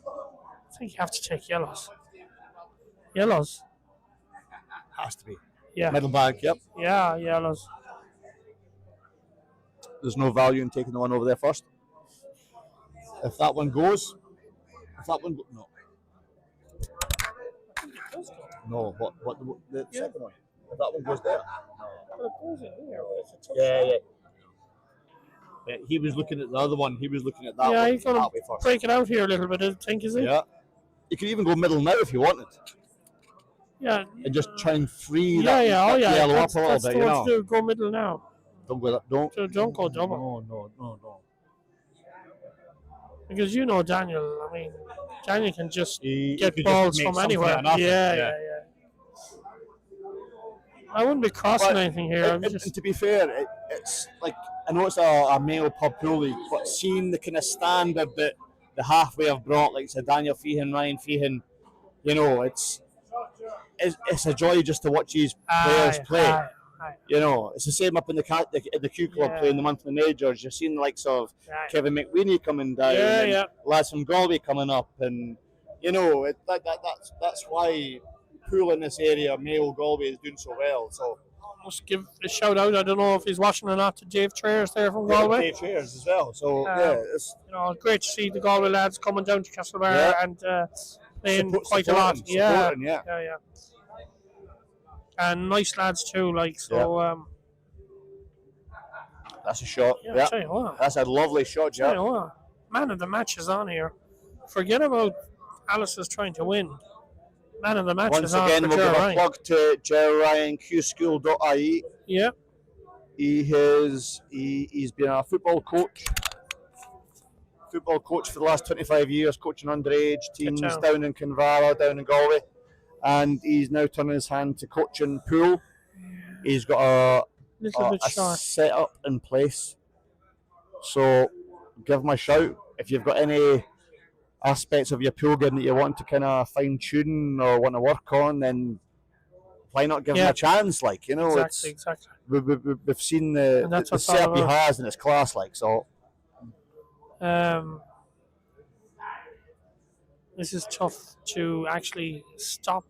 I think you have to take yellows. Yellows. Has to be. Yeah. Middle bag, yep. Yeah, yellows. There's no value in taking the one over there first. If that one goes, no. No, what the second one? If that one goes there. Well, it goes in here, but it's a touch Yeah, shot. yeah. Yeah, he was looking at the other one. He was looking at that Yeah, one. he's going that to way first. break it out here a little bit, I think, is he? Yeah. You could even go middle now if you wanted. Yeah. And just try and free Yeah, that, yeah, that oh yeah. yellow That's up a little the bit, you one know. to do. Go middle now. Don't go that. Don't. So don't go double. No. Because you know Daniel, I mean, Daniel can just He get could balls just make from something anywhere. out of nothing, Yeah. I wouldn't be crossing anything here. I'm just... And to be fair, it's like, I know it's a Mayo pub pool league, but seeing the kind of standard that the halfway have brought, like said Daniel Feehan, Ryan Feehan, you know, it's a joy just to watch these players play. Aye. You know, it's the same up in the Q Club playing the monthly majors. You're seeing the likes of Kevin McWeeny coming down, and lads from Galway coming up, and you know that's why pool in this area, Mayo Galway, is doing so well. So must give a shout out. I don't know if he's watching or not to Dave Trayers there from Galway. Dave Trayers as well. So it's great to see the Galway lads coming down to Castlebar and playing quite a lot. Yeah. And nice lads too, like so. That's a shot. Yeah. Tell you what, that's a lovely shot, Jack. Tell you what, man of the match is on here. Forget about Alice is trying to win. Man of the match Once is on. again, we'll give a plug to Jerry Ryan, qschool.ie. Yeah. He's been a football coach for the last 25 years, coaching underage teams down in Kinvara, down in Galway, and he's now turning his hand to coaching pool. He's got a setup in place, so give him a shout if you've got any aspects of your pool game that you want to kind of fine tune or want to work on. Then why not give him a chance? Like, you know, exactly. We've seen the setup he has, and it's class. Like, so. This is tough to actually stop